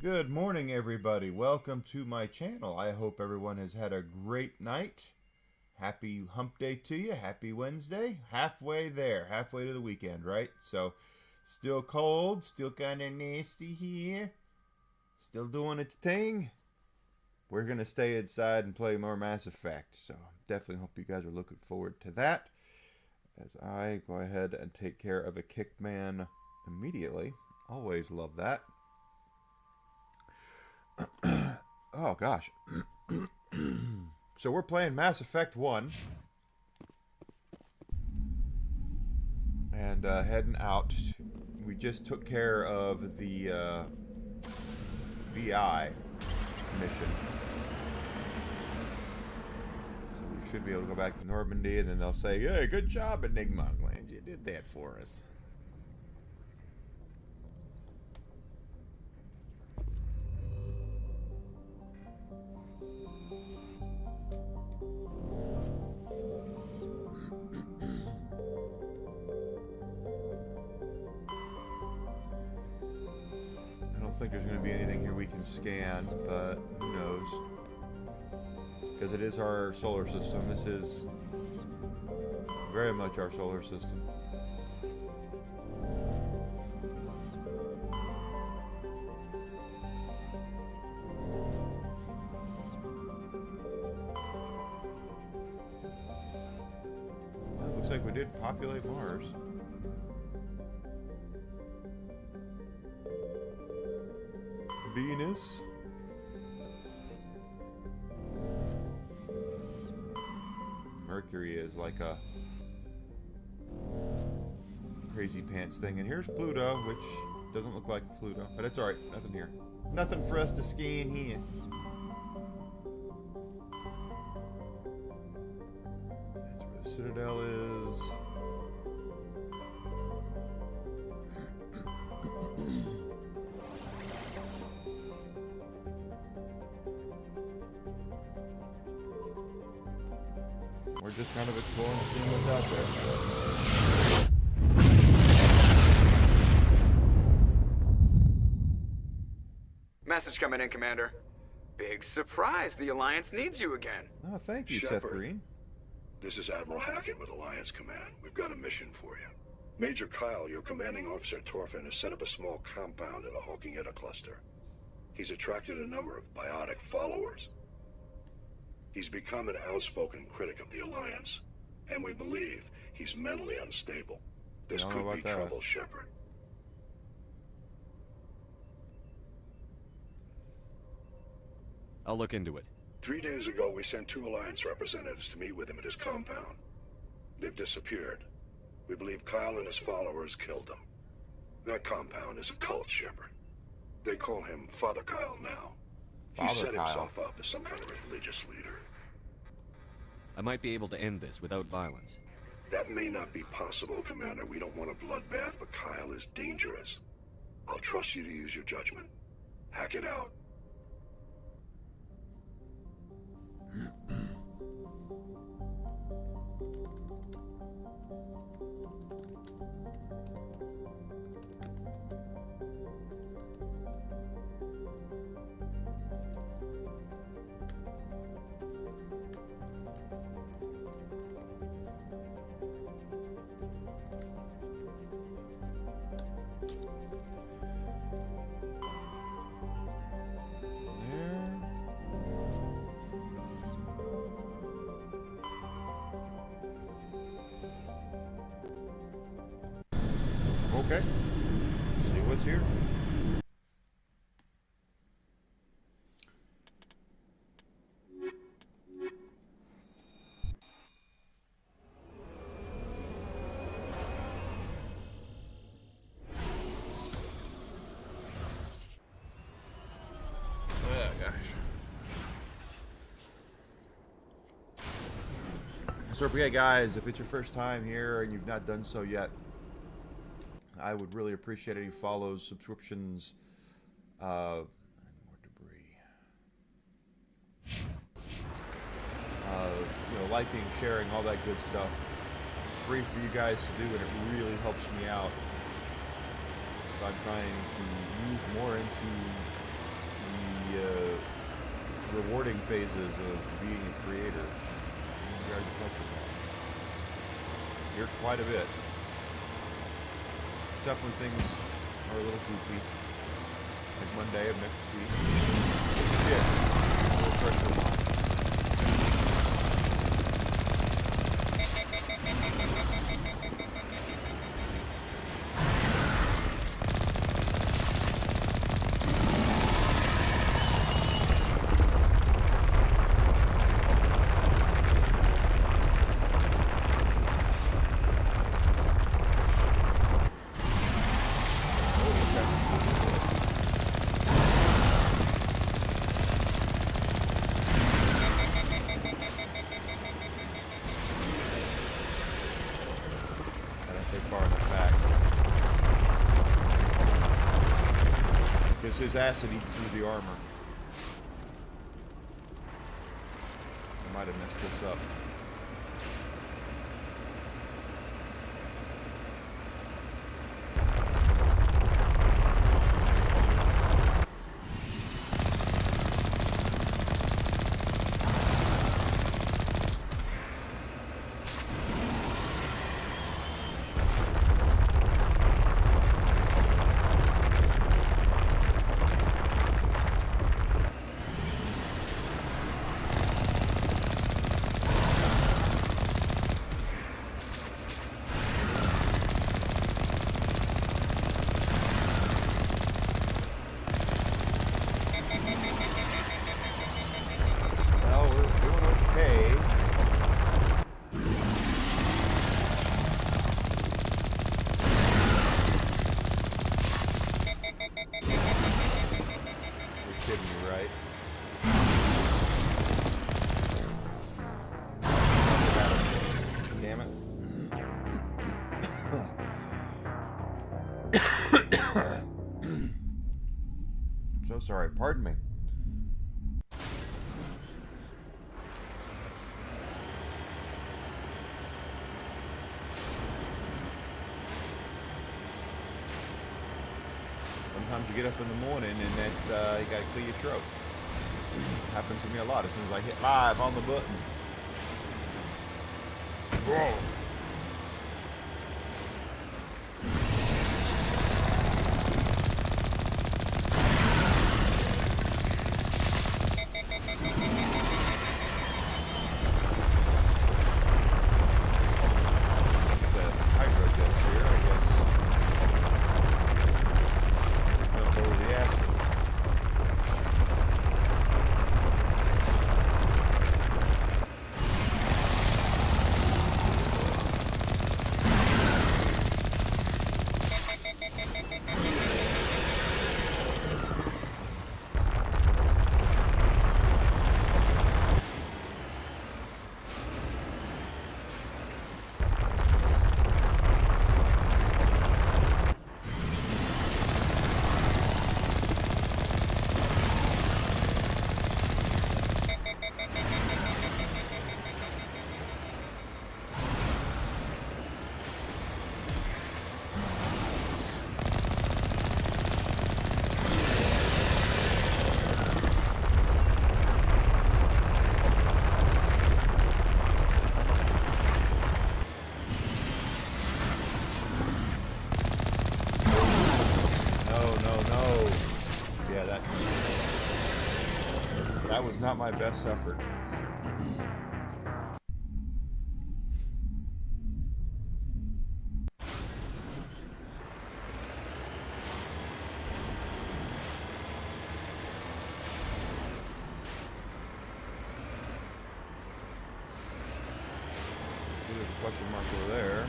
Good morning, everybody. Welcome to my channel. I hope everyone has had a great night. Happy hump day to you. Happy Wednesday. Halfway there. Halfway to the weekend, right? So, still cold. Still kind of nasty here. Still doing its thing. We're going to stay inside and play more Mass Effect. So, definitely hope you guys are looking forward to that. As I go ahead and take care of a kicked man immediately. Always love that. Oh gosh. So we're playing Mass Effect 1 and heading out. We just took care of the VI mission, so we should be able to go back to Normandy, and then they'll say, "Hey, good job, Enigma. Glad you did that for us." I don't think there's going to be anything here we can scan, but who knows? Because it is our solar system. This is very much our solar system. It looks like we did populate Mars. Venus. Mercury is like a crazy pants thing. And here's Pluto, which doesn't look like Pluto, but it's alright. Nothing here. Nothing for us to scan here. That's where the Citadel is. We're just kind of exploring, seeing what's out there. Message coming in, Commander. Big surprise. The Alliance needs you again. Oh, thank you, Shepard. Seth Green. This is Admiral Hackett with Alliance Command. We've got a mission for you. Major Kyle, your commanding officer Torfin, has set up a small compound in the Hulking cluster. He's attracted a number of biotic followers. He's become an outspoken critic of the Alliance, and we believe he's mentally unstable. This could be trouble, Shepard. I'll look into it. 3 days ago, we sent 2 Alliance representatives to meet with him at his compound. They've disappeared. We believe Kyle and his followers killed them. That compound is a cult, Shepard. They call him Father Kyle now. He set himself up as some kind of religious leader. I might be able to end this without violence. That may not be possible, Commander. We don't want a bloodbath, but Kyle is dangerous. I'll trust you to use your judgment. Hack it out. Okay. See what's here. Oh gosh. So yeah, guys, if it's your first time here and you've not done so yet, I would really appreciate any follows, subscriptions, and more debris. Liking, sharing, all that good stuff. It's free for you guys to do, and it really helps me out. So I'm trying to move more into the rewarding phases of being a creator. We already touched on that. Here quite a bit. Except when things are a little goofy. Like Monday of next week. Shit. A little pressure line. His acid eats through the armor. I might have messed this up. So sorry, pardon me. Sometimes you get up in the morning and that's you gotta clear your throat. Happens to me a lot as soon as I hit live on the button. Whoa. That was not my best effort. See, there's a question mark over there.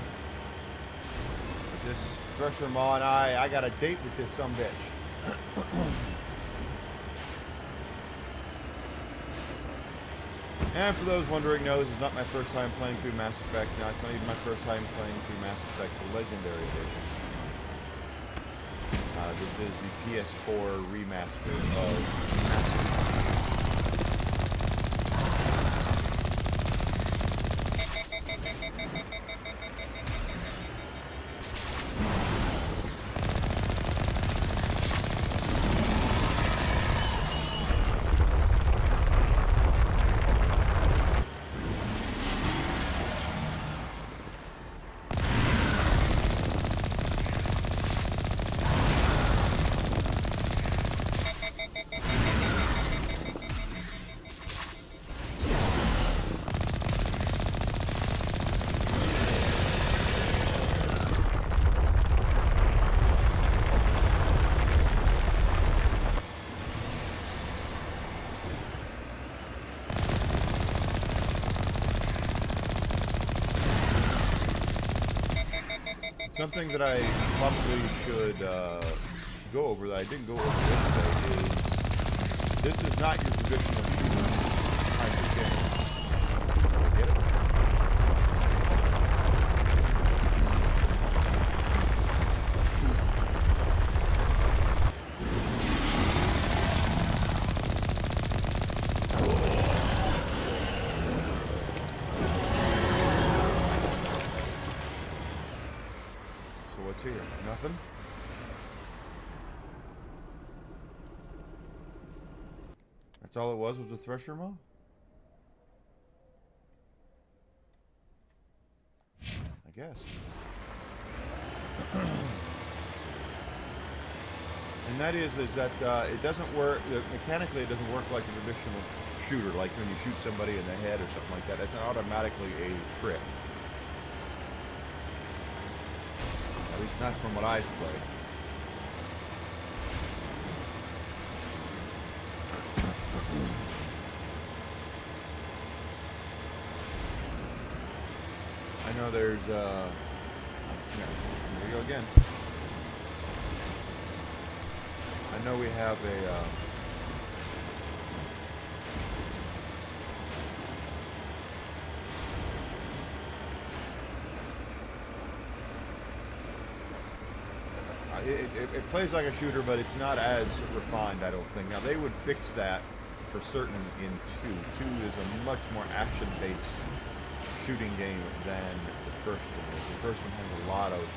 But this thresher maw and I got a date with this sumbitch. And for those wondering, no, this is not my first time playing through Mass Effect. No, it's not even my first time playing through Mass Effect, the Legendary Edition. This is the PS4 remaster of Mass Effect. Something that I probably should go over that I didn't go over yesterday is this is not your traditional shooter kind of game. Get it? So what's here? Nothing? That's all it was a thresher maw? I guess. And that is that it doesn't work, mechanically it doesn't work like a traditional shooter, like when you shoot somebody in the head or something like that. It's automatically a crit. At least not from what I've played. I know there's, here we go again. I know we have a, it plays like a shooter, but it's not as refined, I don't think. Now, they would fix that for certain in 2. 2 is a much more action-based shooting game than the first one is. The first one has a lot of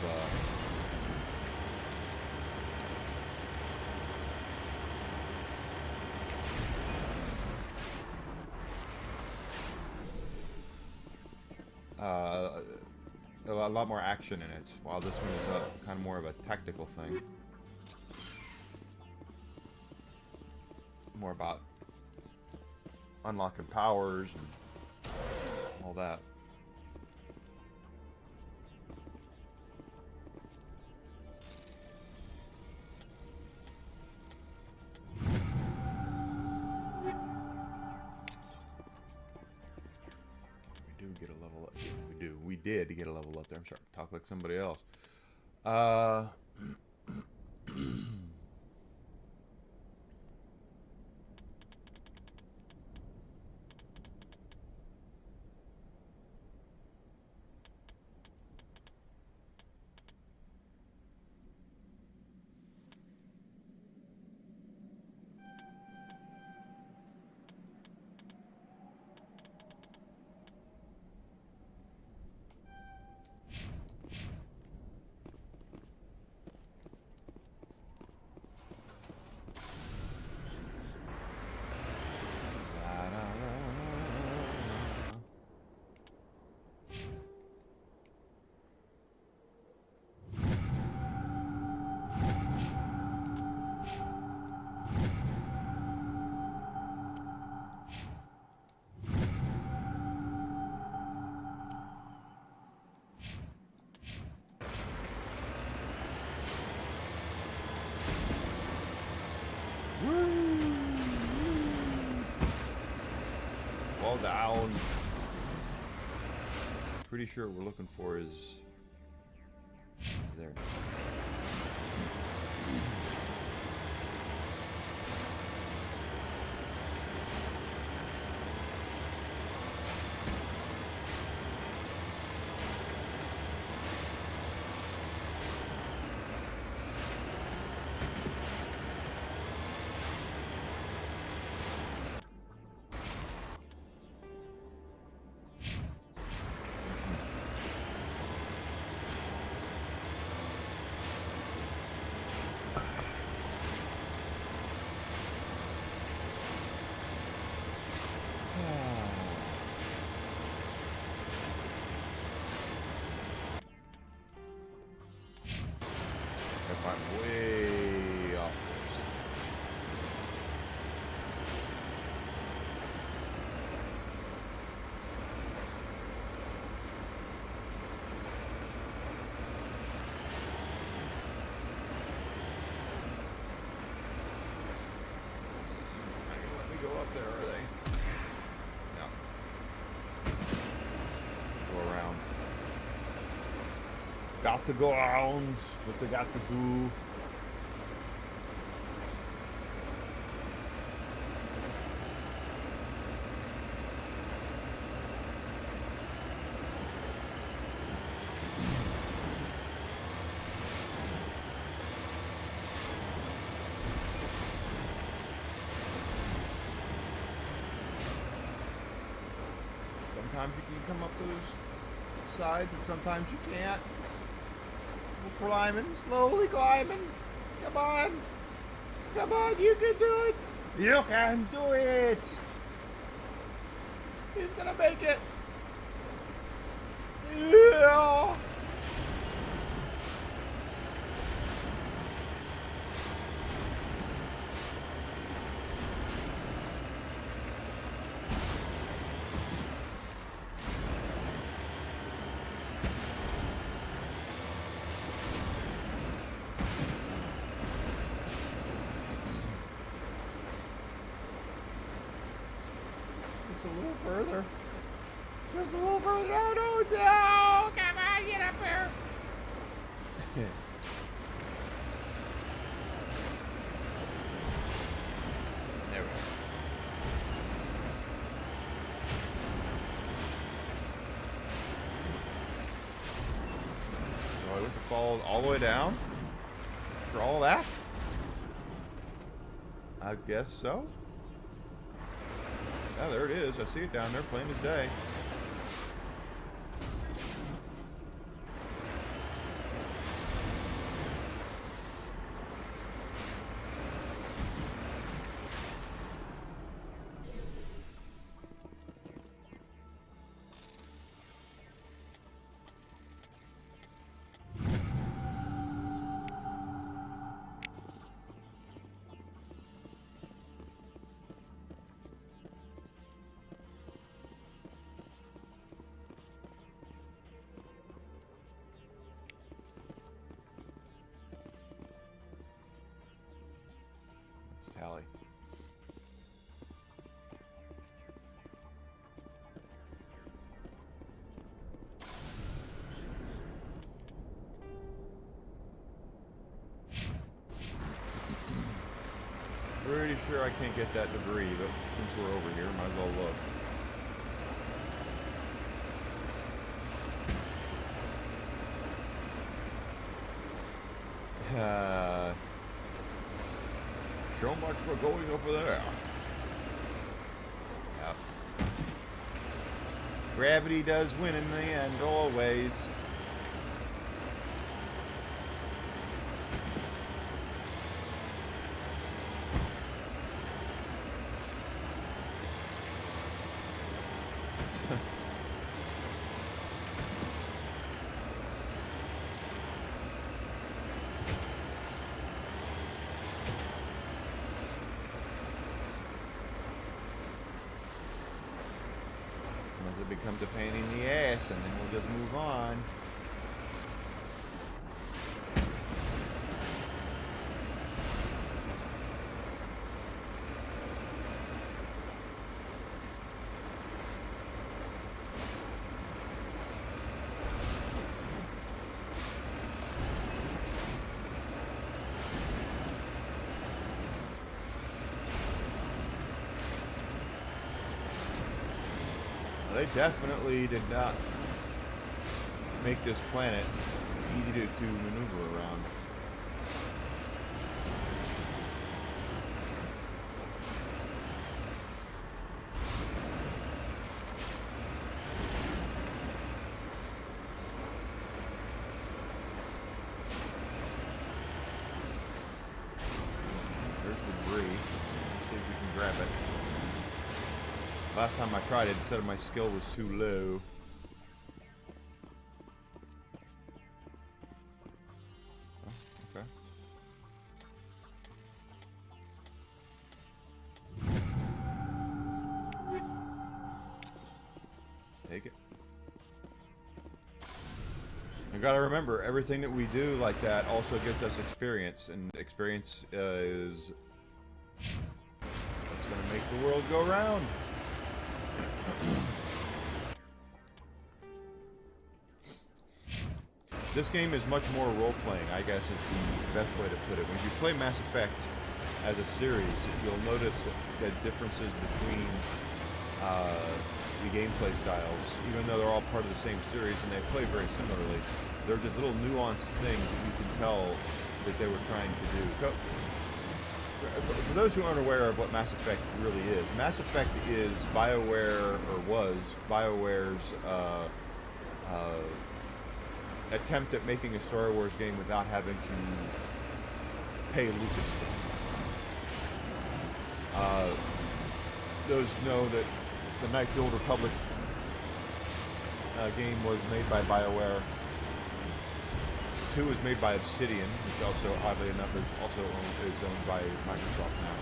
a lot more action in it, while this one is kind of more of a tactical thing. More about unlocking powers and all that. Get a level up. We did get a level up there. I'm sorry, talk like somebody else. Fall down. Pretty sure what we're looking for is there. If I'm way off course. Let me go up there, are they? No. Go around. got to go around what they got to do. Sometimes you can come up those sides and sometimes you can't. We're climbing, slowly climbing. Come on. Come on, you can do it. You can do it. He's gonna make it. Yeah. Just a little further. Just a little further. No, no, no! Come on, get up there. There we go. So I have to fall all the way down for all that? I guess so. Yeah, there it is. I see it down there, plain as day. Tally. Pretty sure I can't get that debris, but since we're over here, might as well look. So much for going over there. Yep. Gravity does win in the end, always. It becomes a pain in the ass, and then we'll just move on. They definitely did not make this planet easy to maneuver around. There's debris. Let's see if we can grab it. Last time I tried it, it said my skill was too low. Oh, okay. Take it. I gotta remember, everything that we do like that also gets us experience, and experience is what's gonna make the world go round. This game is much more role-playing, I guess is the best way to put it. When you play Mass Effect as a series, you'll notice the differences between the gameplay styles, even though they're all part of the same series and they play very similarly. They're just little nuanced things that you can tell that they were trying to do. So, for those who aren't aware of what Mass Effect really is, Mass Effect is BioWare, or was BioWare's attempt at making a Star Wars game without having to pay Lucasfilm. Those know that the Knights of the Old Republic game was made by BioWare. 2 was made by Obsidian, which also, oddly enough, is owned by Microsoft now.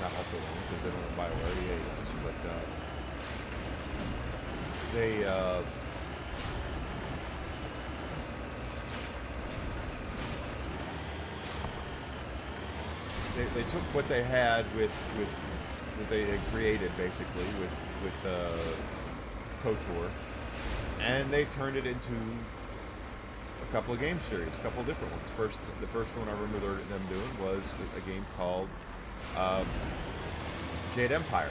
Not also owned, because they don't own BioWare, EA does, but they took what they had with that they had created basically with KOTOR, and they turned it into a couple of game series, a couple of different ones. The first one I remember them doing was a game called Jade Empire,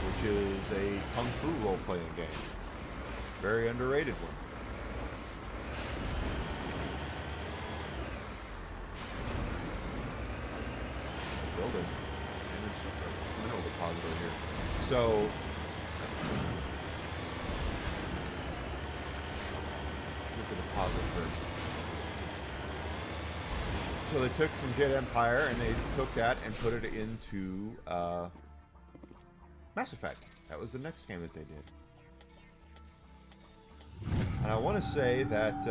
which is a kung fu role-playing game. Very underrated one. Building. Mineral depository here. So let's look at the deposit first. So they took from Jade Empire and they took that and put it into Mass Effect. That was the next game that they did. And I want to say that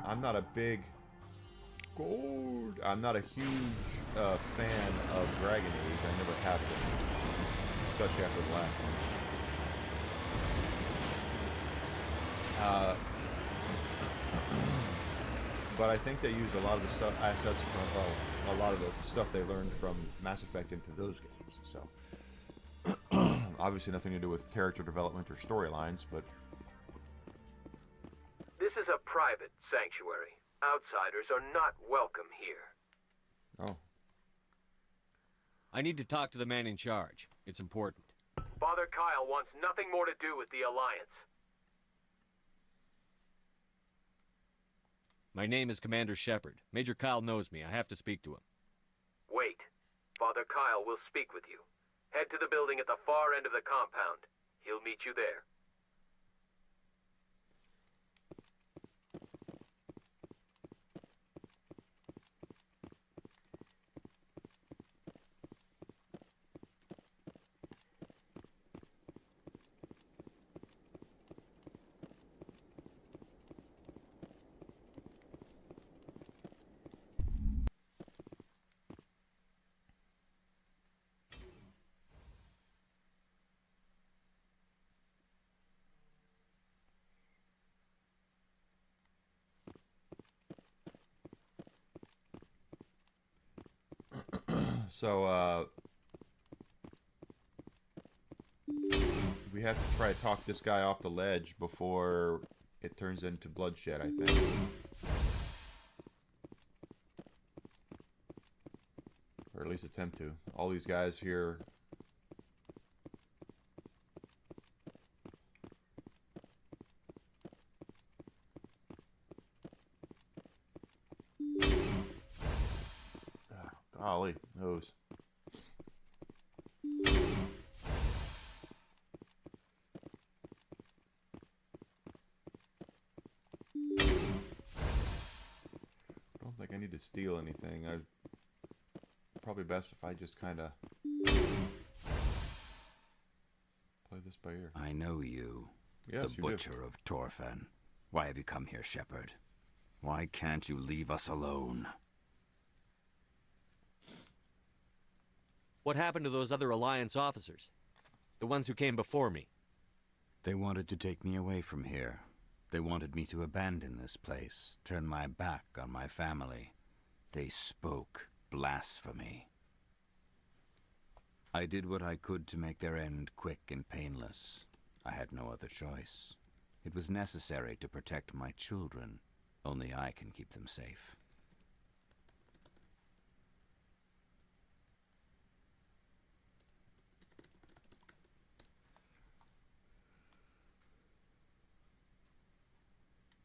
I'm not a big I'm not a huge fan of Dragon Age. I never have been, especially after the last one. But I think they used a lot of the assets from, a lot of the stuff they learned from Mass Effect into those games. So, obviously nothing to do with character development or storylines, but... This is a private sanctuary. Outsiders are not welcome here. Oh. I need to talk to the man in charge. It's important. Father Kyle wants nothing more to do with the Alliance. My name is Commander Shepard. Major Kyle knows me. I have to speak to him. Wait. Father Kyle will speak with you. Head to the building at the far end of the compound. He'll meet you there. So, we have to try to talk this guy off the ledge before it turns into bloodshed, I think. Or at least attempt to. All these guys here... Golly, those. I don't think I need to steal anything. Probably best if I just kind of play this by ear. I know you. Yes, the Butcher of Torfan. Why have you come here, Shepard? Why can't you leave us alone? What happened to those other Alliance officers? The ones who came before me? They wanted to take me away from here. They wanted me to abandon this place, turn my back on my family. They spoke blasphemy. I did what I could to make their end quick and painless. I had no other choice. It was necessary to protect my children. Only I can keep them safe.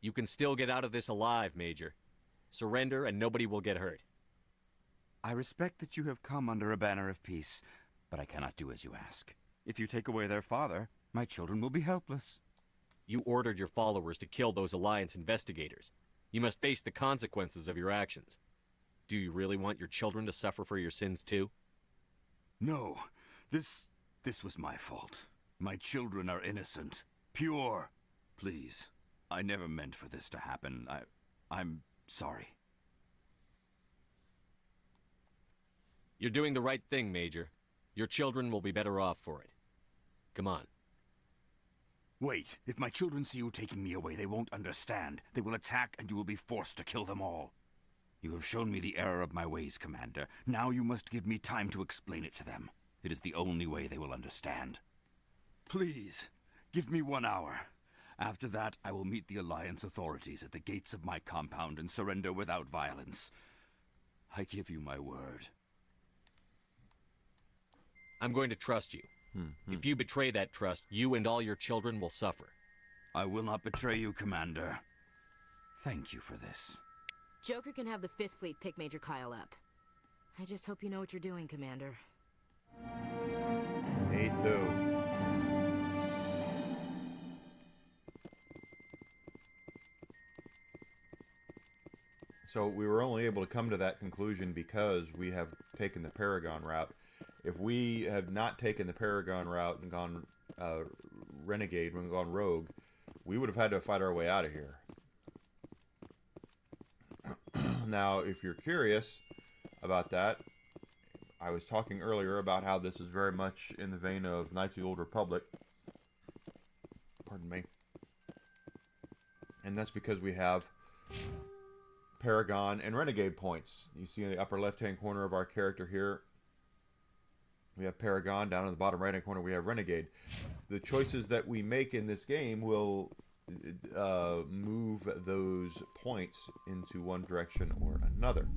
You can still get out of this alive, Major. Surrender and nobody will get hurt. I respect that you have come under a banner of peace, but I cannot do as you ask. If you take away their father, my children will be helpless. You ordered your followers to kill those Alliance investigators. You must face the consequences of your actions. Do you really want your children to suffer for your sins too? No, this was my fault. My children are innocent, pure. Please, I never meant for this to happen. I'm sorry. You're doing the right thing, Major. Your children will be better off for it. Come on. Wait, if my children see you taking me away, they won't understand. They will attack and you will be forced to kill them all. You have shown me the error of my ways, Commander. Now you must give me time to explain it to them. It is the only way they will understand. Please, give me 1 hour. After that, I will meet the Alliance authorities at the gates of my compound and surrender without violence. I give you my word. I'm going to trust you. If you betray that trust, you and all your children will suffer. I will not betray you, Commander. Thank you for this. Joker can have the 5th Fleet pick Major Kyle up. I just hope you know what you're doing, Commander. Me too. So we were only able to come to that conclusion because we have taken the Paragon route. If we had not taken the Paragon route and gone Renegade and gone Rogue, we would have had to fight our way out of here. Now, if you're curious about that, I was talking earlier about how this is very much in the vein of Knights of the Old Republic. Pardon me. And that's because we have Paragon and Renegade points. You see in the upper left-hand corner of our character here, we have Paragon. Down in the bottom right-hand corner, we have Renegade. The choices that we make in this game will move those points into one direction or another.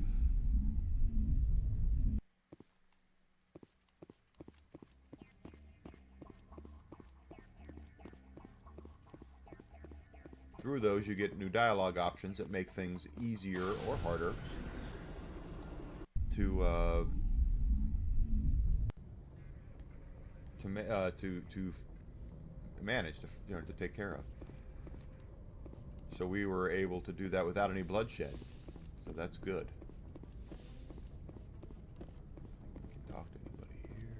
Through those, you get new dialogue options that make things easier or harder to manage, to take care of. So we were able to do that without any bloodshed. So that's good. We can talk to anybody here.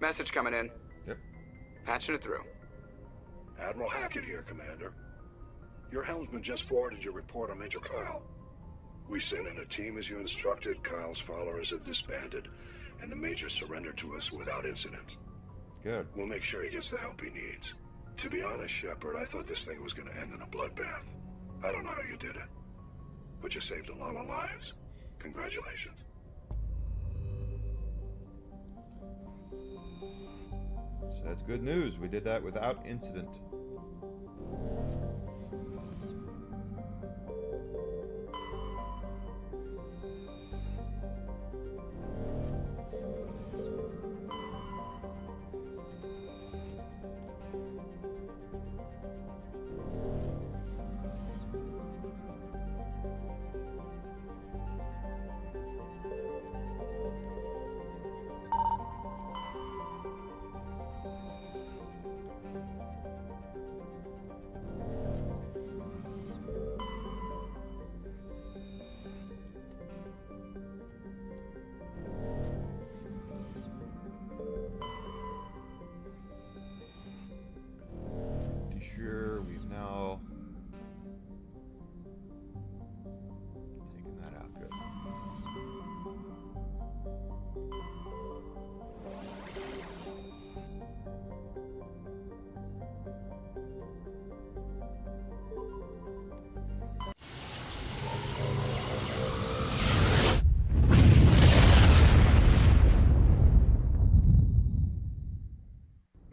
Message coming in. Yep. Patching it through. Admiral Hackett here, Commander. Your helmsman just forwarded your report on Major Kyle. We sent in a team as you instructed. Kyle's followers have disbanded, and the Major surrendered to us without incident. Good. We'll make sure he gets the help he needs. To be honest, Shepard, I thought this thing was going to end in a bloodbath. I don't know how you did it, but you saved a lot of lives. Congratulations. So that's good news. We did that without incident.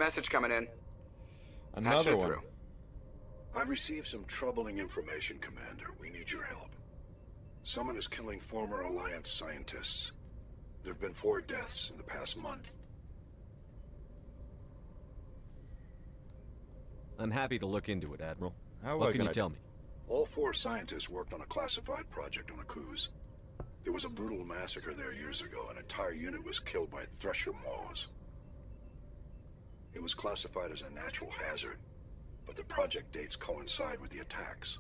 Message coming in. Patch Another it one. through. I've received some troubling information, Commander. We need your help. Someone is killing former Alliance scientists. There have been 4 deaths in the past month. I'm happy to look into it, Admiral. How What I can you gotta- tell me? All 4 scientists worked on a classified project on Akuz. There was a brutal massacre there years ago. An entire unit was killed by thresher maws. It was classified as a natural hazard, but the project dates coincide with the attacks.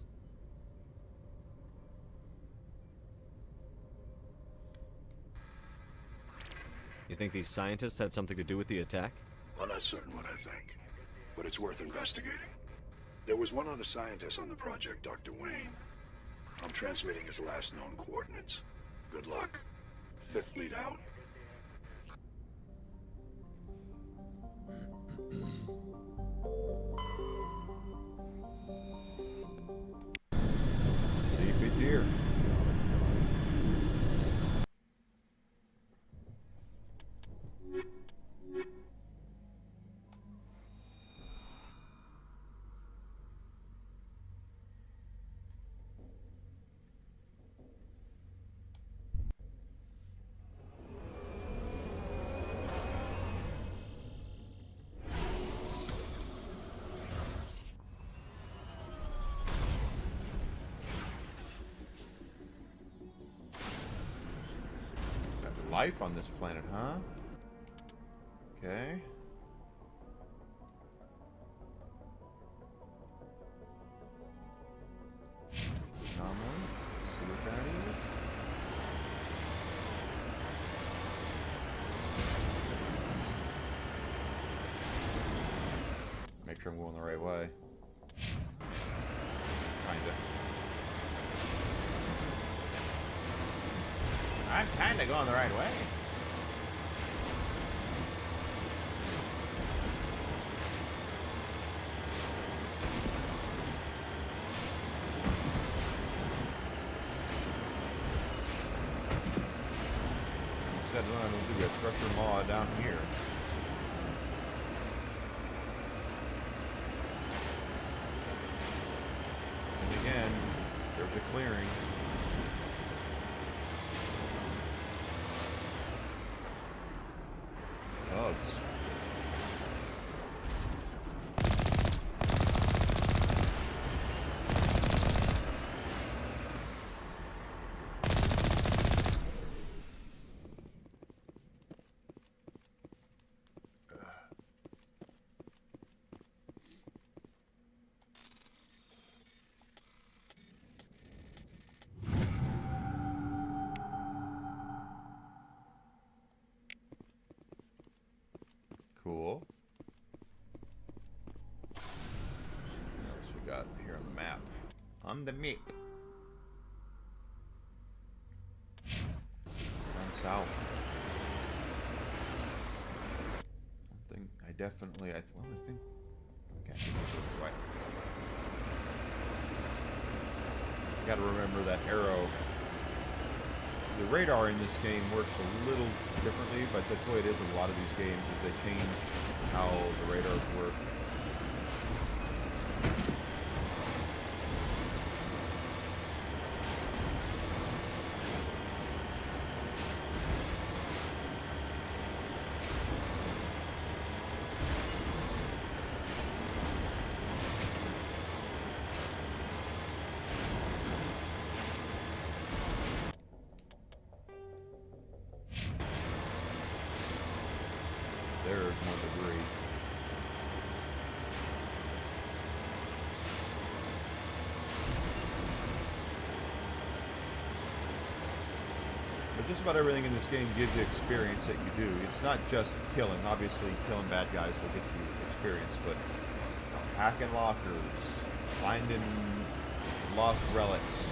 You think these scientists had something to do with the attack? I'm not certain what I think, but it's worth investigating. There was one other scientist on the project, Dr. Wayne. I'm transmitting his last known coordinates. Good luck. 5th Fleet out. See if he's here. Life on this planet, huh? Okay. Anomaly. See what that is. Make sure I'm going the right way. Kinda. I'm kinda going the right way. Said when we'll do a thresher maw down here. And again, there's a clearing. Bugs. Cool. What else we got here on the map? On the map. Down south. Something I definitely, I think, okay, right. Got to remember that arrow. The radar in this game works a little differently, but that's the way it is with a lot of these games, is they change how the radars work. There's more debris. But just about everything in this game gives you experience that you do. It's not just killing. Obviously, killing bad guys will get you experience, but hacking lockers, finding lost relics,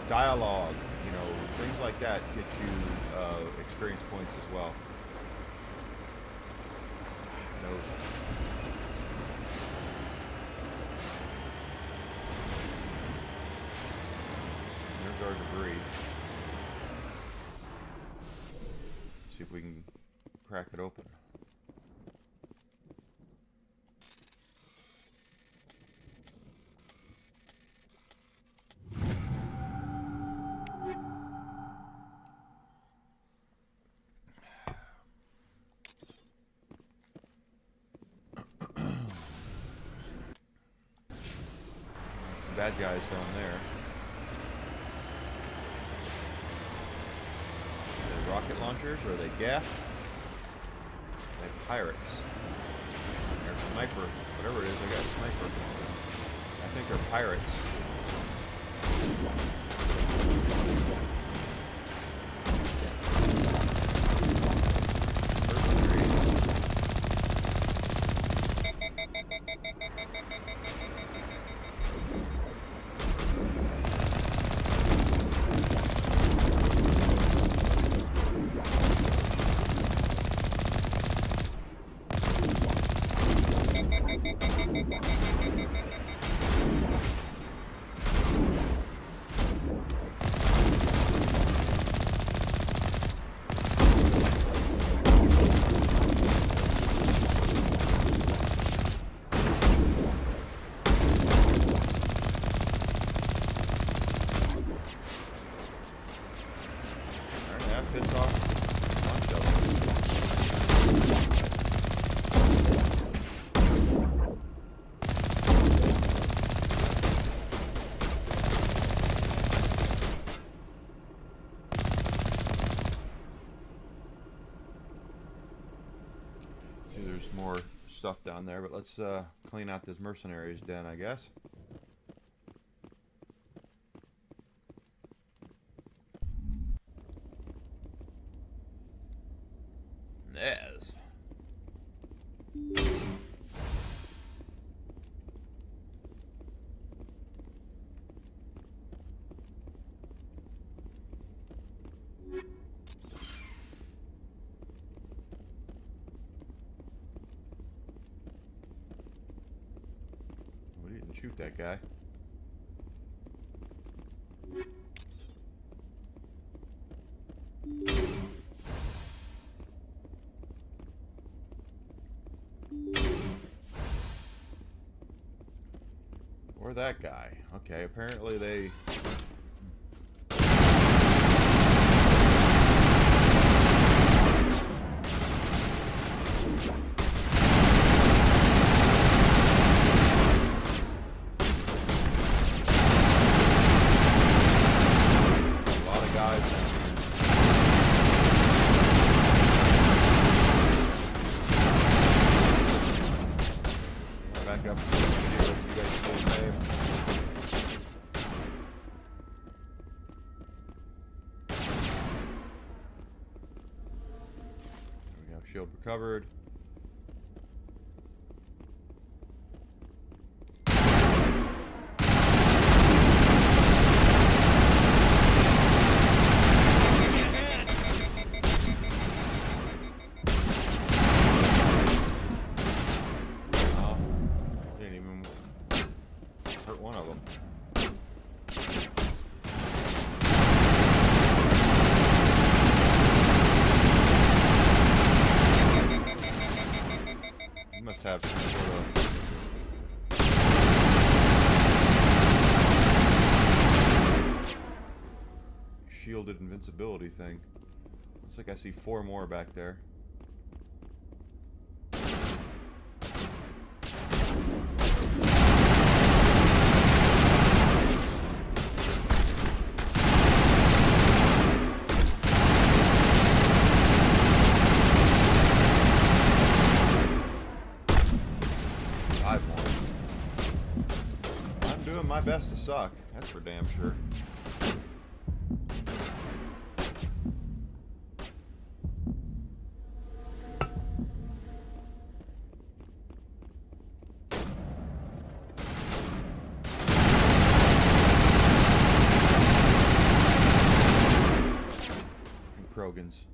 dialogue, you know, things like that get you experience points as well. There's our debris. See if we can crack it open. bad guys down there. Are they rocket launchers or are they gas? They're pirates. They're sniper. Whatever it is, they got a sniper. I think they're pirates. More stuff down there, but let's clean out this mercenaries den, I guess. Yes. Shoot that guy. Or that guy. Okay, apparently they... Shield recovered. Oh, didn't even hurt one of them. Must have some sort of shielded invincibility thing. Looks like I see 4 more back there. My best to suck, that's for damn sure. And Krogans.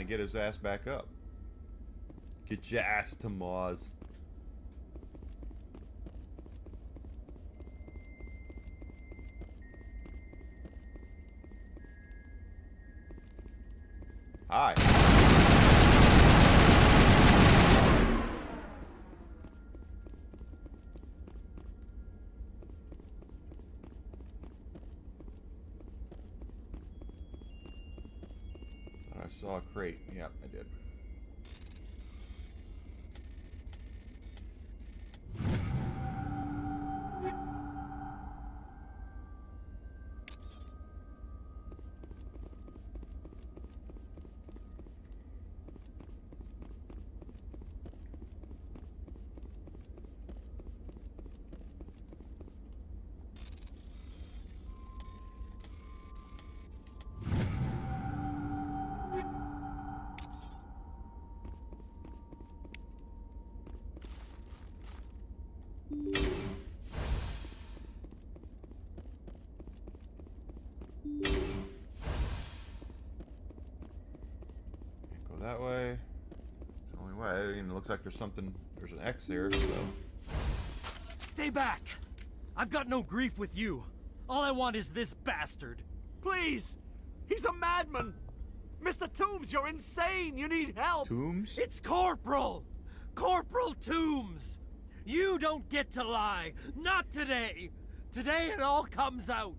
to get his ass back up. Get your ass to Mars. Hi. I saw a crate. Yep, I did. Can't go that way. It's the only way. I mean, it looks like there's something. There's an X there. So. Stay back! I've got no grief with you. All I want is this bastard. Please! He's a madman! Mr. Toombs, you're insane! You need help! Toombs? It's Corporal! Corporal Toombs! You don't get to lie! Not today! Today it all comes out!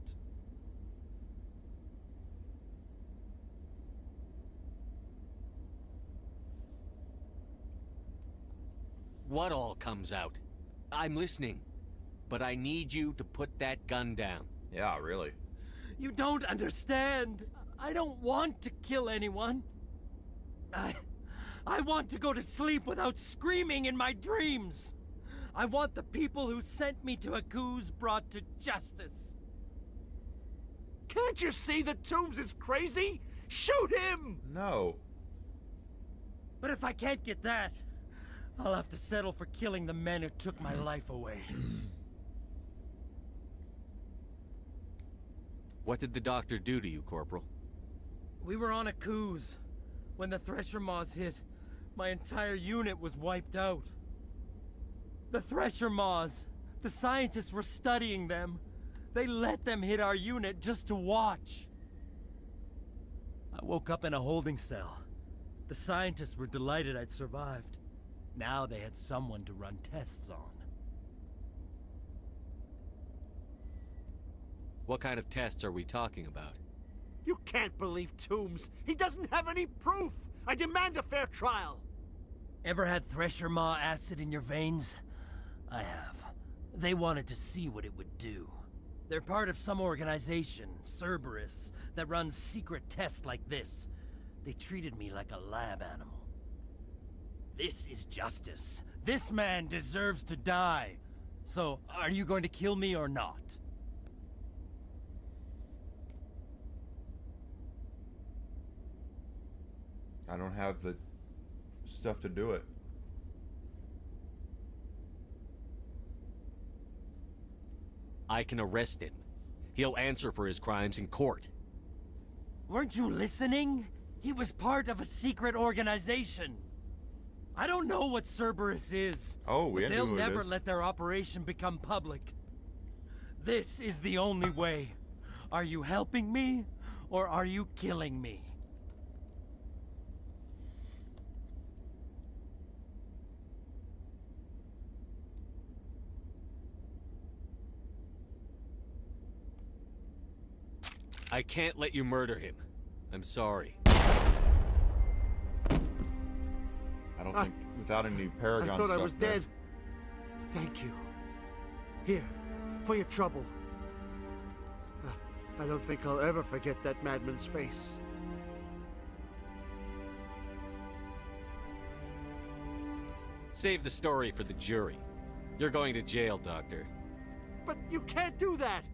What all comes out? I'm listening. But I need you to put that gun down. Yeah, really. You don't understand. I don't want to kill anyone. I want to go to sleep without screaming in my dreams. I want the people who sent me to Akuz brought to justice. Can't you see that Toombs is crazy? Shoot him! No. But if I can't get that, I'll have to settle for killing the men who took my life away. What did the doctor do to you, Corporal? We were on Akuz. When the Thresher Maws hit, my entire unit was wiped out. The Thresher Maws, the scientists were studying them. They let them hit our unit just to watch. I woke up in a holding cell. The scientists were delighted I'd survived. Now they had someone to run tests on. What kind of tests are we talking about? You can't believe Toombs. He doesn't have any proof. I demand a fair trial. Ever had Thresher Maw acid in your veins? I have. They wanted to see what it would do. They're part of some organization, Cerberus, that runs secret tests like this. They treated me like a lab animal. This is justice. This man deserves to die. So, are you going to kill me or not? I don't have the stuff to do it. I can arrest him. He'll answer for his crimes in court. Weren't you listening? He was part of a secret organization. I don't know what Cerberus is. Oh, we but knew they'll who it never is. let their operation become public. This is the only way. Are you helping me, or are you killing me? I can't let you murder him. I'm sorry. I don't think without any Paragon I thought stuff I was there. dead. Thank you. Here, for your trouble. I don't think I'll ever forget that madman's face. Save the story for the jury. You're going to jail, Doctor. But you can't do that!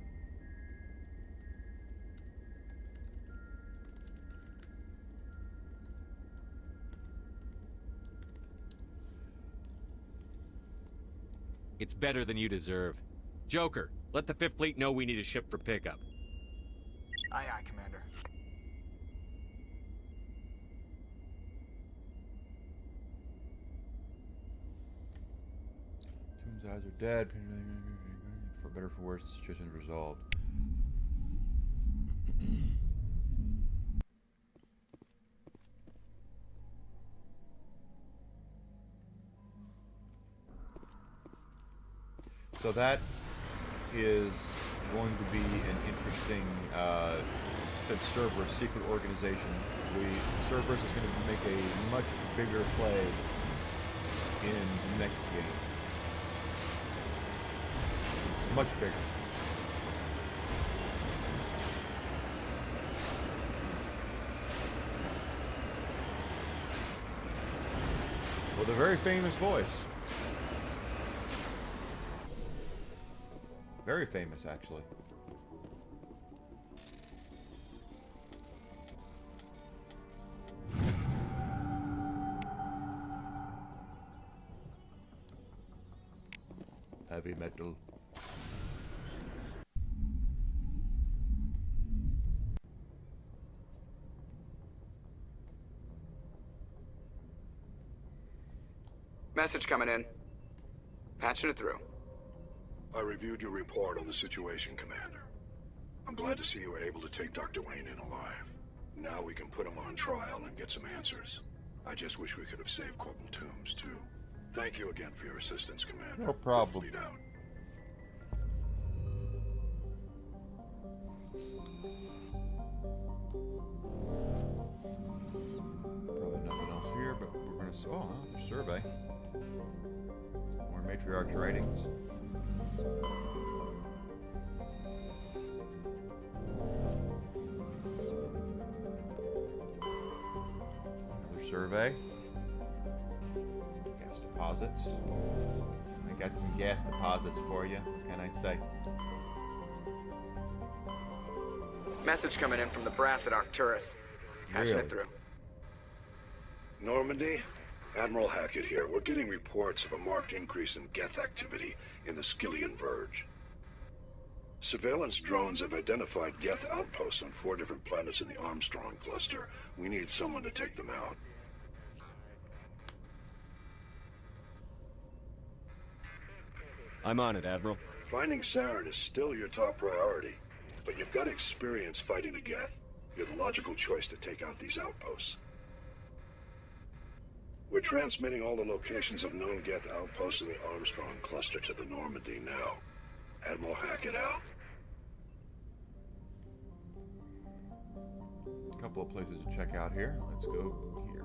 It's better than you deserve. Joker, let the Fifth Fleet know we need a ship for pickup. Aye, aye, Commander. Tom's eyes are dead. For better or for worse, the situation is resolved. So that is going to be an interesting, said Cerberus, secret organization. Cerberus is going to make a much bigger play in the next game. Much bigger. With a very famous voice. Very famous, actually. Heavy metal. Message coming in. Patching it through. I reviewed your report on the situation, Commander. I'm glad to see you were able to take Dr. Wayne in alive. Now we can put him on trial and get some answers. I just wish we could have saved Corporal Toombs, too. Thank you again for your assistance, Commander. No problem. Fleet out. Probably nothing else here, but we're going to... Oh, survey. More matriarch writings. Another survey. Gas deposits. I got some gas deposits for you. What can I say? Message coming in from the brass at Arcturus. Patching Really? it through. Normandy? Admiral Hackett here. We're getting reports of a marked increase in Geth activity in the Skillian Verge. Surveillance drones have identified Geth outposts on 4 different planets in the Armstrong cluster. We need someone to take them out. I'm on it, Admiral. Finding Saren is still your top priority, but you've got experience fighting the Geth. You're the logical choice to take out these outposts. We're transmitting all the locations of known Geth outposts in the Armstrong cluster to the Normandy now. Admiral Hackett out. A couple of places to check out here. Let's go here.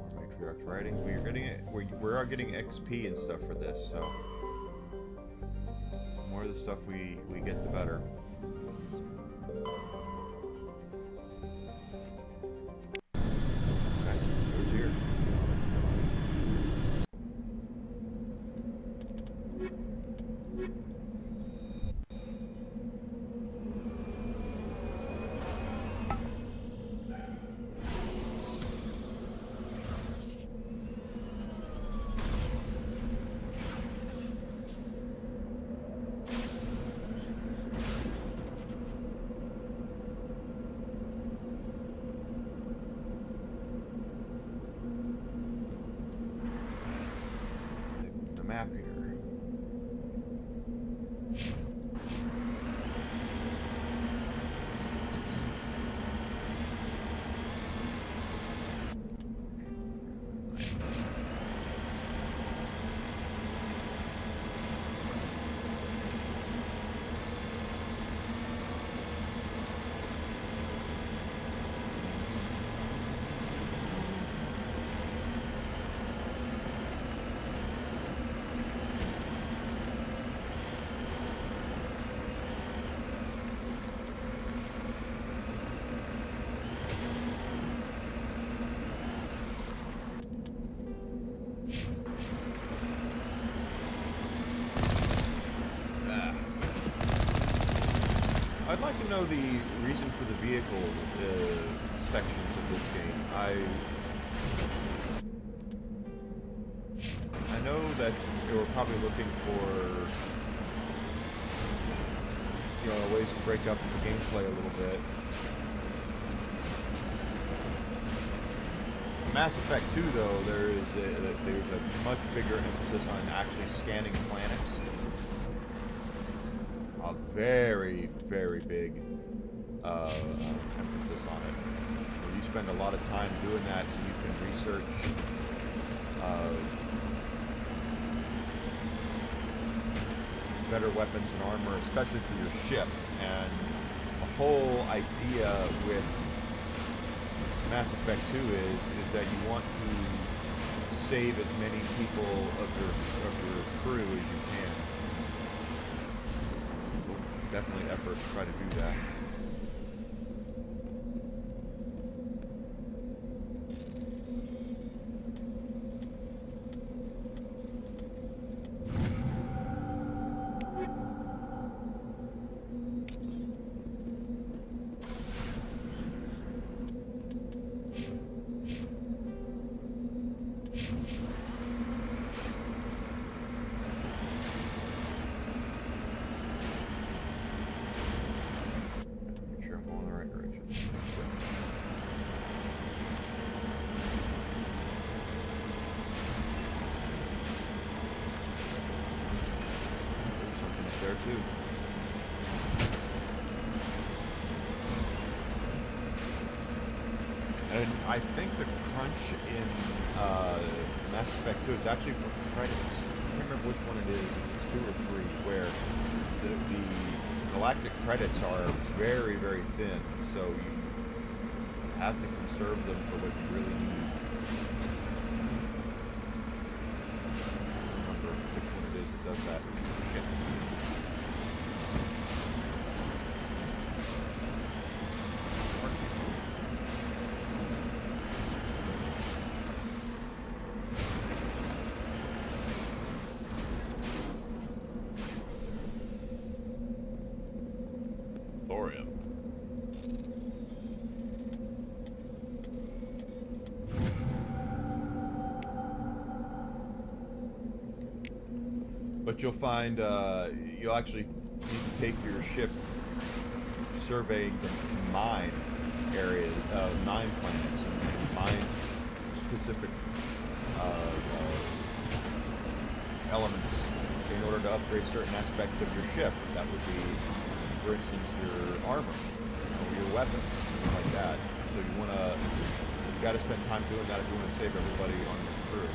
More matriarch writings. We are getting XP and stuff for this, so the more of the stuff we get, the better. Okay, who's here? The map here. I'd like to know the reason for the vehicle sections of this game. we're probably looking for, you know, ways to break up the gameplay a little bit. Mass Effect 2, though, there's a much bigger emphasis on actually scanning planets. A very, very big emphasis on it. You spend a lot of time doing that so you can research better weapons and armor, especially for your ship. And the whole idea with Mass Effect 2 is that you want to save as many people of your crew as you can. Definitely effort to try to do that. There too. And I think the crunch in Mass Effect 2 is actually for credits. I can't remember which one it is, if it's 2 or 3, where the galactic credits are very, very thin, so you have to conserve them for what you really need. I don't remember which one it is that does that. Shit. But you'll find you'll actually need to take your ship surveying the mine areas, mine planets, and find specific elements in order to upgrade certain aspects of your ship. That would be, for instance, your armor, or your weapons, things like that. So you've got to spend time doing that if you want to save everybody on your crew.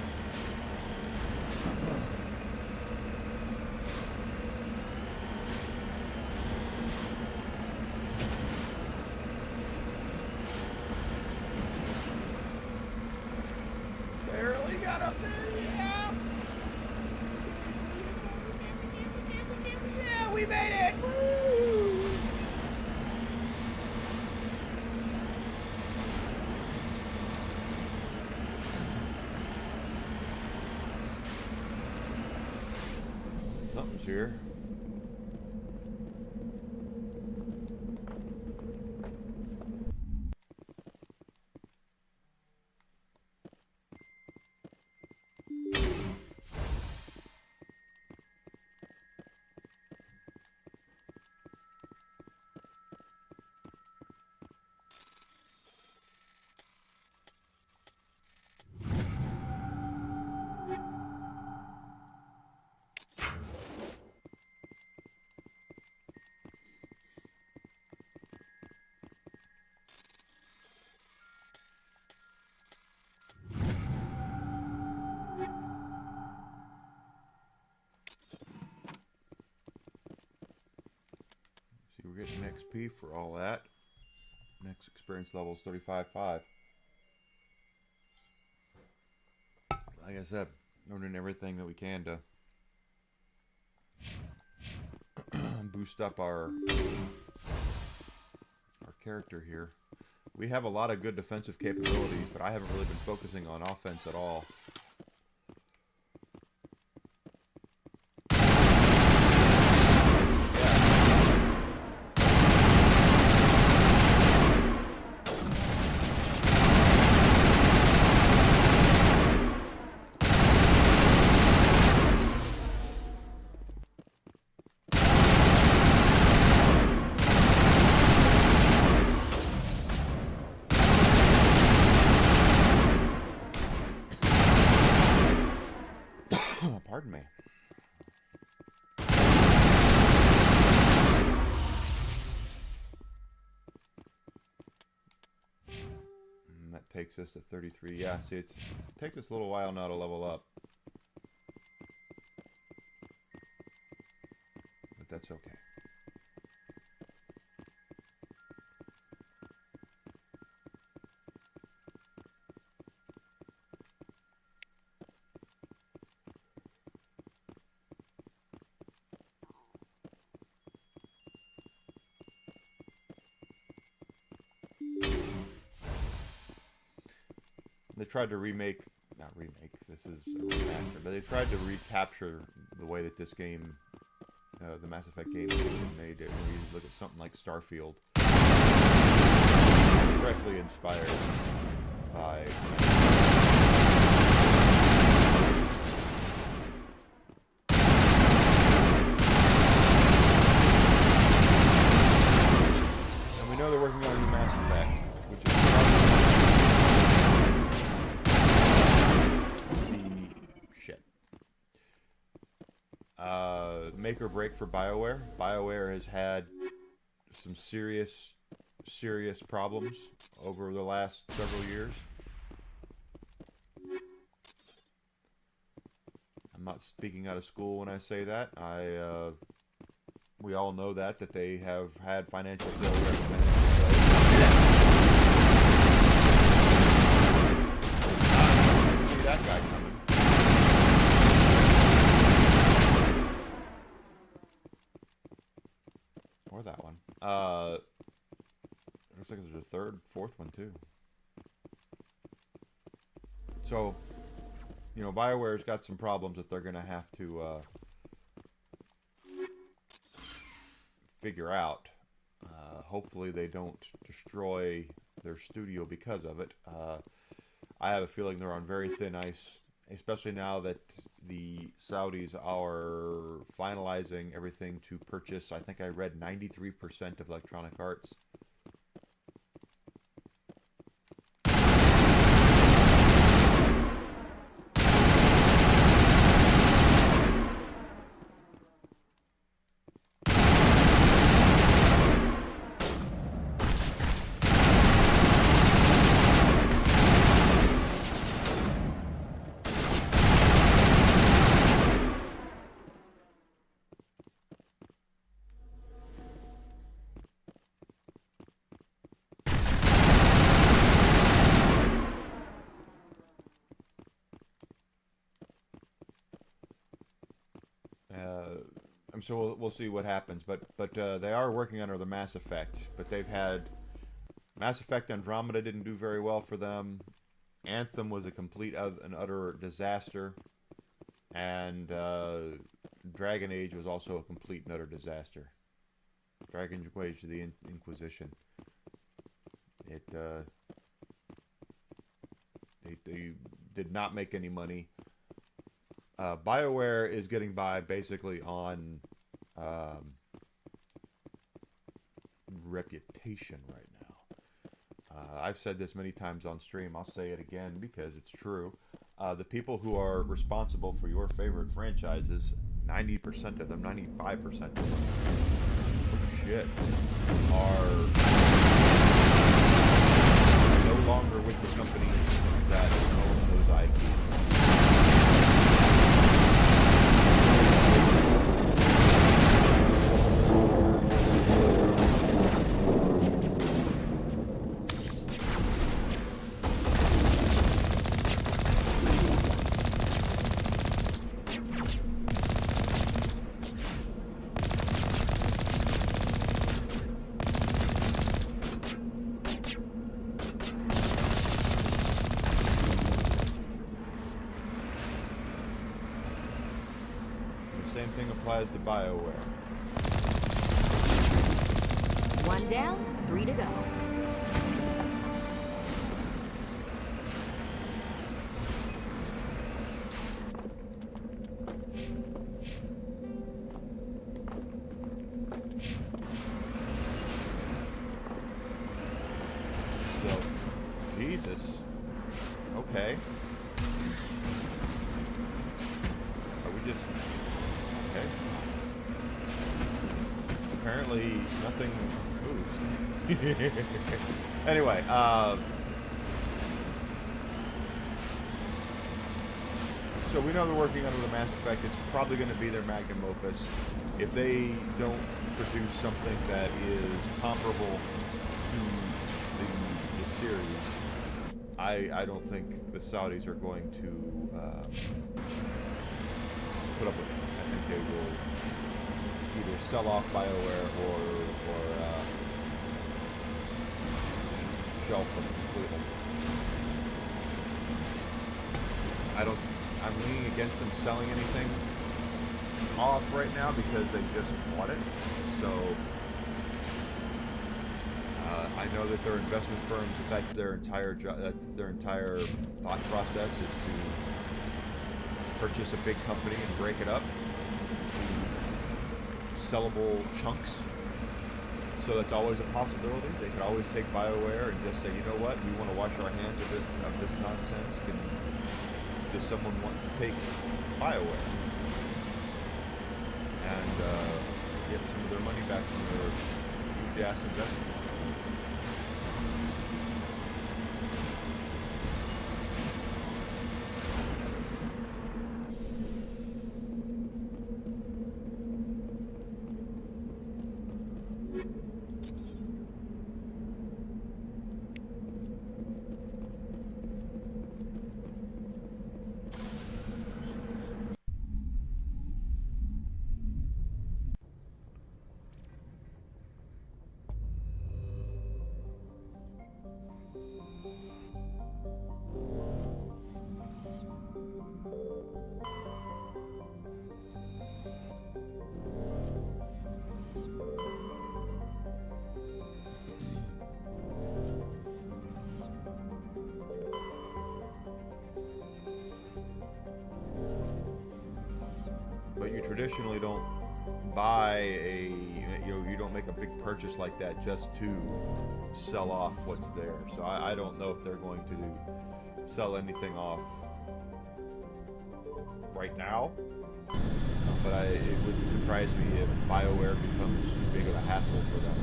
Barely got up there, yeah! Yeah, we made it! Woo! Something's here. We're getting XP for all that. Next experience level is 35.5. Like I said, learning everything that we can to boost up our character here. We have a lot of good defensive capabilities, but I haven't really been focusing on offense at all. takes us to 33. Yeah, see, it takes us a little while now to level up. But that's okay. They tried to not remake, this is a remaster, but they tried to recapture the way that this game, the Mass Effect game was made. When you look at something like Starfield, directly inspired by... And we know they're working on a new Mass Effect, which is make or break for BioWare. BioWare has had some serious problems over the last several years. I'm not speaking out of school when I say that. We all know that they have had financial failure. See that guy coming. Or that one. Looks like there's a fourth one too. So, you know, BioWare's got some problems that they're gonna have to figure out. Hopefully they don't destroy their studio because of it. I have a feeling they're on very thin ice, especially now that the Saudis are finalizing everything to purchase, I think I read 93% of Electronic Arts. So we'll see what happens, but they are working under the Mass Effect. But they've had Mass Effect Andromeda didn't do very well for them. Anthem was a complete and utter disaster, and Dragon Age was also a complete and utter disaster. Dragon Age: The Inquisition. They did not make any money. BioWare is getting by basically on reputation right now. I've said this many times on stream. I'll say it again because it's true. The people who are responsible for your favorite franchises, 90% of them, 95% of them, shit, are no longer with the companies that own those IPs. Same thing applies to BioWare. 1 down, 3 to go. So, Jesus. Okay. Are we just... Okay. Apparently, nothing moves. Anyway, So we know they're working under the Mass Effect. It's probably going to be their magnum opus. If they don't produce something that is comparable to the series, I don't think the Saudis are going to put up with it. I think they will either sell off BioWare or shelf them completely. I'm leaning against them selling anything off right now because they just bought it. So I know that their investment firms, if that's their entire thought process, is to purchase a big company and break it up into sellable chunks. So that's always a possibility. They could always take BioWare and just say, you know what, we want to wash our hands of this nonsense. Does someone want to take BioWare and get some of their money back from their huge ass investment? But you traditionally don't buy you don't make a big purchase like that just to sell off what's there. So I don't know if they're going to sell anything off right now. But it wouldn't surprise me if BioWare becomes too big of a hassle for them.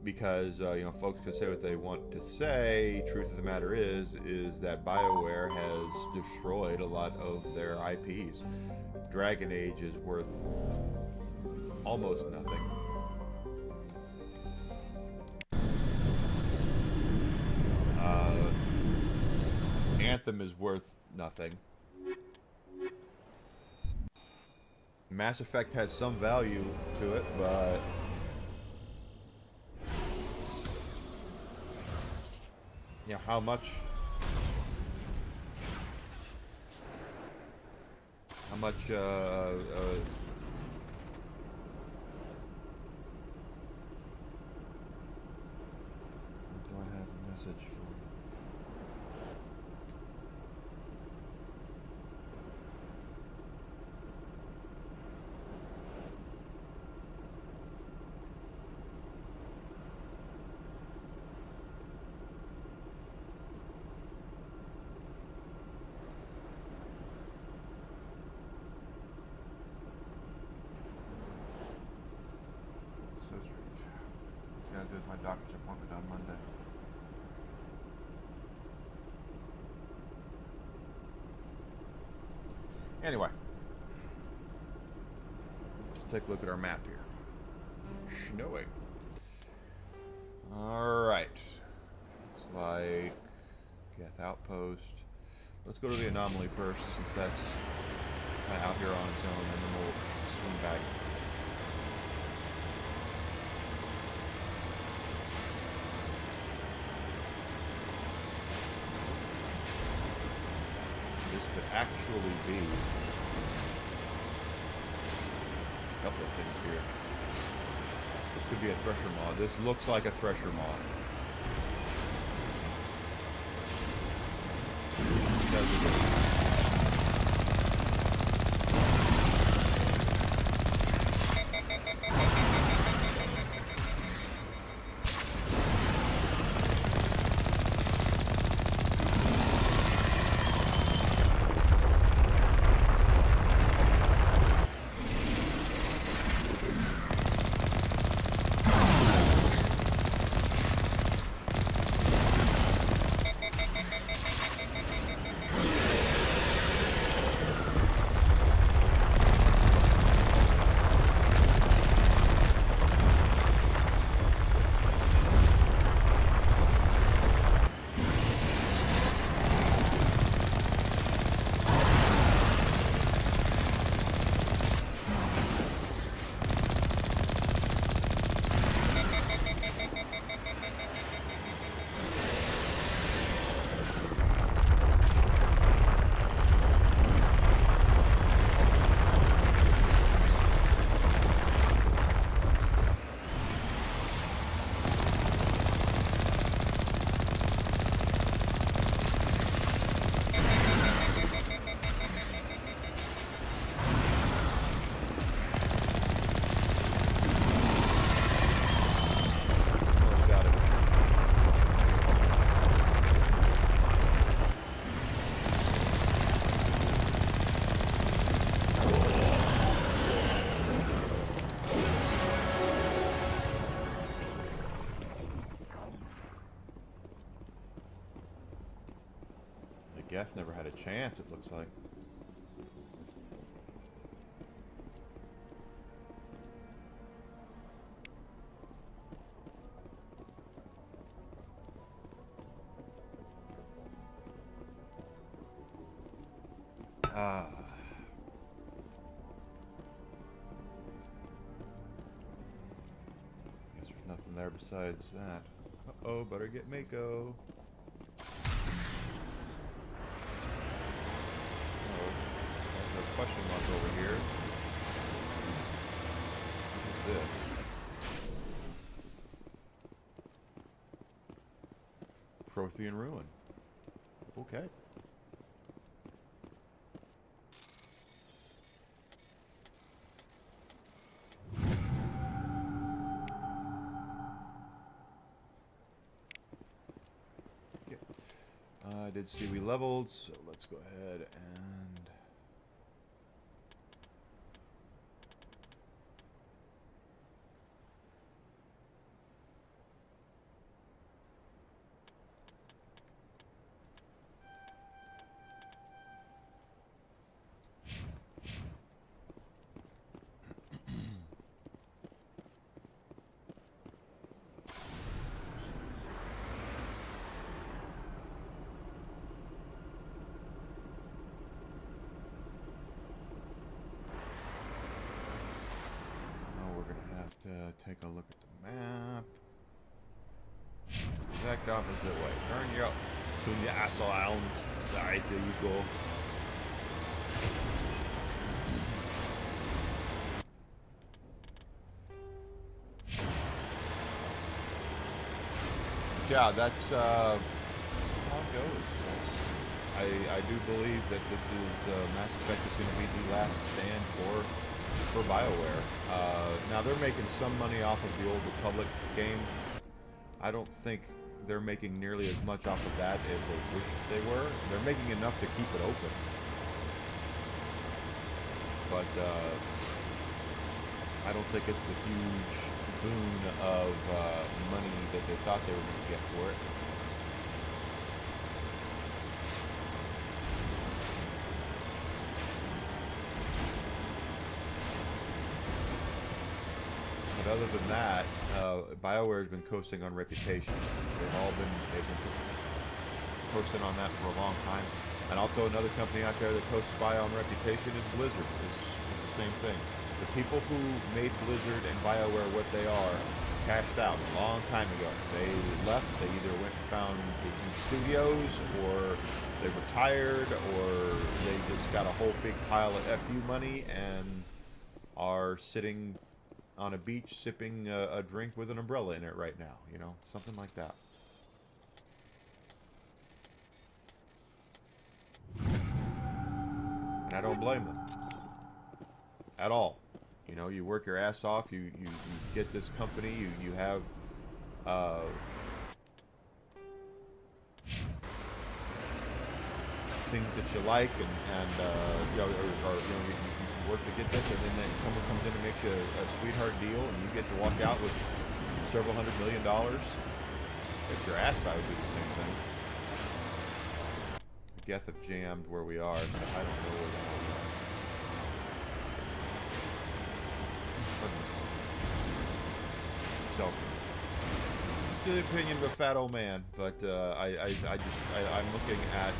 Because folks can say what they want to say. Truth of the matter is that BioWare has destroyed a lot of their IPs. Dragon Age is worth almost nothing. Anthem is worth nothing. Mass Effect has some value to it, but how much do I have a message for? My doctor's appointment on Monday. Anyway, let's take a look at our map here. Snowy. Alright. Looks like Geth Outpost. Let's go to the anomaly first, since that's kind of out here on its own, and then we'll swing back. Could actually be a couple of things here. This could be a thresher mod. This looks like a thresher mod. Because it is. Geth never had a chance, it looks like. Guess there's nothing there besides that. Uh-oh, better get Mako. There's a question mark over here. What's this? Prothean Ruin. Okay. I did see we leveled, so let's go ahead and... take a look at the map. Exact opposite way. Turn your ass around. Sorry, there you go. Yeah, that's how it goes. I do believe that this is Mass Effect is going to be the last stand for BioWare. Now they're making some money off of the old Republic game. I don't think they're making nearly as much off of that as they wish they were. They're making enough to keep it open. But I don't think it's the huge boon of money that they thought they were going to get for it. But other than that, BioWare has been coasting on reputation. They've been coasting on that for a long time. And I'll throw another company out there that coasts on reputation is Blizzard. It's the same thing. The people who made Blizzard and BioWare what they are cashed out a long time ago. They left. They either went and found new studios, or they retired, or they just got a whole big pile of FU money and are sitting on a beach sipping a drink with an umbrella in it right now. You know, something like that. And I don't blame them at all. You know, you work your ass off, you get this company, you have things that you like, and you know, or you know, you work to get this, and then someone comes in and makes you a sweetheart deal, and you get to walk out with several $100 million. If your ass out would do the same thing. Geth have jammed where we are, so I don't know where the hell we are. So, to the opinion of a fat old man, but I'm looking at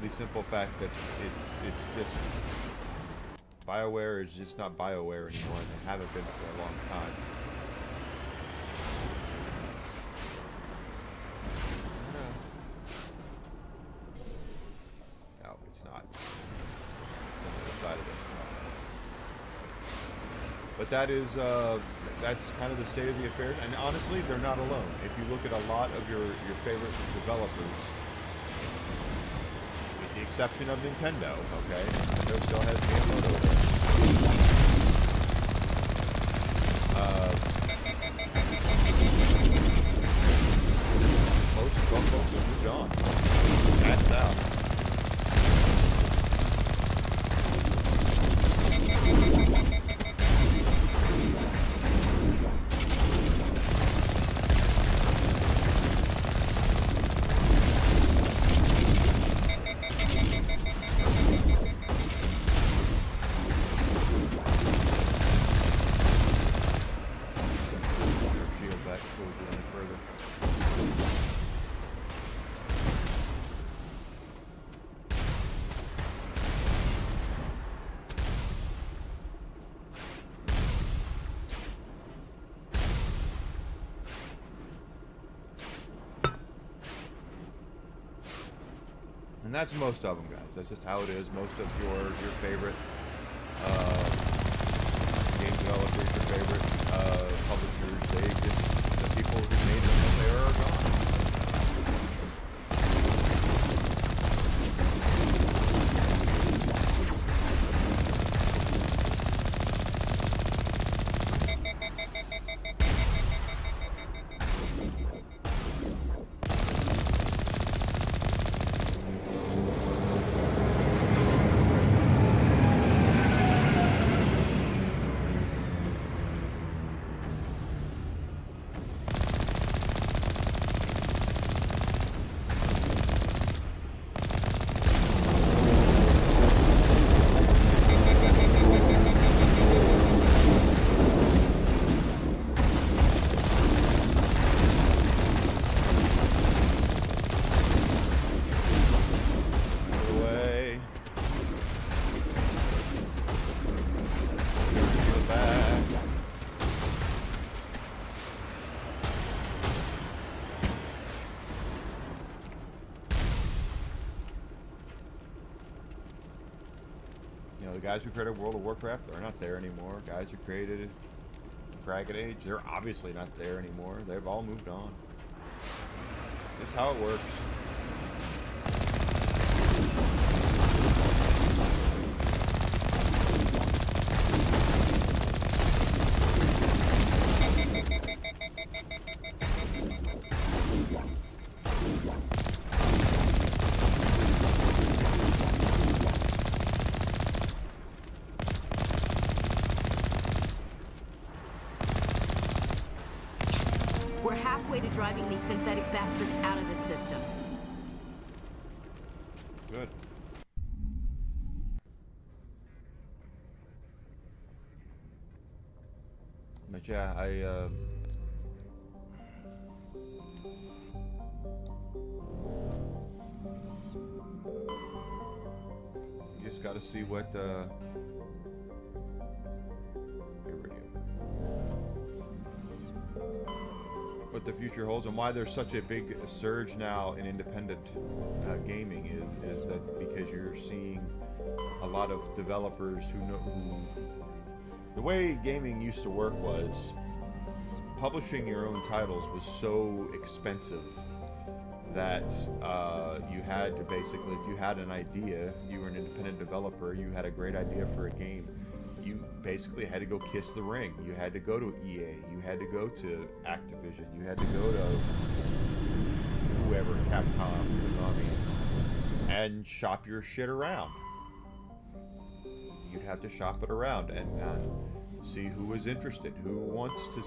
the simple fact that it's just BioWare is just not BioWare anymore, and they haven't been for a long time. No, it's not. On the other side of this. But that is, that's kind of the state of the affairs. And honestly, they're not alone. If you look at a lot of your favorite developers, with the exception of Nintendo, okay? Nintendo still has Miyamoto there. Most folks have moved on. Passed out. And that's most of them, guys. That's just how it is. Most of your favorite game developers, your favorite publishers, the people who made them when they are gone. The guys who created World of Warcraft, they're not there anymore. Guys who created Dragon Age, they're obviously not there anymore. They've all moved on. Just how it works. We're halfway to driving these synthetic bastards out of the system. Good. But yeah, I just got to see what here we go. What the future holds and why there's such a big surge now in independent gaming is that because you're seeing a lot of developers who the way gaming used to work was publishing your own titles was so expensive that you had to basically, if you had an idea, you were an independent developer, you had a great idea for a game, you basically had to go kiss the ring. You had to go to EA, you had to go to Activision, you had to go to whoever, Capcom, Konami, and shop your shit around. You'd have to shop it around and see who was interested, who wants to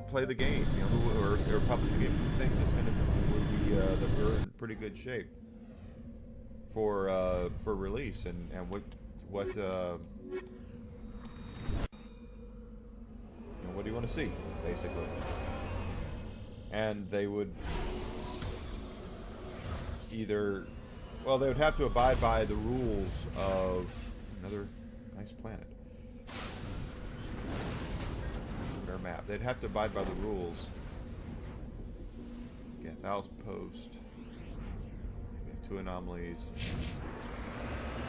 play the game, you know, or publish the game, who thinks it's going to be that we're in pretty good shape for release, and what you know, what do you want to see, basically. And they would either, well, they would have to abide by the rules of another nice planet. Our map. They'd have to abide by the rules. Get Val's post. We have 2 anomalies.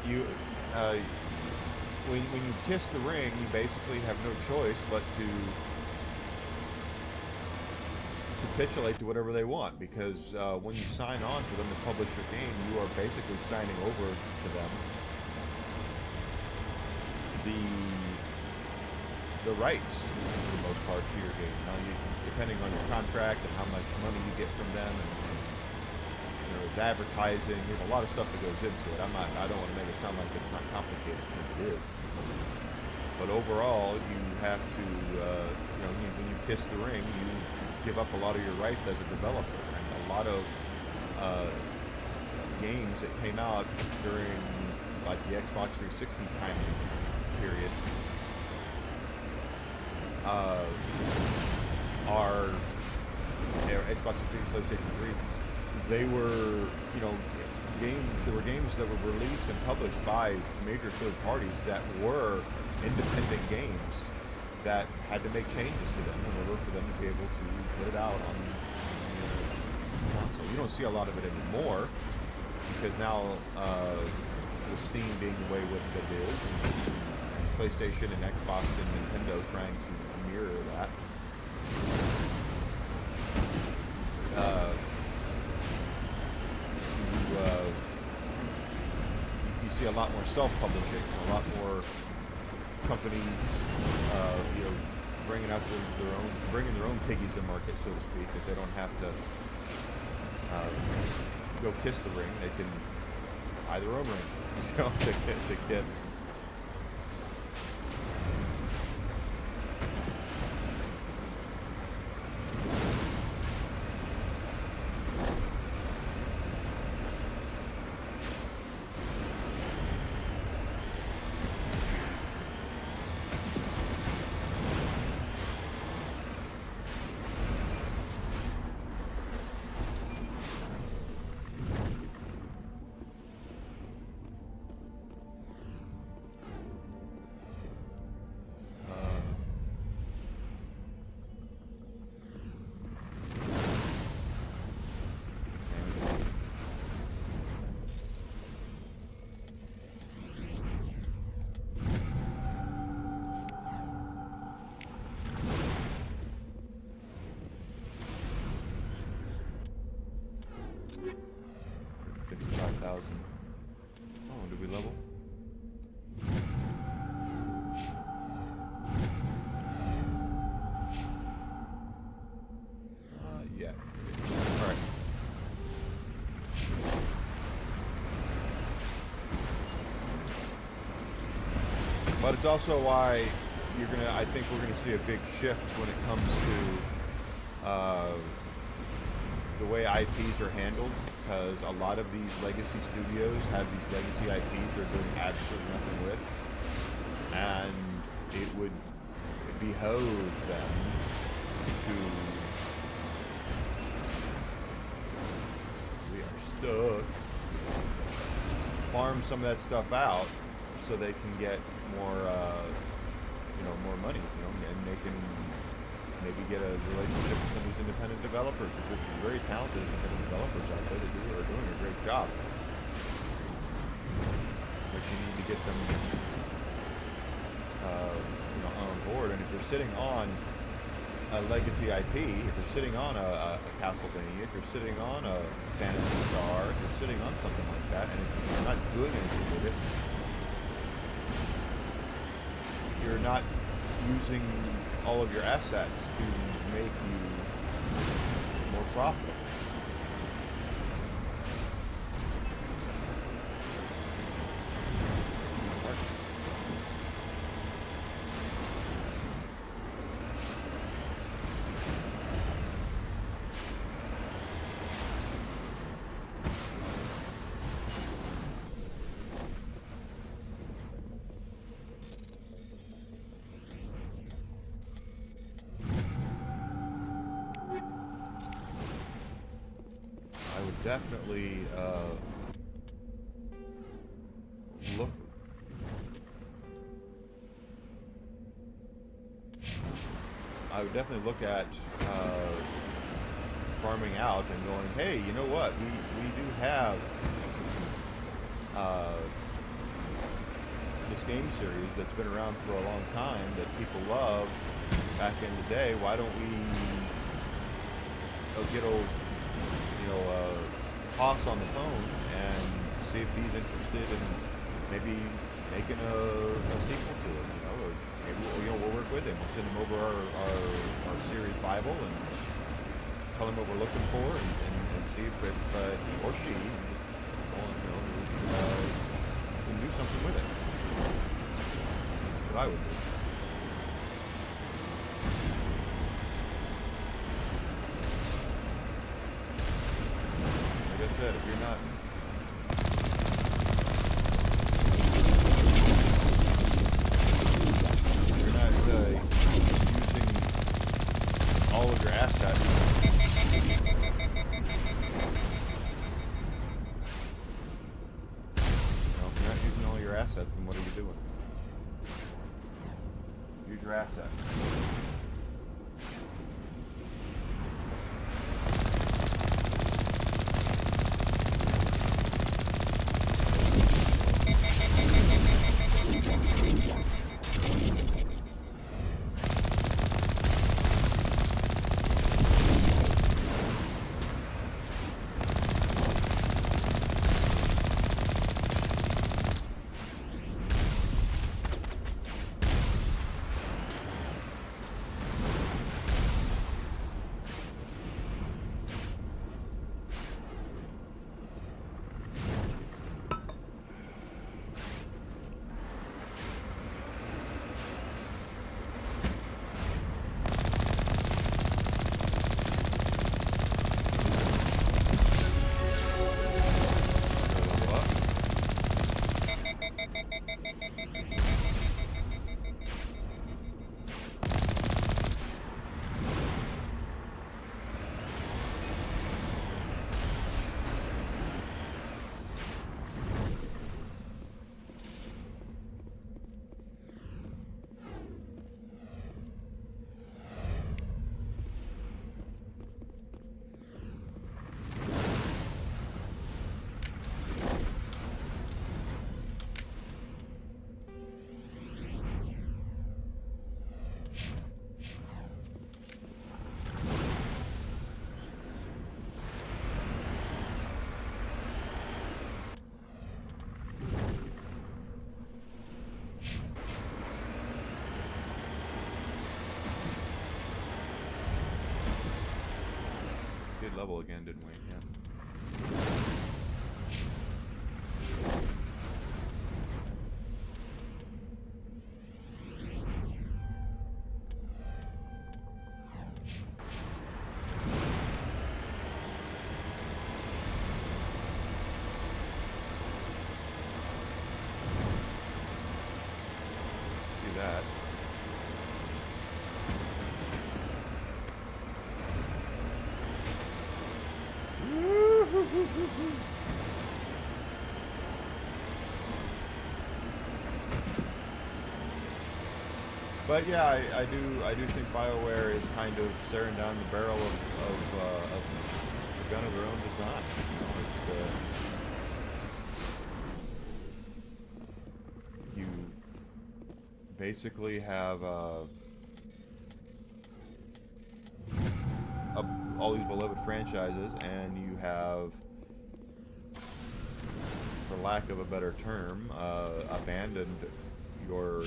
You, when you kiss the ring, you basically have no choice but to capitulate to whatever they want, because when you sign on for them to publish your game, you are basically signing over to them the rights, for the most part, to your game. Now, depending on your contract and how much money you get from them, and you know, there's advertising, there's a lot of stuff that goes into it. I don't want to make it sound like it's not complicated, because it is. But overall, you have to, you know, when you kiss the ring, you give up a lot of your rights as a developer, and a lot of games that came out during, like, the Xbox 360 time period are Xbox 360, PlayStation 3. They were, you know, there were games that were released and published by major third parties that were independent games that had to make changes to them in order for them to be able to put it out on console. You don't see a lot of it anymore because now with Steam being the way what it is, and PlayStation and Xbox and Nintendo trying to mirror that. You see a lot more self-publishing, a lot more companies, bringing out bringing their own piggies to market, so to speak. That they don't have to go kiss the ring; they can buy their own ring, to kiss. Oh, did we level? Yeah. Alright. But it's also why I think we're gonna see a big shift when it comes to the way IPs are handled, because a lot of these legacy studios have these legacy IPs they're doing absolutely nothing with, and it would behove them to... We are stuck. Farm some of that stuff out so they can get more, more money, and they can maybe get a relationship with some of these independent developers, because there's some very talented independent developers out there that are doing a great job. But you need to get them, on board. And if you're sitting on a legacy IP, if you're sitting on a Castlevania, if you're sitting on a Phantasy Star, if you're sitting on something like that, and you're not doing anything with it, you're not using all of your assets to make you more profitable. Definitely look. I would definitely look at farming out and going, hey, you know what? We do have this game series that's been around for a long time that people love back in the day. Why don't we get old, Hoss on the phone and see if he's interested in maybe making a sequel to it, or maybe we'll work with him. We'll send him over our series Bible and tell him what we're looking for, and see if he or she can do something with it. That's what I would do. Like I said, if you're not using all of your assets, if you're not using all your assets, then what are you doing? Use your assets. level again, didn't we? Yeah. See that. But yeah, I do think BioWare is kind of staring down the barrel of the gun of their own design. You know, you basically have all these beloved franchises, and you have, for lack of a better term, abandoned your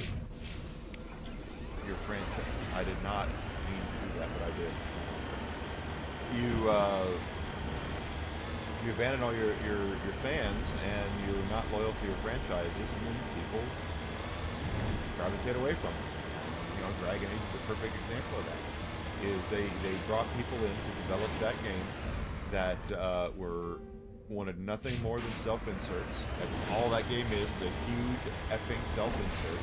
franchise. I did not mean to do that, but I did. You abandon all your fans, and you're not loyal to your franchises, and then people gravitate away from them. You know, Dragon Age is a perfect example of that. Is they brought people in to develop that game that wanted nothing more than self-inserts. That's all that game is a huge effing self-insert.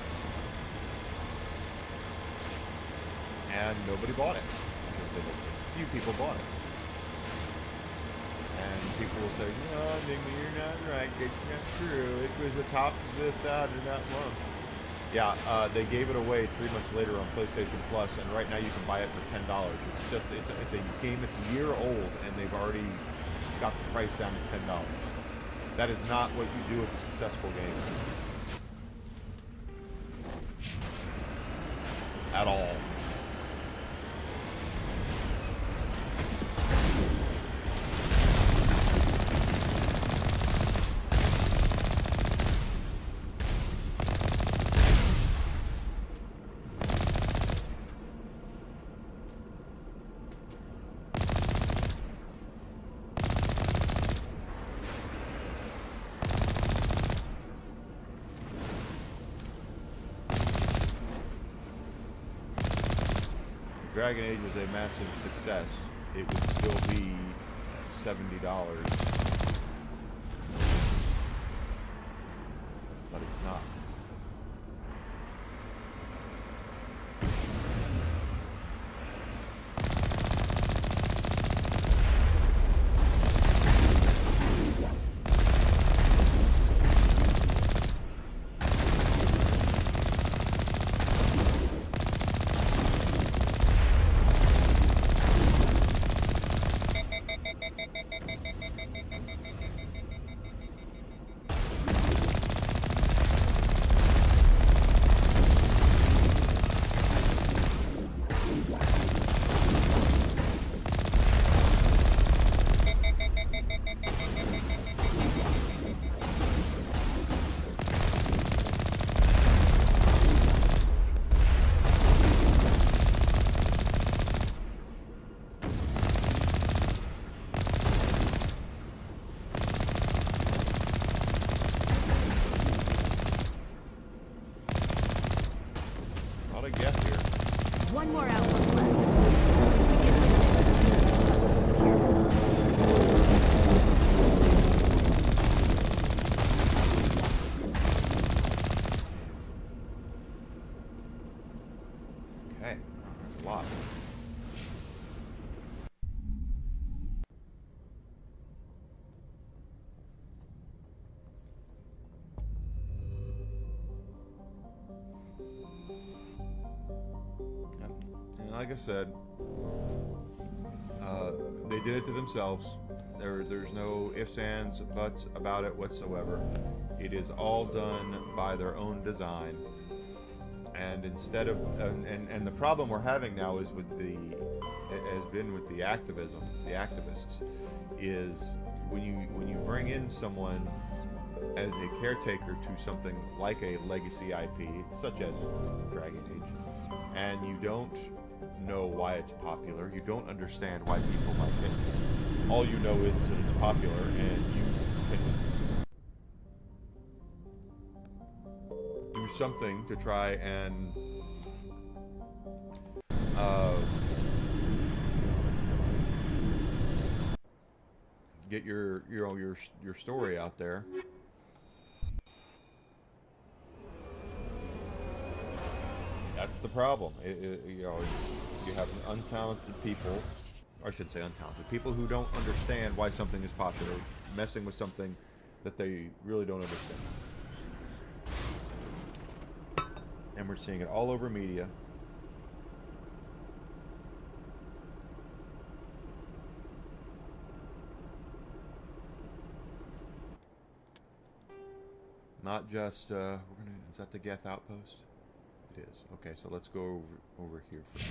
And nobody bought it. A few people bought it. And people will say, no, Enigma, you're not right. It's not true. It was the top of this, that, and that one. Yeah, they gave it away 3 months later on PlayStation Plus, and right now you can buy it for $10. It's a game that's a year old, and they've already got the price down to $10. That is not what you do with a successful game. At all. Dragon Age was a massive success, it would still be $70. But it's not. One more outpost left. As soon as we get rid of it, see this cluster secure. Okay, there's a lot. And like I said, they did it to themselves. There's no ifs, ands, buts about it whatsoever. It is all done by their own design. And instead of and the problem we're having now is with the activism, the activists, is when you bring in someone as a caretaker to something like a legacy IP, such as Dragon Age, and you don't know why it's popular, you don't understand why people like it, all you know is that it's popular, and you can do something to try and get your story out there. That's the problem. You know, you have untalented people, or I should say untalented people, who don't understand why something is popular, messing with something that they really don't understand. And we're seeing it all over media. Not just, is that the Geth outpost? It is. Okay, so let's go over here first.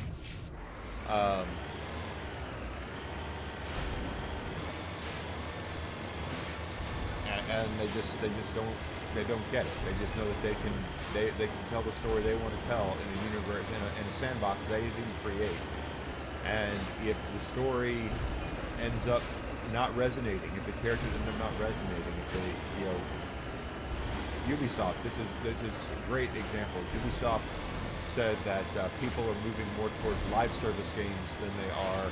And they just don't get it. They just know that they can tell the story they want to tell in a universe, in a sandbox they didn't create. And if the story ends up not resonating, if the characters end up not resonating, if they, you know, Ubisoft, this is a great example. Ubisoft said that people are moving more towards live service games than they are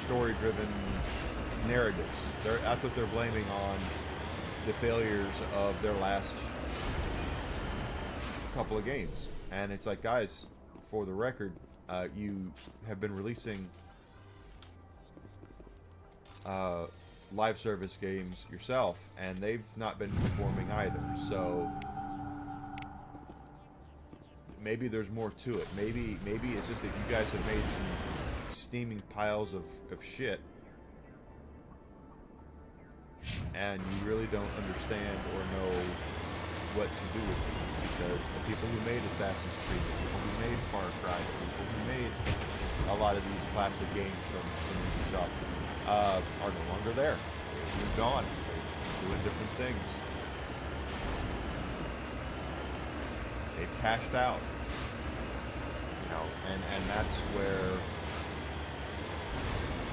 story-driven narratives. That's what they're blaming on the failures of their last couple of games. And it's like, guys, for the record, you have been releasing live service games yourself, and they've not been performing either. So maybe there's more to it. Maybe it's just that you guys have made some steaming piles of shit, and you really don't understand or know what to do with it. Because the people who made Assassin's Creed, the people who made Far Cry, the people who made a lot of these classic games from Ubisoft are no longer there. They've moved on. They're doing different things. They've cashed out. You know, and that's where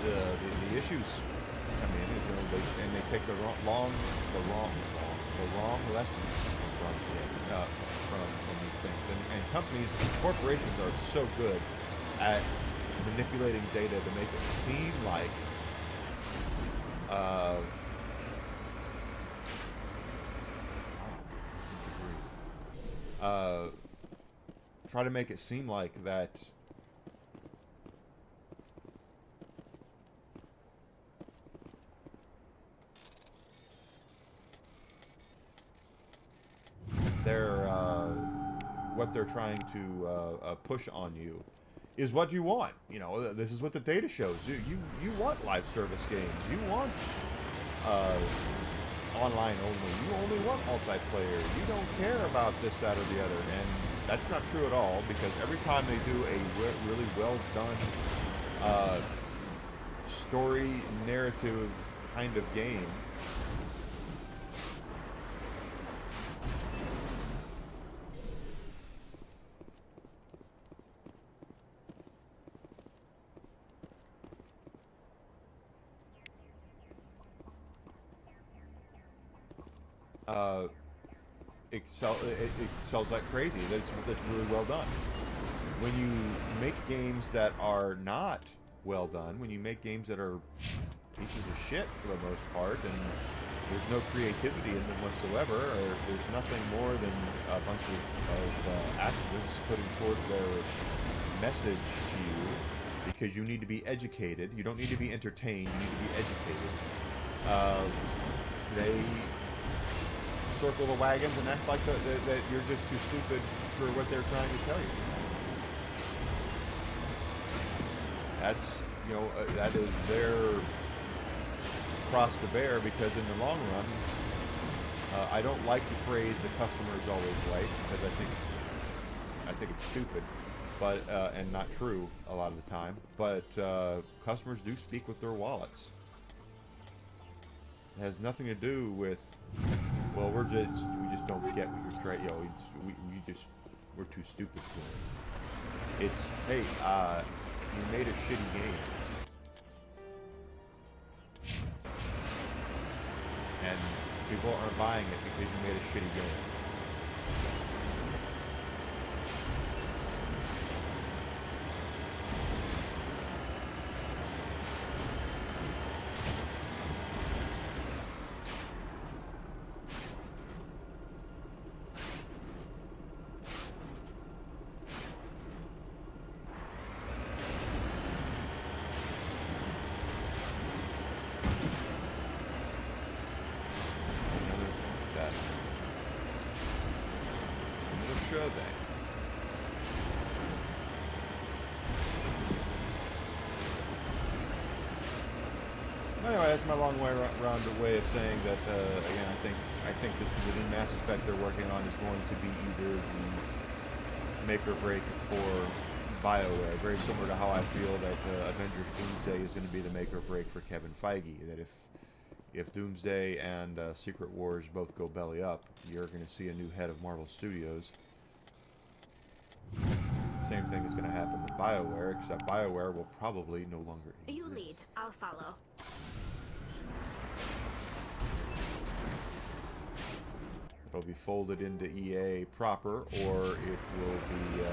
the issues come in. Is, you know, they take the wrong lessons from these things. And companies, corporations are so good at manipulating data to make it seem like try to make it seem like that what they're trying to push on you is what you want. You know, this is what the data shows. You want live service games. You want online only. You only want multiplayer. You don't care about this, that, or the other. And that's not true at all, because every time they do a really well done story narrative kind of game, it sells like crazy. That's really well done. When you make games that are not well done, when you make games that are pieces of shit for the most part, and there's no creativity in them whatsoever, or there's nothing more than a bunch of activists putting forth their message to you, because you need to be educated. You don't need to be entertained. You need to be educated. They circle the wagons and act like that you're just too stupid for what they're trying to tell you. That's, you know, that is their cross to bear, because in the long run, I don't like the phrase "the customer is always right," because I think it's stupid, but and not true a lot of the time. But customers do speak with their wallets. It has nothing to do with, well, we just don't get what you're trying. You know, we're too stupid for it. It's, hey, you made a shitty game. And people aren't buying it because you made a shitty game. Anyway, that's my long way around the way of saying that. Again, I think this is the new Mass Effect they're working on is going to be either the make or break for BioWare. Very similar to how I feel that Avengers Doomsday is going to be the make or break for Kevin Feige. That if Doomsday and Secret Wars both go belly up, you're going to see a new head of Marvel Studios. Same thing is going to happen with BioWare, except BioWare will probably no longer exist. You lead, I'll follow. It'll be folded into EA proper, or it will be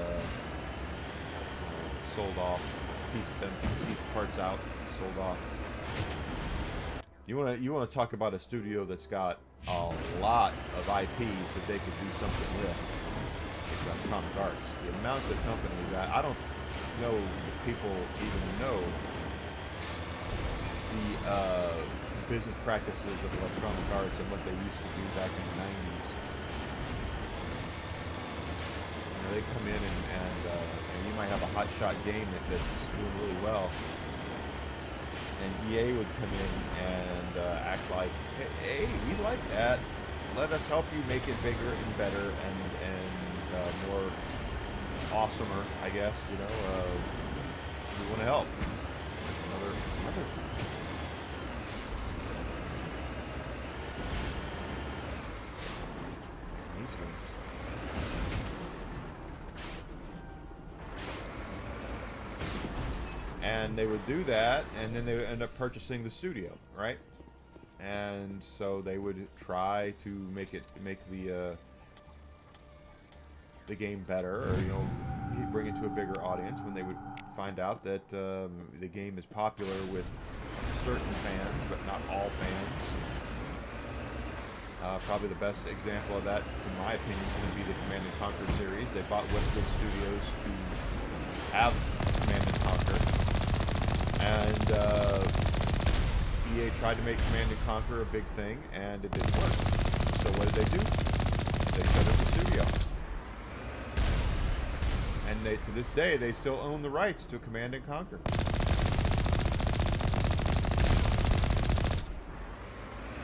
sold off, piece parts out, sold off. You wanna talk about a studio that's got a lot of IPs that they could do something with. It's Electronic Arts. The amount of companies that I don't know if people even know the business practices of Electronic Arts and what they used to do back in the 90s. You know, they come in and you might have a hotshot game that's doing really well, and EA would come in and act like, hey, we like that. Let us help you make it bigger and better and more awesomer, I guess. You know, we want to help. Another. And they would do that, and then they would end up purchasing the studio, right? And so they would try to make the game better, or bring it to a bigger audience. When they would find out that the game is popular with certain fans, but not all fans. Probably the best example of that, in my opinion, is going to be the Command & Conquer series. They bought Westwood Studios to have Command & Conquer. And EA tried to make Command & Conquer a big thing, and it didn't work. So what did they do? They shut up the studio. And to this day, they still own the rights to Command & Conquer. To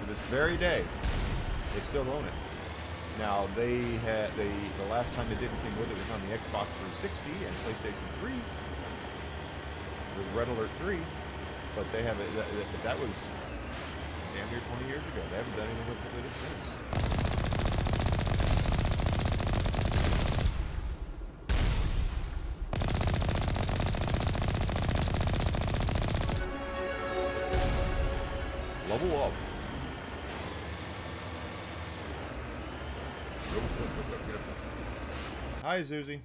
this very day, they still own it. Now, the last time they did anything with it was on the Xbox 360 and PlayStation 3. With Red Alert 3, but they have that was damn near 20 years ago. They haven't done anything with it since. Level up. Hi, Zuzi.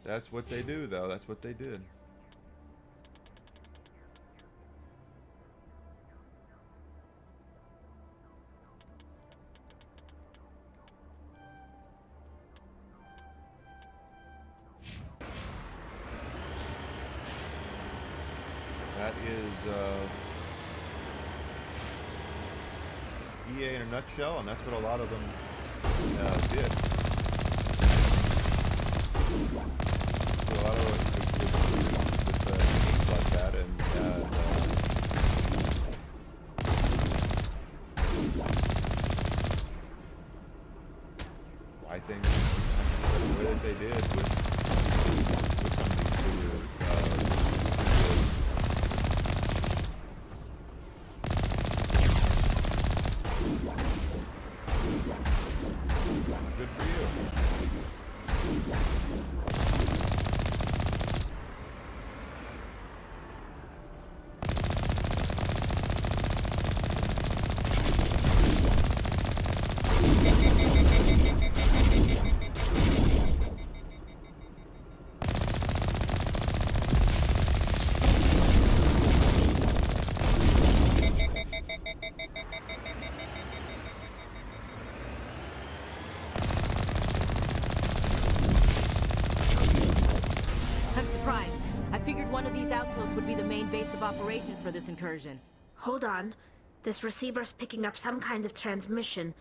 That's what they do, though. That's what they did. That is EA in a nutshell, and that's what a lot of them did. So a lot of with games like that, and I think the way that they did with some of these studios. Good for you. figured one of these outposts would be the main base of operations for this incursion. Hold on. This receiver's picking up some kind of transmission.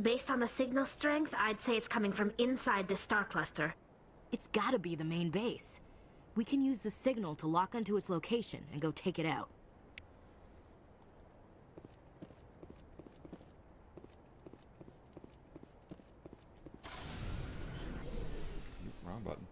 Based on the signal strength, I'd say it's coming from inside this star cluster. It's gotta be the main base. We can use the signal to lock onto its location and go take it out. Wrong button.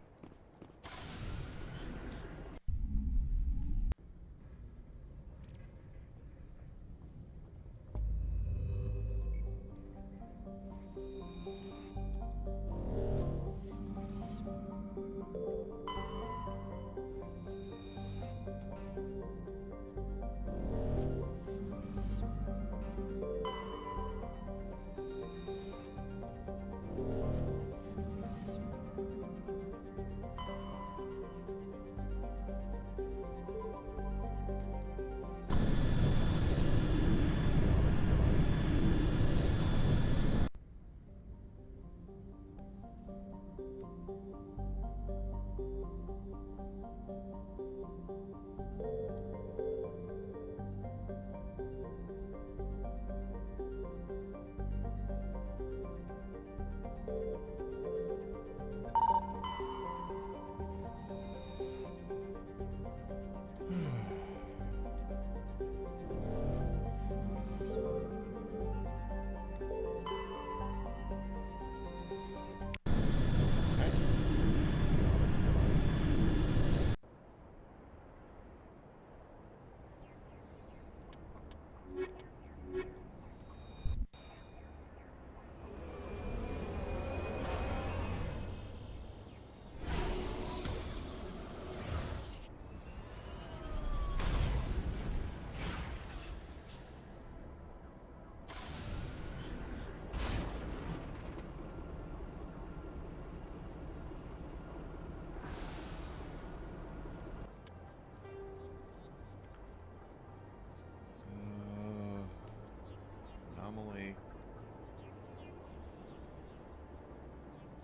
Anomaly.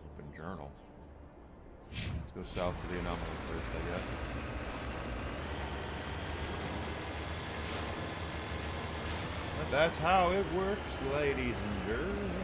Open journal. Let's go south to the anomaly first, I guess. But that's how it works, ladies and germs.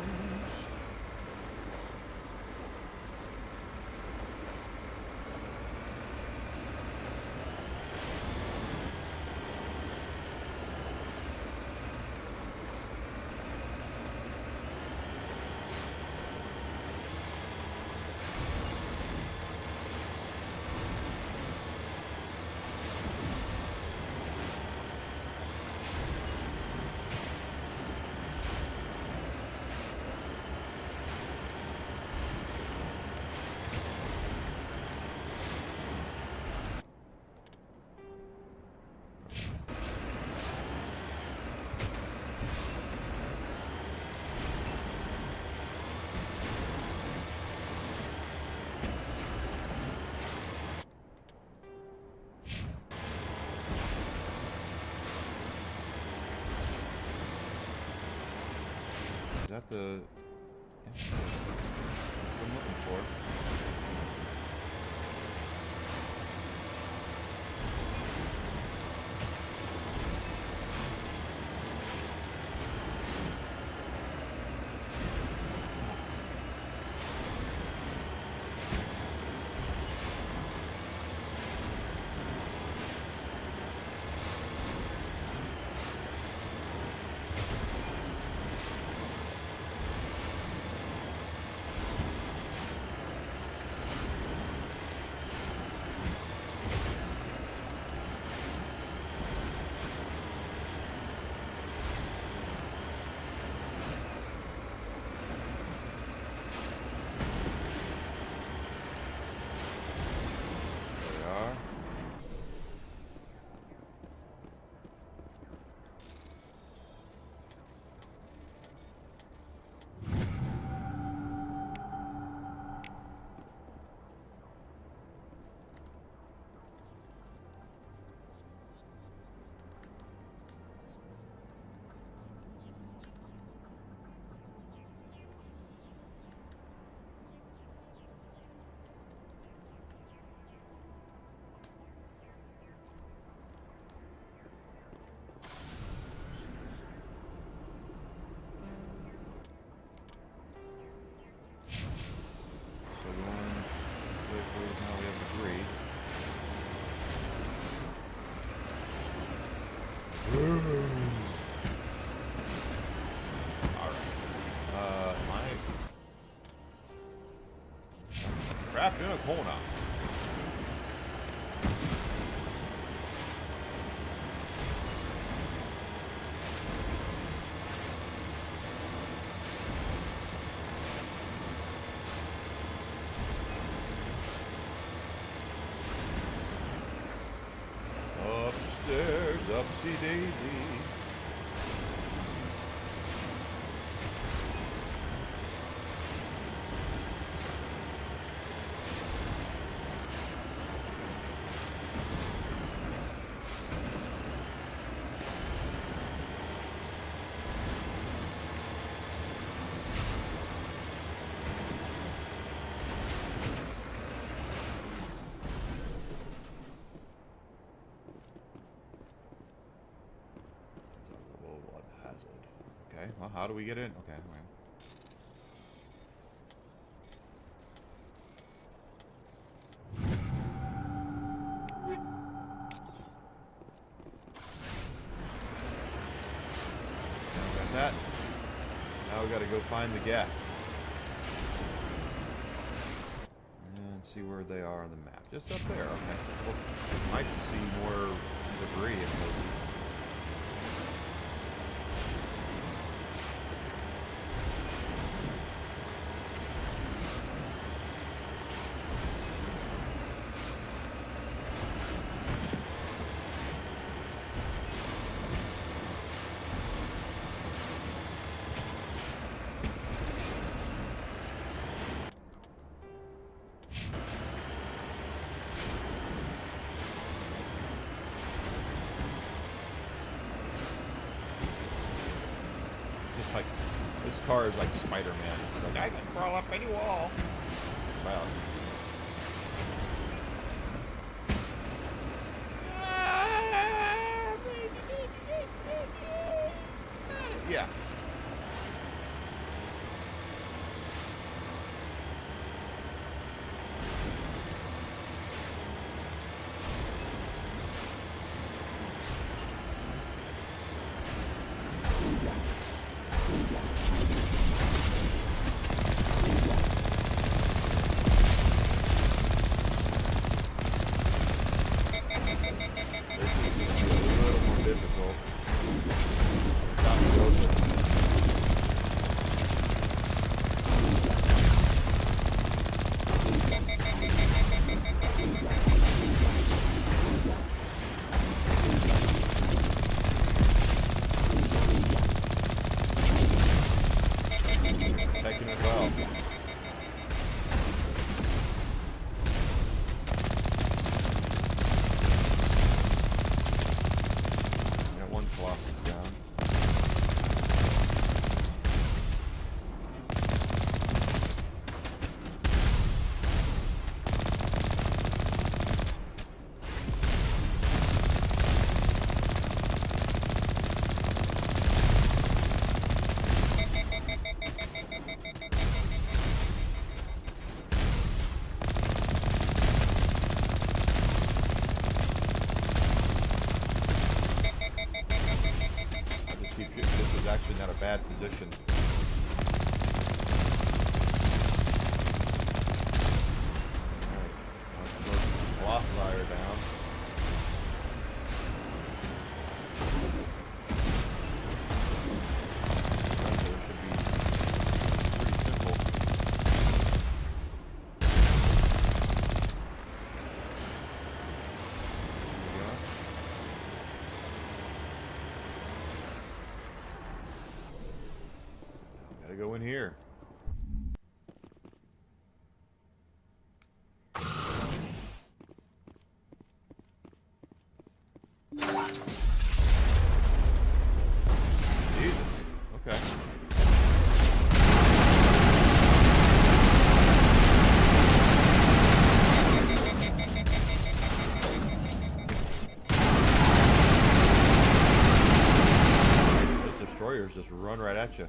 Is that the... Yeah, that's what I'm looking for. trapped in a corner. Upstairs, upsy daisy. Okay, well, how do we get in? Okay, well. Now we got that. Now we gotta go find the gas. And see where they are on the map. Just up there, okay. Well, might see more debris in places. Like, this car is like Spider-Man. It's like, I can crawl up any wall. Wow. Yeah. Taking it well. Got one Colossus down. This is actually not a bad position. Alright, Colossi are down. It should be pretty simple. There we go. Gotta go in here. Jesus. Okay. Those destroyers just run right at you.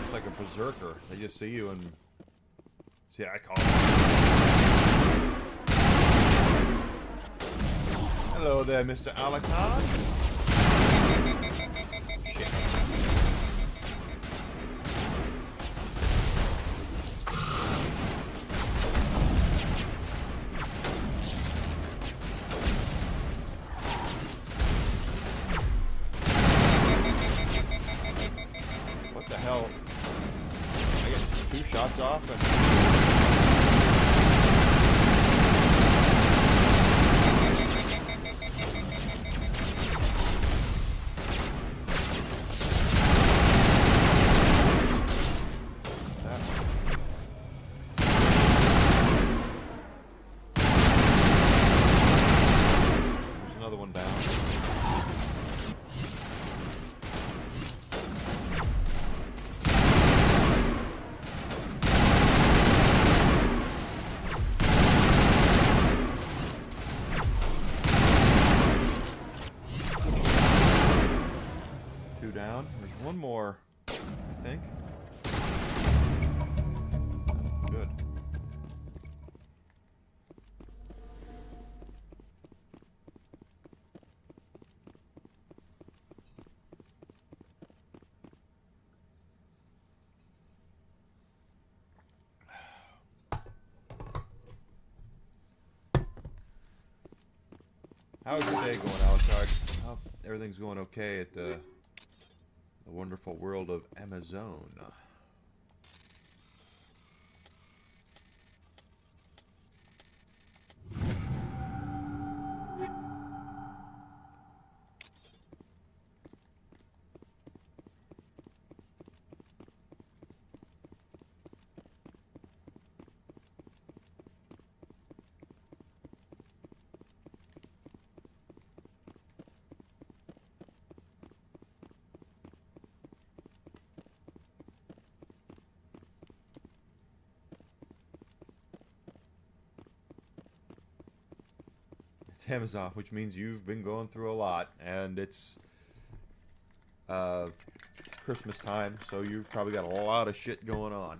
It's like a berserker. They just see you and see, I call it. Hello there, Mr. Alucard. Shit. off and... There's another one down. Two down. There's one more, I think. Good. How's your day going, Alucard? Hope everything's going okay at the wonderful world of Amazon. It's Amazon, which means you've been going through a lot, and it's Christmas time, so you've probably got a lot of shit going on.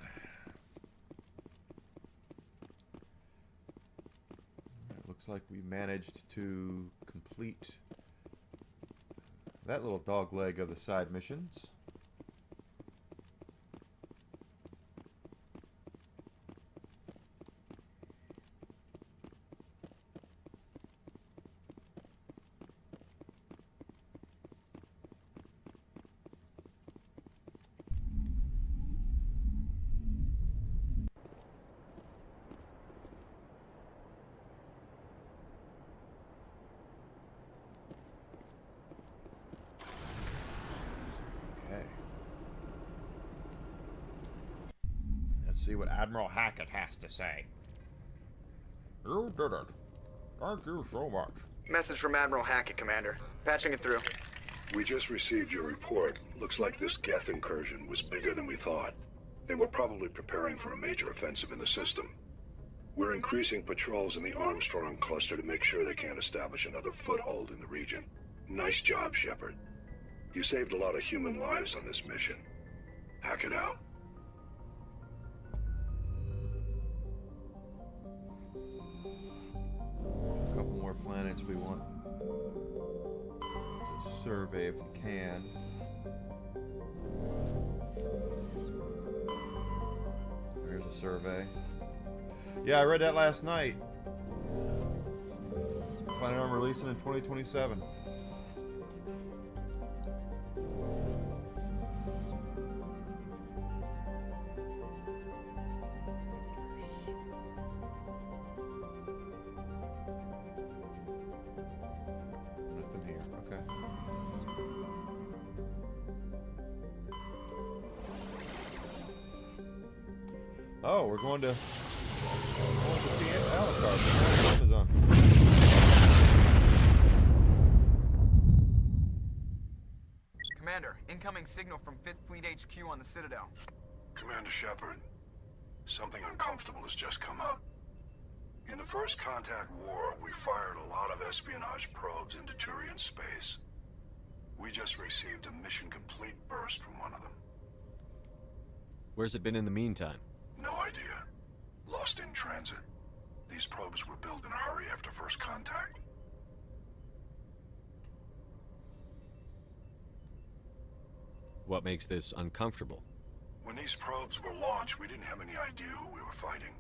It looks like we managed to complete that little dog leg of the side missions. See what Admiral Hackett has to say. You did it. Thank you so much. Message from Admiral Hackett, Commander. Patching it through. We just received your report. Looks like this Geth incursion was bigger than we thought. They were probably preparing for a major offensive in the system. We're increasing patrols in the Armstrong cluster to make sure they can't establish another foothold in the region. Nice job, Shepard. You saved a lot of human lives on this mission. Hackett out. Couple more planets we want to survey if we can. There's a survey. Yeah, I read that last night. Planning on releasing in 2027. Oh, we're going to see Alucard. Amazon. Commander, incoming signal from 5th Fleet HQ on the Citadel. Commander Shepard, something uncomfortable has just come up. In the First Contact War, we fired a lot of espionage probes into Turian space. We just received a mission complete burst from one of them. Where's it been in the meantime? No idea. Lost in transit. These probes were built in a hurry after First Contact. What makes this uncomfortable? When these probes were launched, we didn't have any idea who we were fighting.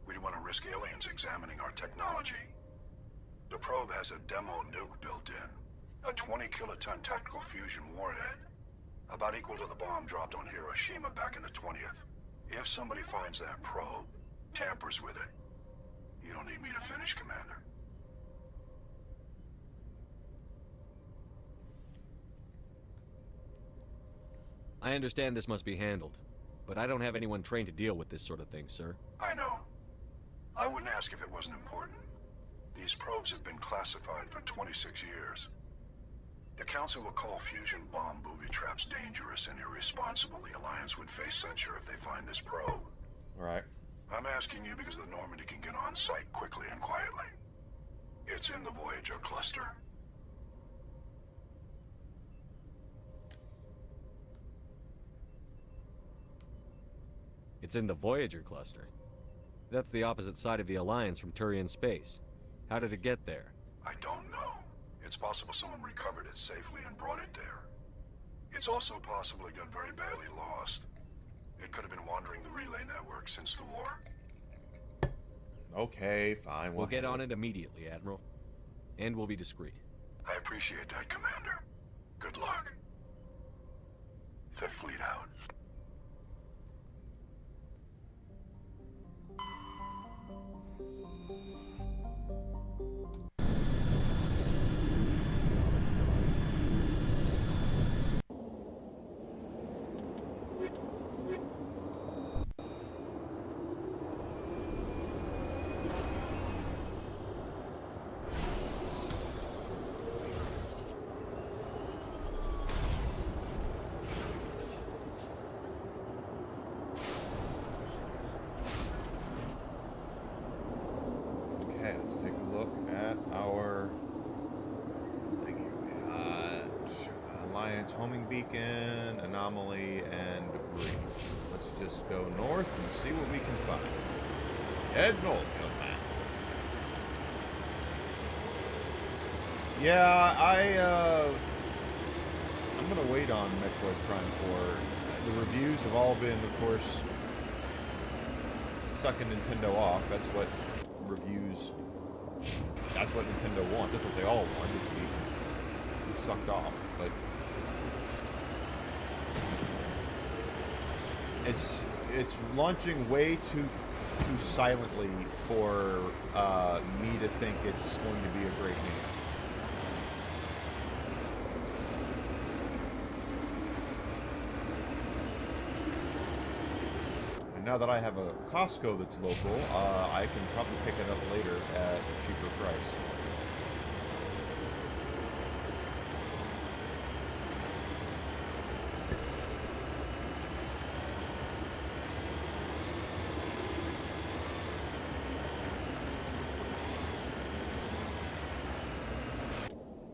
We didn't want to risk aliens examining our technology. The probe has a demo nuke built in. A 20-kiloton tactical fusion warhead. About equal to the bomb dropped on Hiroshima back in the 20th. If somebody finds that probe, tampers with it, you don't need me to finish, Commander. I understand this must be handled, but I don't have anyone trained to deal with this sort of thing, sir. I know. I wouldn't ask if it wasn't important. These probes have been classified for 26 years. The Council will call fusion bomb booby traps dangerous and irresponsible. The Alliance would face censure if they find this probe. Right. I'm asking you because the Normandy can get on site quickly and quietly. It's in the Voyager cluster. It's in the Voyager cluster. That's the opposite side of the Alliance from Turian space. How did it get there? I don't know. It's possible someone recovered it safely and brought it there. It's also possible it got very badly lost. It could have been wandering the relay network since the war. Okay, fine. We'll get on it immediately, Admiral. And we'll be discreet. I appreciate that, Commander. Good luck. Fifth Fleet out. Okay, let's take a look at our thing here. We got Alliance homing beacon, anomaly, and breach. Let's just go north and see what we can find. Head north, young man. Yeah, I'm gonna wait on Metroid Prime 4. The reviews have all been, of course, sucking Nintendo off. That's what reviews, that's what Nintendo wants. That's what they all want, is to be sucked off. But it's launching way too silently for me to think it's going to be a great game. Now that I have a Costco that's local, I can probably pick it up later at a cheaper price.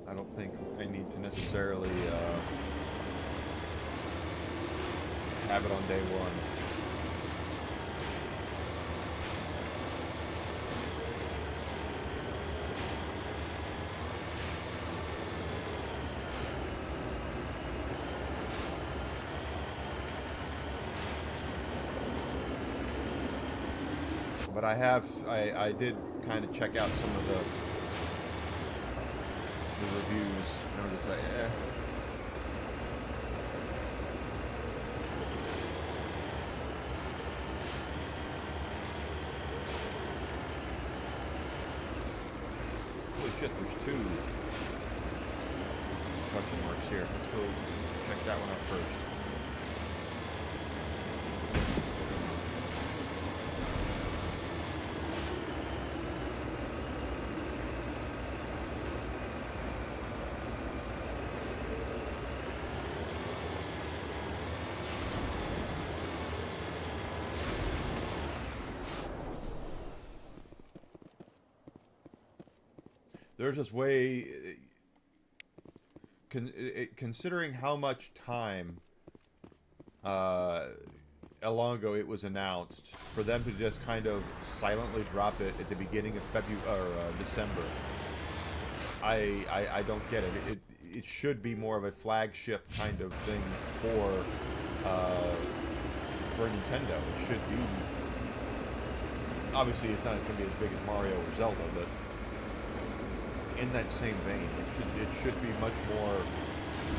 I don't think I need to necessarily have it on day one. But I did kind of check out some of the reviews, and I'm just like, eh. Holy shit, there's two question marks here. Let's go check that one out first. There's this way, considering how much time long ago it was announced, for them to just kind of silently drop it at the beginning of February or December, I don't get it. It should be more of a flagship kind of thing for Nintendo. It should be. Obviously, it's not going to be as big as Mario or Zelda, but in that same vein, it should be much more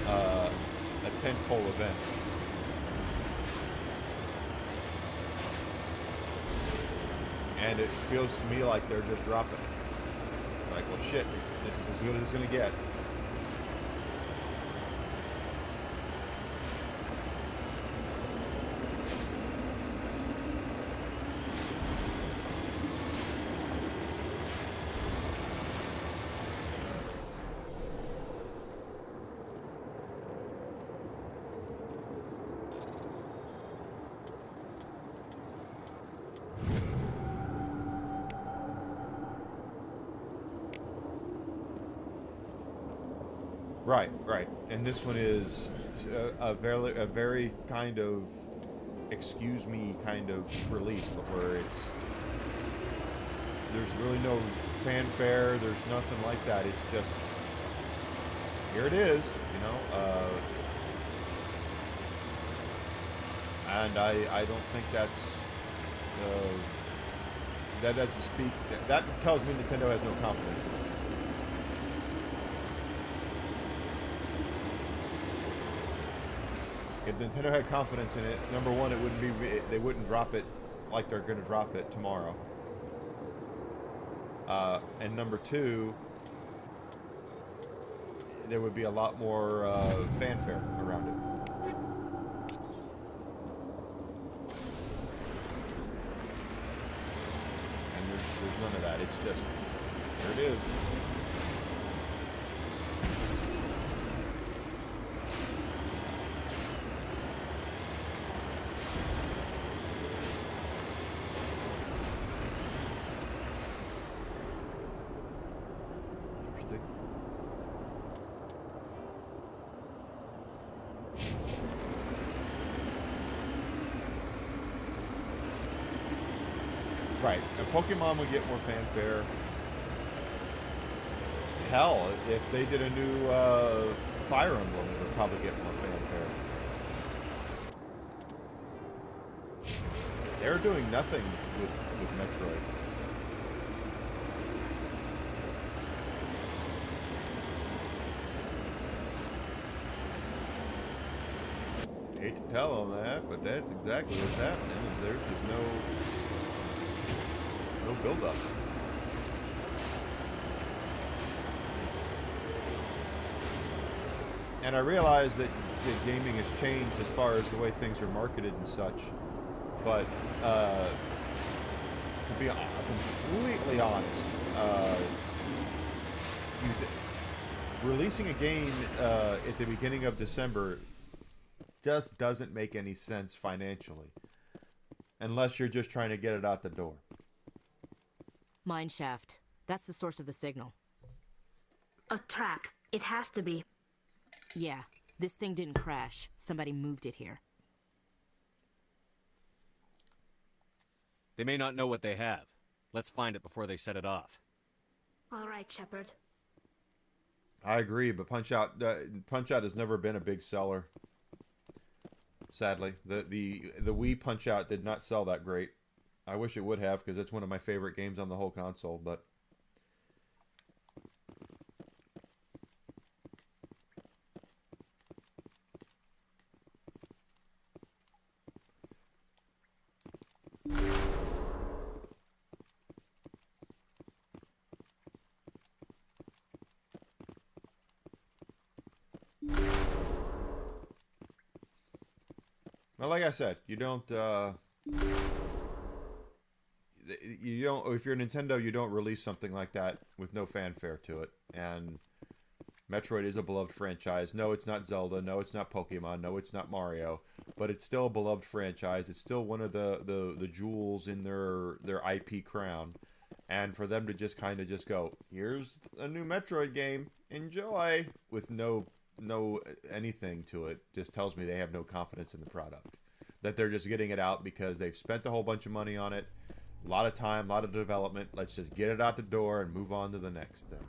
a tentpole event. And it feels to me like they're just dropping it. Like, well, shit, this is as good as it's going to get. Right, right. And this one is a very kind of excuse me kind of release where there's really no fanfare, there's nothing like that. It's just here it is, you know. And I don't think that doesn't speak. That tells me Nintendo has no confidence in it. If Nintendo had confidence in it, number one, they wouldn't drop it like they're going to drop it tomorrow. And number two, there would be a lot more fanfare around it. And there's none of that. It's just, here it is. Right. And Pokemon would get more fanfare. Hell, if they did a new Fire Emblem, it would probably get more fanfare. They're doing nothing with Metroid. Hate to tell on that, but that's exactly what's happening. Is there's just no build-up. And I realize that gaming has changed as far as the way things are marketed and such, but to be completely honest, releasing a game at the beginning of December just doesn't make any sense financially, unless you're just trying to get it out the door. Mineshaft. That's the source of the signal. A trap. It has to be. Yeah, this thing didn't crash. Somebody moved it here. They may not know what they have. Let's find it before they set it off. All right, Shepard. I agree, but Punch-Out has never been a big seller. Sadly, the Wii Punch-Out did not sell that great. I wish it would have, because it's one of my favorite games on the whole console, but... Well, like I said, you don't, if you're Nintendo, you don't release something like that with no fanfare to it. And Metroid is a beloved franchise. No, it's not Zelda. No, it's not Pokemon. No, it's not Mario. But it's still a beloved franchise. It's still one of the jewels in their IP crown. And for them to just kind of just go, here's a new Metroid game, enjoy, with no anything to it, just tells me they have no confidence in the product. That they're just getting it out because they've spent a whole bunch of money on it, a lot of time, a lot of development. Let's just get it out the door and move on to the next thing.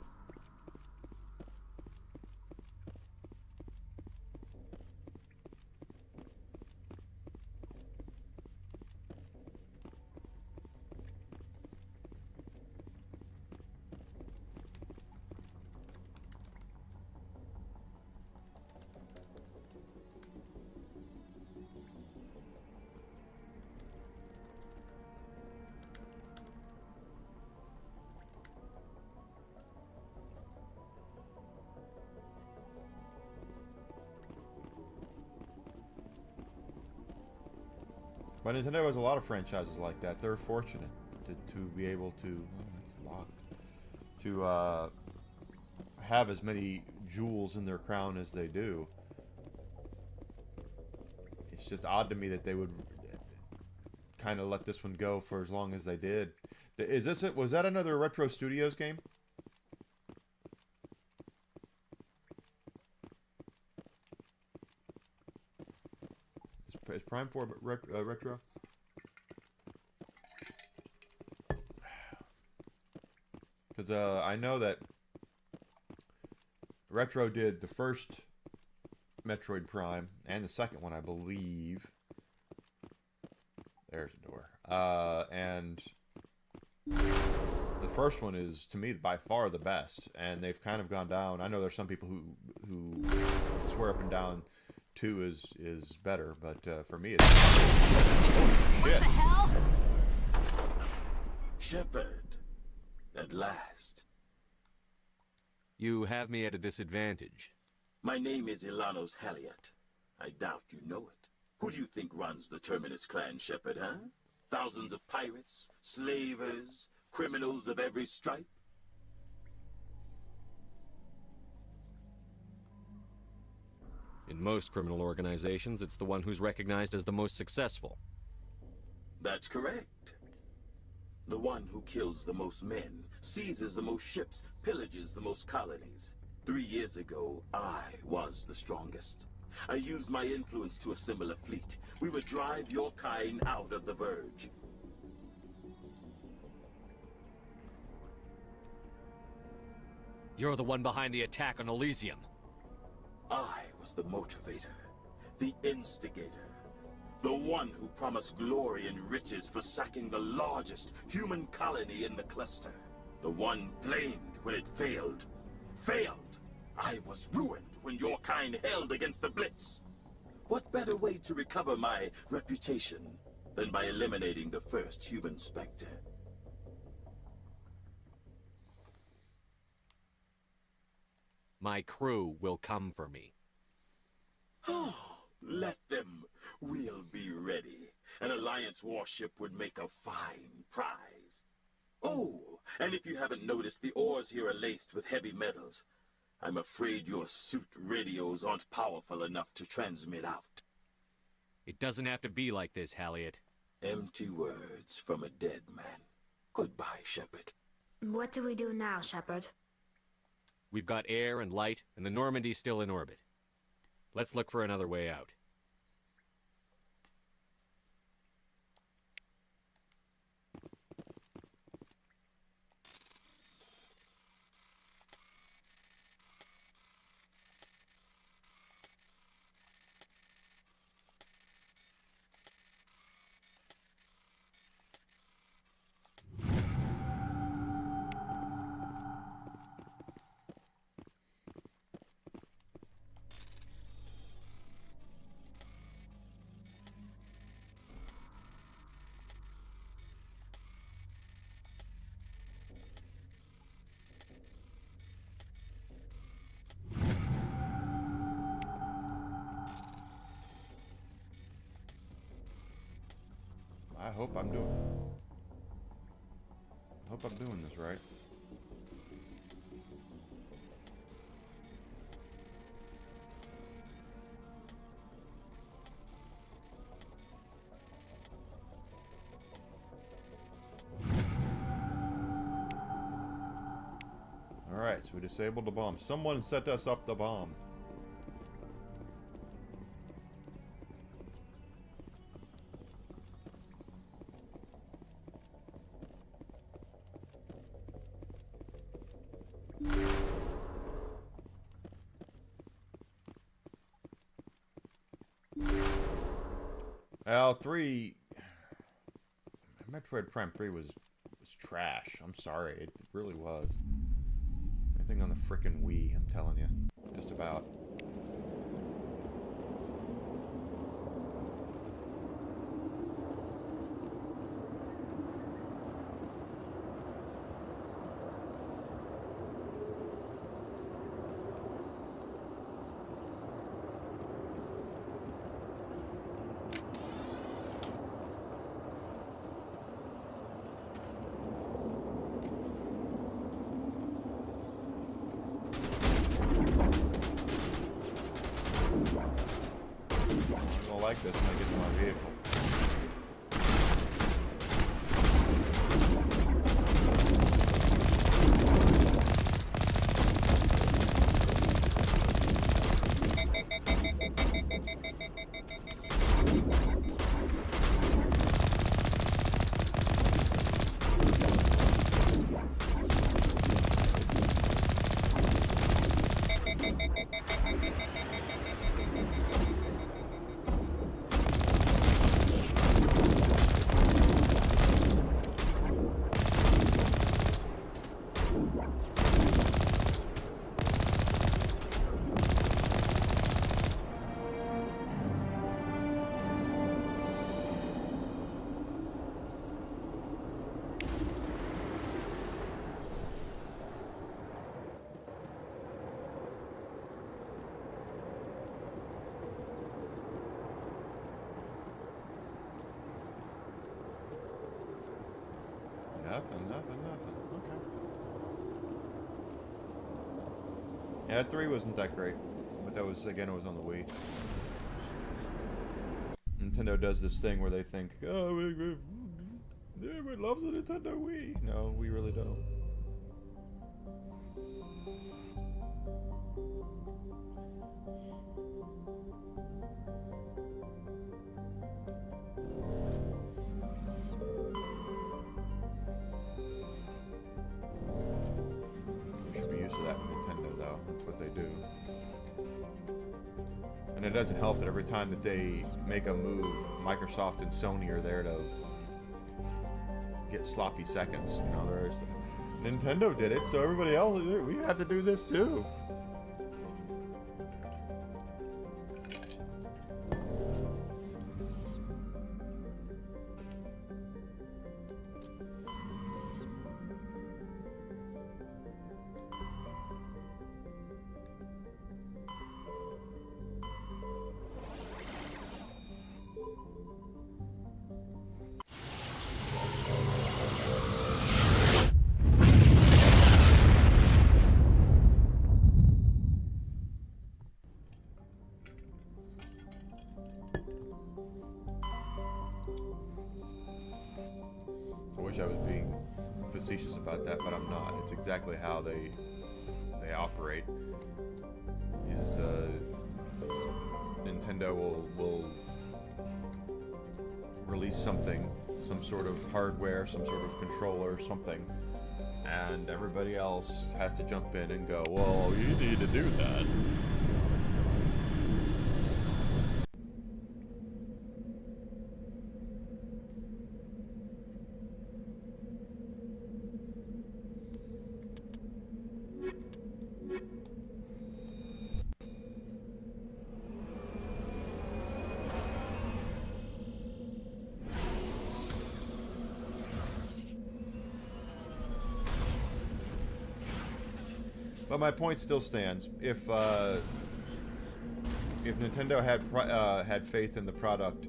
But Nintendo has a lot of franchises like that. They're fortunate to be able to, oh, that's locked, to have as many jewels in their crown as they do. It's just odd to me that they would kind of let this one go for as long as they did. Is this it? Was that another Retro Studios game? Is Prime 4 Retro? Because I know that Retro did the first Metroid Prime and the second one, I believe. There's a door. And the first one is, to me, by far the best. And they've kind of gone down. I know there's some people who swear up and down 2 is better, but for me, it's... Oh, shit. What the hell? Shepard, at last. You have me at a disadvantage. My name is Ilanos Halliot. I doubt you know it. Who do you think runs the Terminus clan, Shepard, huh? Thousands of pirates, slavers, criminals of every stripe? In most criminal organizations, it's the one who's recognized as the most successful. That's correct. The one who kills the most men, seizes the most ships, pillages the most colonies. 3 years ago, I was the strongest. I used my influence to assemble a fleet. We would drive your kind out of the Verge. You're the one behind the attack on Elysium. I was the motivator, the instigator, the one who promised glory and riches for sacking the largest human colony in the cluster. The one blamed when it failed. Failed! I was ruined when your kind held against the Blitz. What better way to recover my reputation than by eliminating the first human Spectre? My crew will come for me. Oh, let them. We'll be ready. An Alliance warship would make a fine prize. Oh, and if you haven't noticed, the ores here are laced with heavy metals. I'm afraid your suit radios aren't powerful enough to transmit out. It doesn't have to be like this, Halliot. Empty words from a dead man. Goodbye, Shepard. What do we do now, Shepard? We've got air and light, and the Normandy's still in orbit. Let's look for another way out. I hope I'm doing this right. Alright, so we disabled the bomb. Someone set us up the bomb. L3, Metroid Prime 3 was trash. I'm sorry, it really was. Anything on the frickin' Wii, I'm telling you. Just about. like this when I get to my vehicle. Nothing. Okay. Yeah, 3 wasn't that great. But that was, again, it was on the Wii. Nintendo does this thing where they think, oh, everyone loves the Nintendo Wii. No, we really don't. What they do. And it doesn't help that every time that they make a move, Microsoft and Sony are there to get sloppy seconds. You know, there's Nintendo did it, so everybody else, we have to do this too. I wish I was being facetious about that, but I'm not. It's exactly how they operate. Is Nintendo will release something, some sort of hardware, some sort of controller, something, and everybody else has to jump in and go, well, you need to do that. But my point still stands. If Nintendo had faith in the product,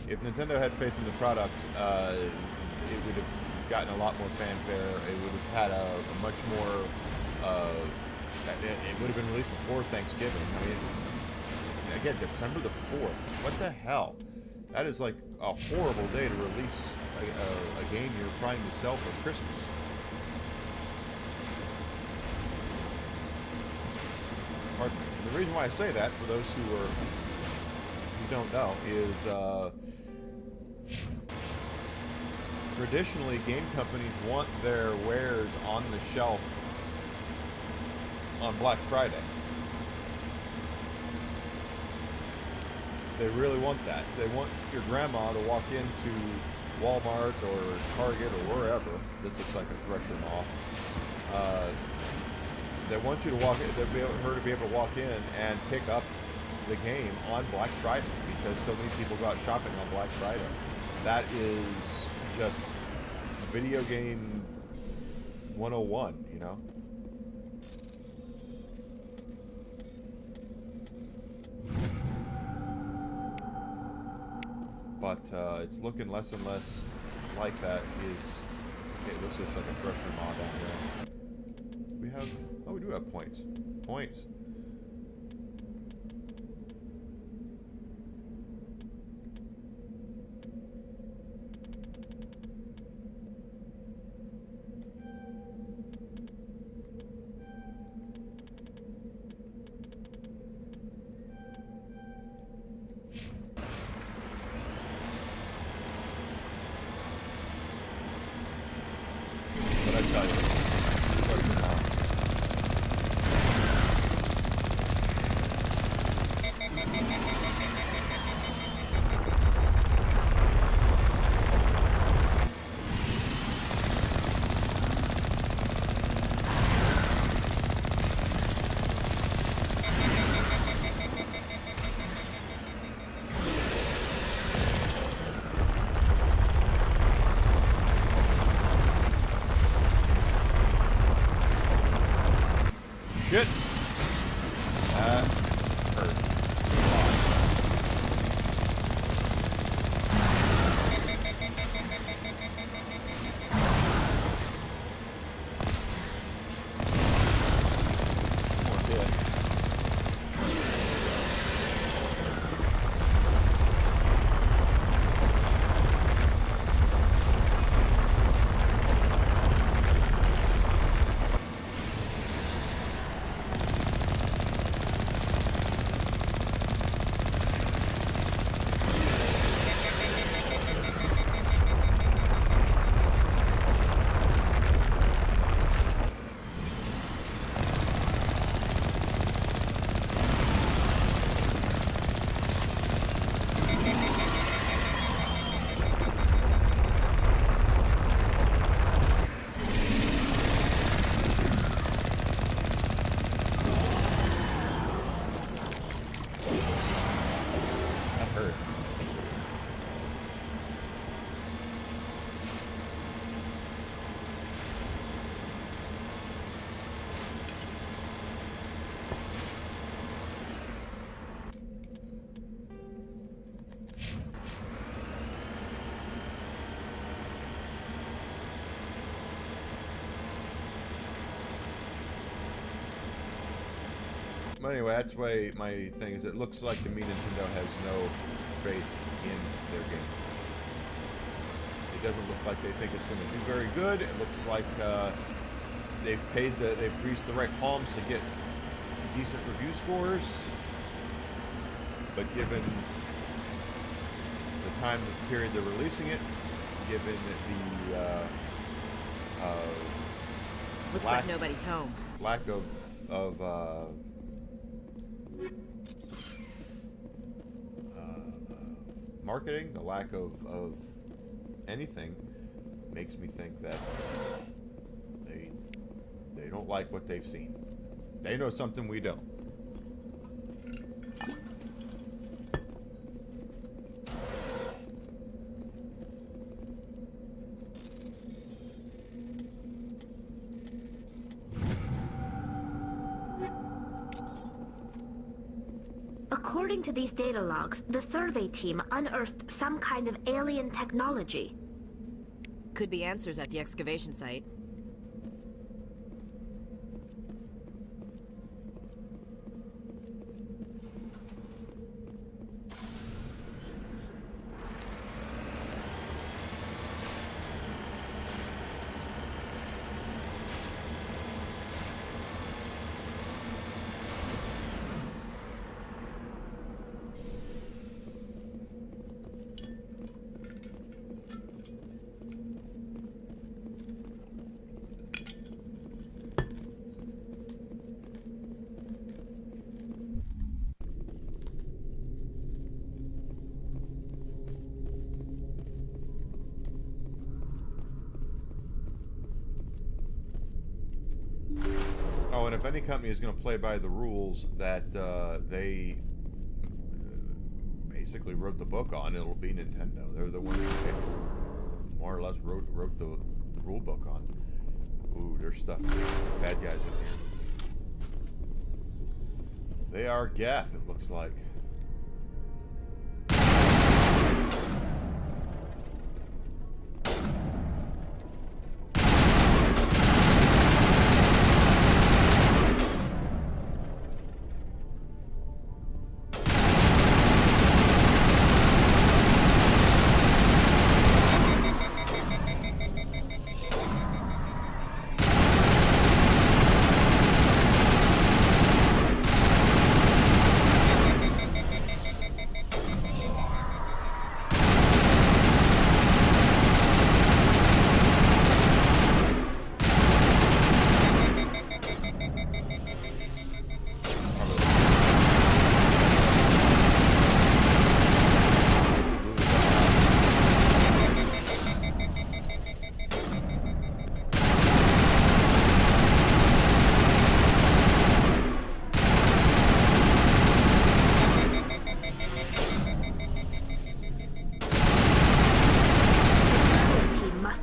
if Nintendo had faith in the product, it would have gotten a lot more fanfare. It would have had a much more. It would have been released before Thanksgiving. I mean, again, December the 4th. What the hell? That is like a horrible day to release a game you're trying to sell for Christmas. Pardon me. And the reason why I say that, for those who don't know, is traditionally game companies want their wares on the shelf on Black Friday. They really want that. They want your grandma to walk into Walmart or Target or wherever. This looks like a thresher moth. They want you to walk in, her to be able to walk in and pick up the game on Black Friday, because so many people go out shopping on Black Friday. That is just video game 101, you know? But it's looking less and less like that. It looks just like a thresher mod down there. we have... Oh, we do have points. Points. But I tell you, what the mom. Shit. That hurt. More hit. That hurt. But anyway, that's why my thing is. It looks like to me Nintendo has no faith in their game. It doesn't look like they think it's going to do very good. It looks like they've greased the right palms to get decent review scores. But given the time period they're releasing it, given the Looks like nobody's home. lack of marketing, the lack of anything, makes me think that they don't like what they've seen. They know something we don't. According to these data logs, the survey team unearthed some kind of alien technology. Could be answers at the excavation site. Oh, and if any company is going to play by the rules that they basically wrote the book on, it'll be Nintendo. They're the ones who more or less wrote the rule book on. Ooh, there's stuff. Bad guys in here. They are Geth, it looks like.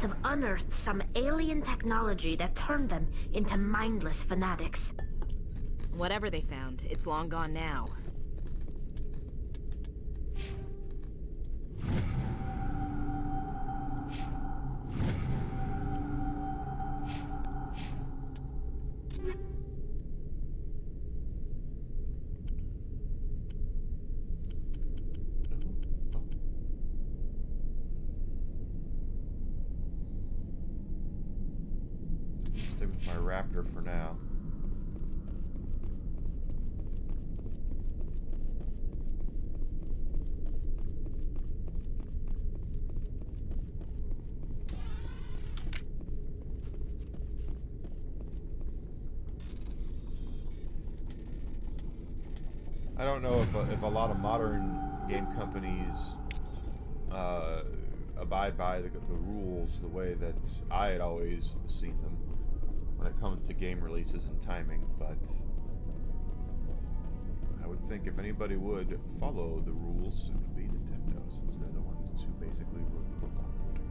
must have unearthed some alien technology that turned them into mindless fanatics. Whatever they found, it's long gone now. Stick with my Raptor for now. I don't know if a lot of modern game companies abide by the rules the way that I had always seen them when it comes to game releases and timing, but I would think if anybody would follow the rules, it would be Nintendo, since they're the ones who basically wrote the book on it.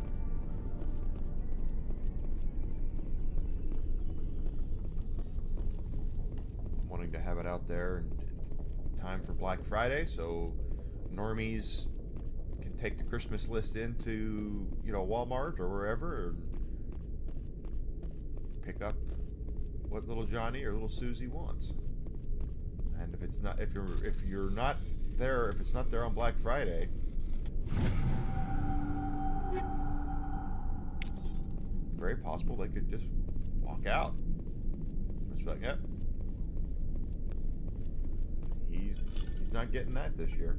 Wanting to have it out there in time for Black Friday, so normies can take the Christmas list into, you know, Walmart or wherever and pick up what little Johnny or little Susie wants. And if it's not, if you're not there, if it's not there on Black Friday, very possible they could just walk out. It's like, yep, he's not getting that this year.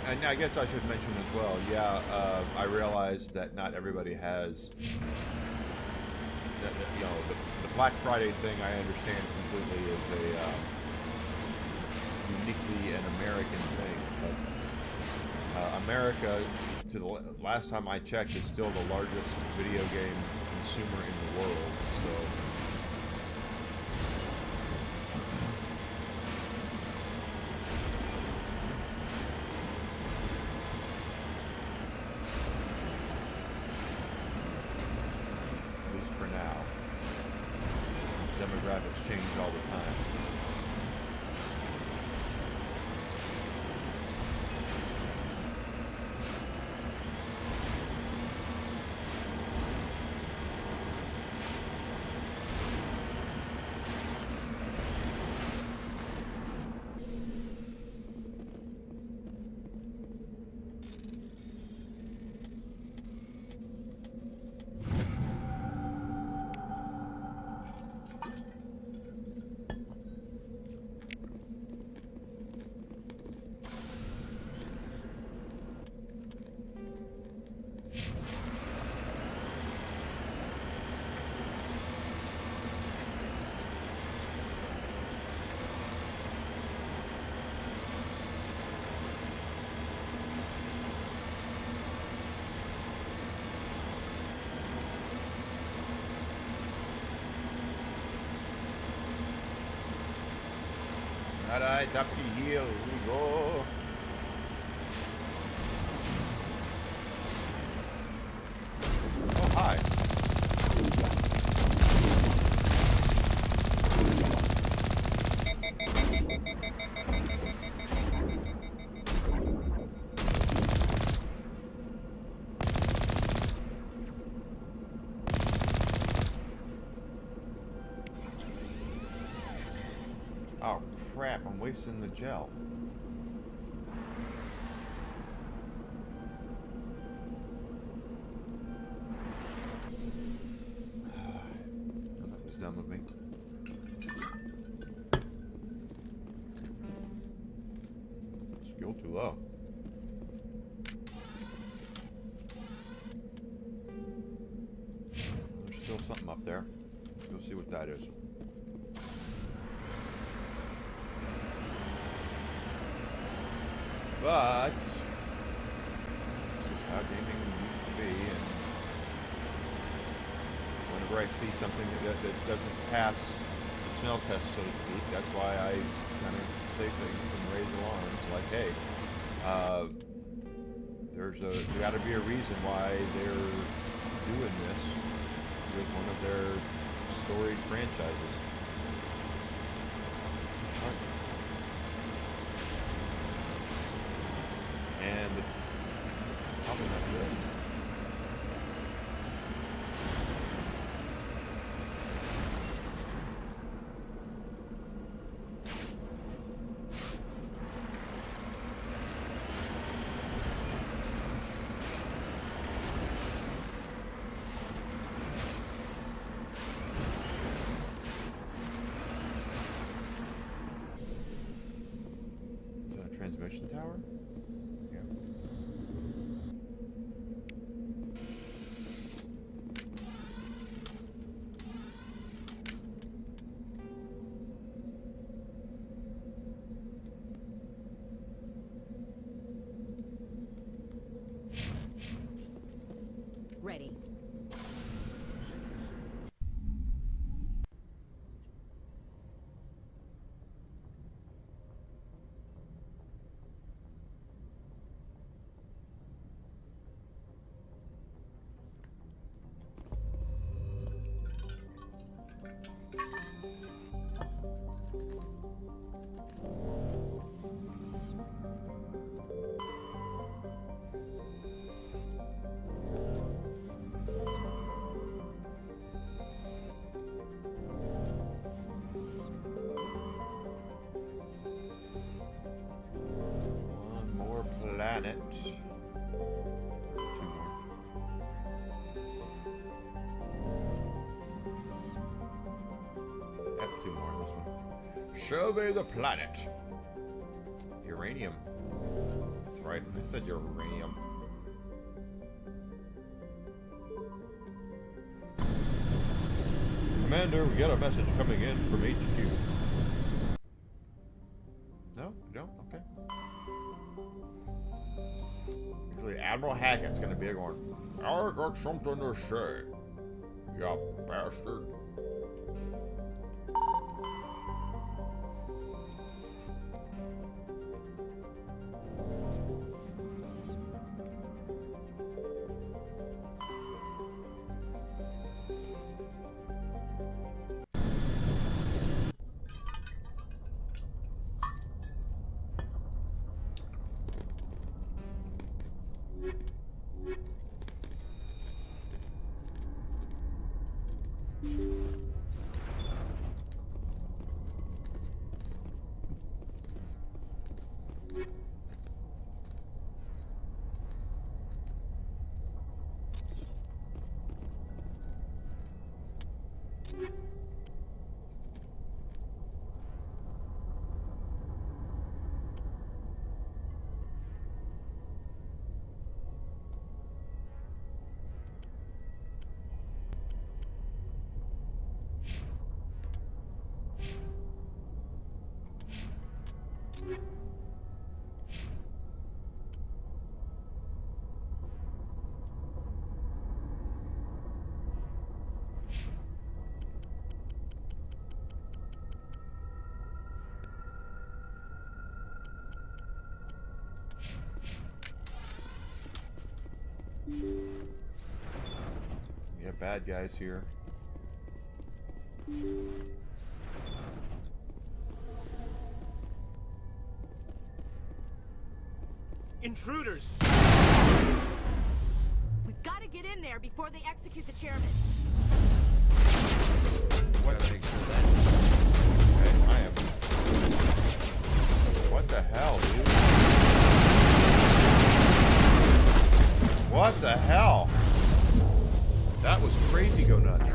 And I guess I should mention as well, yeah, I realize that not everybody has, you know, the Black Friday thing, I understand completely, is a uniquely an American thing, but America, to the last time I checked, is still the largest video game consumer in the world, so... Demographics change all the time. Alright, up the hill we go. Oh, hi. Oh crap, I'm wasting the gel. low. There's still something up there. We'll see what that is. But it's just how gaming used to be, and whenever I see something that doesn't pass the smell test, so to speak, that's why I kind of say things and raise alarms like, hey, there's got to be a reason why they're doing this with one of their storied franchises. And probably not good. Is that a transmission tower? Yeah. Ready. One more planet. Two more. Yep, two more on this one. Survey the planet. Uranium. That's right, I said uranium. Commander, we got a message coming in from HQ. No? You don't? Okay. Usually Admiral Hackett's gonna be going, I got something to say. You bastard. We have bad guys here. Intruders! We've got to get in there before they execute the chairman. What? Okay, I am. What the hell, dude? What the hell? That was crazy go nuts.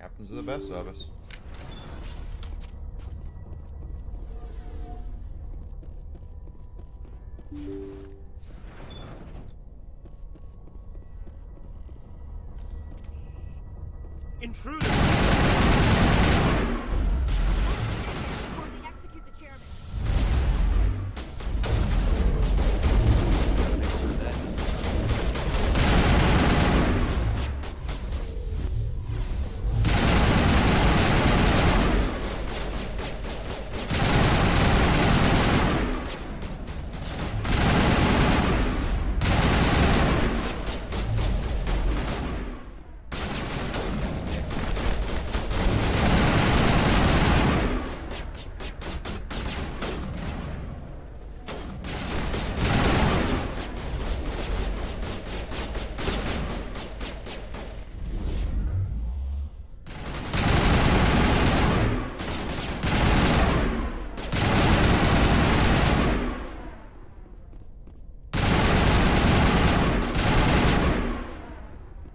Happens to the best of us. Intruder! Before we execute the chairman. Gotta make sure that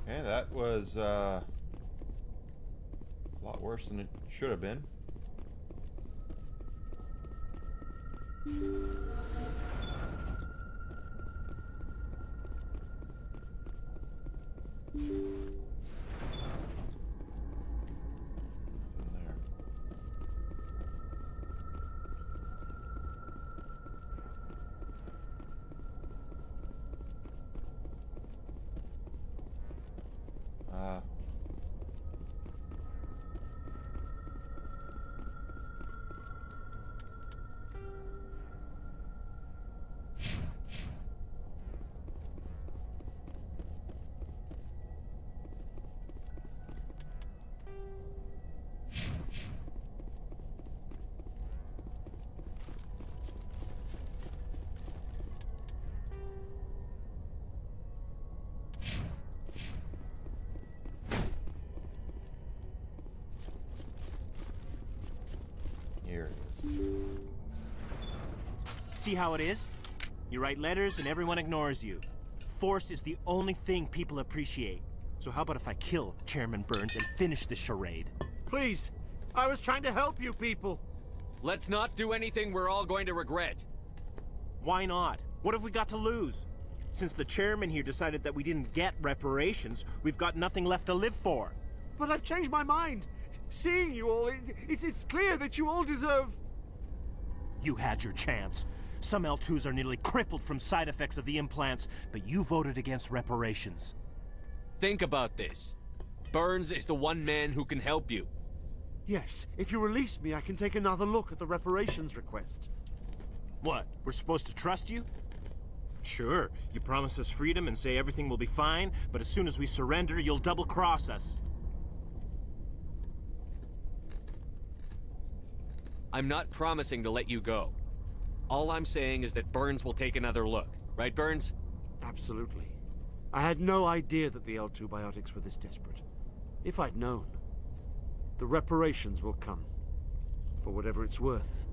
Okay, that was a lot worse than it should have been. Nothing there. Here it is. See how it is? You write letters and everyone ignores you. Force is the only thing people appreciate. So how about if I kill Chairman Burns and finish this charade? Please, I was trying to help you people. Let's not do anything we're all going to regret. Why not? What have we got to lose? Since the chairman here decided that we didn't get reparations, we've got nothing left to live for. But I've changed my mind. Seeing you all, it's clear that you all deserve... You had your chance. Some L2s are nearly crippled from side effects of the implants, but you voted against reparations. Think about this. Burns is the one man who can help you. Yes, if you release me, I can take another look at the reparations request. What, we're supposed to trust you? Sure, you promise us freedom and say everything will be fine, but as soon as we surrender, you'll double-cross us. I'm not promising to let you go. All I'm saying is that Burns will take another look. Right, Burns? Absolutely. I had no idea that the L2 biotics were this desperate. If I'd known, the reparations will come. For whatever it's worth,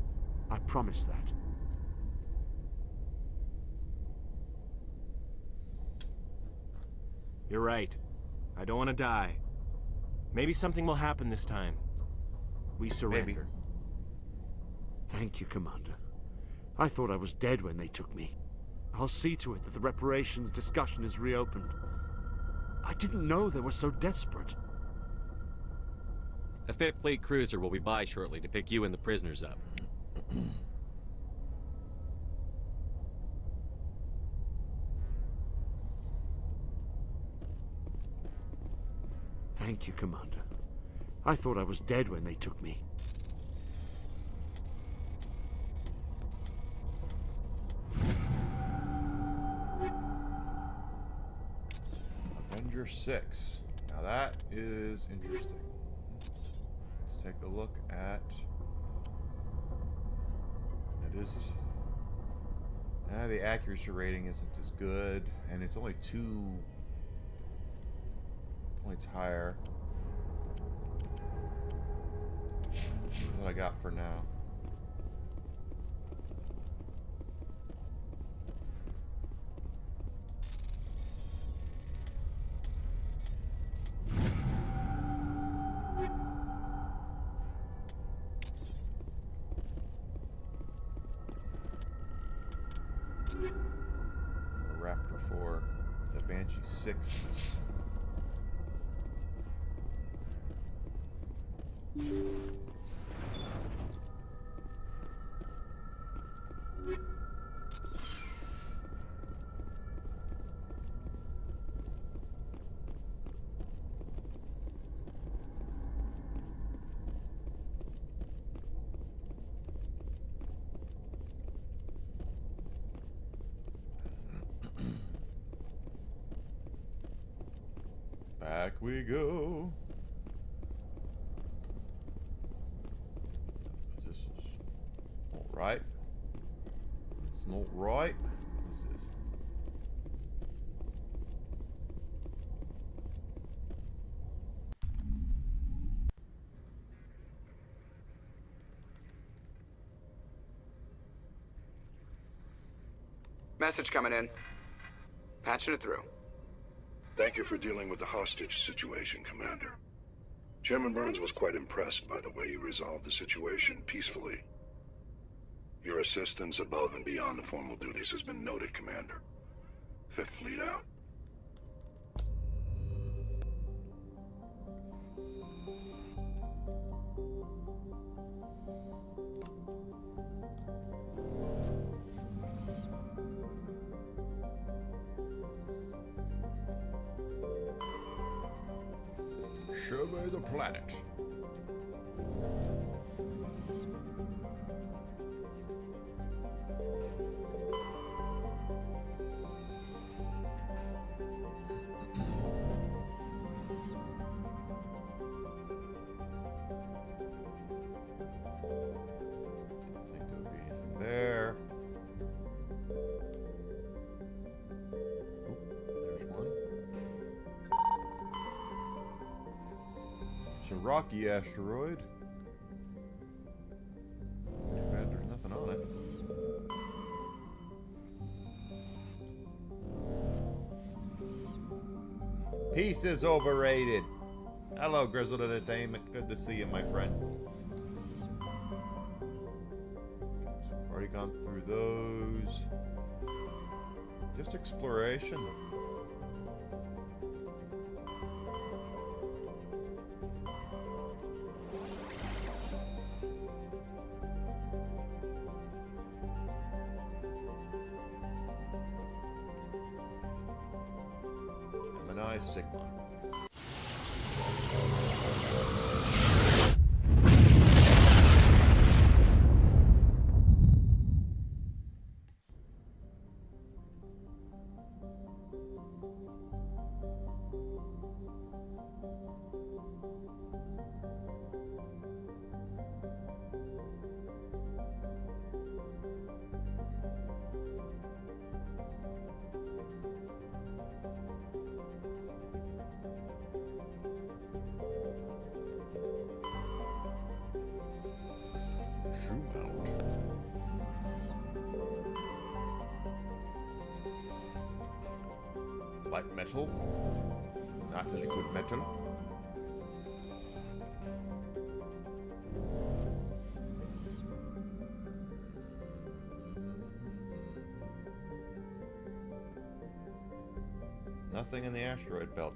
I promise that. You're right. I don't want to die. Maybe something will happen this time. We surrender. Maybe. Thank you, Commander. I thought I was dead when they took me. I'll see to it that the reparations discussion is reopened. I didn't know they were so desperate. A Fifth Fleet cruiser will be by shortly to pick you and the prisoners up. Thank you, Commander. I thought I was dead when they took me. Avenger 6. Now that is interesting. Let's take a look at... That is... the accuracy rating isn't as good, and it's only 2 points higher. That's what I got for now. Raptor 4, the Banshee 6. Back we go. This is not right. It's not right. This is. Message coming in. Patching it through. Thank you for dealing with the hostage situation, Commander. Chairman Burns was quite impressed by the way you resolved the situation peacefully. Your assistance above and beyond the formal duties has been noted, Commander. Fifth Fleet out. Survey the planet. Think there'll be anything there. Oop, there's one. It's a rocky asteroid. Too bad there's nothing on it. Peace is overrated. Hello, Grizzled Entertainment. Good to see you, my friend. Already gone through those. Just exploration. Gemini Sigma. Light metal, not liquid metal. Nothing in the asteroid belt.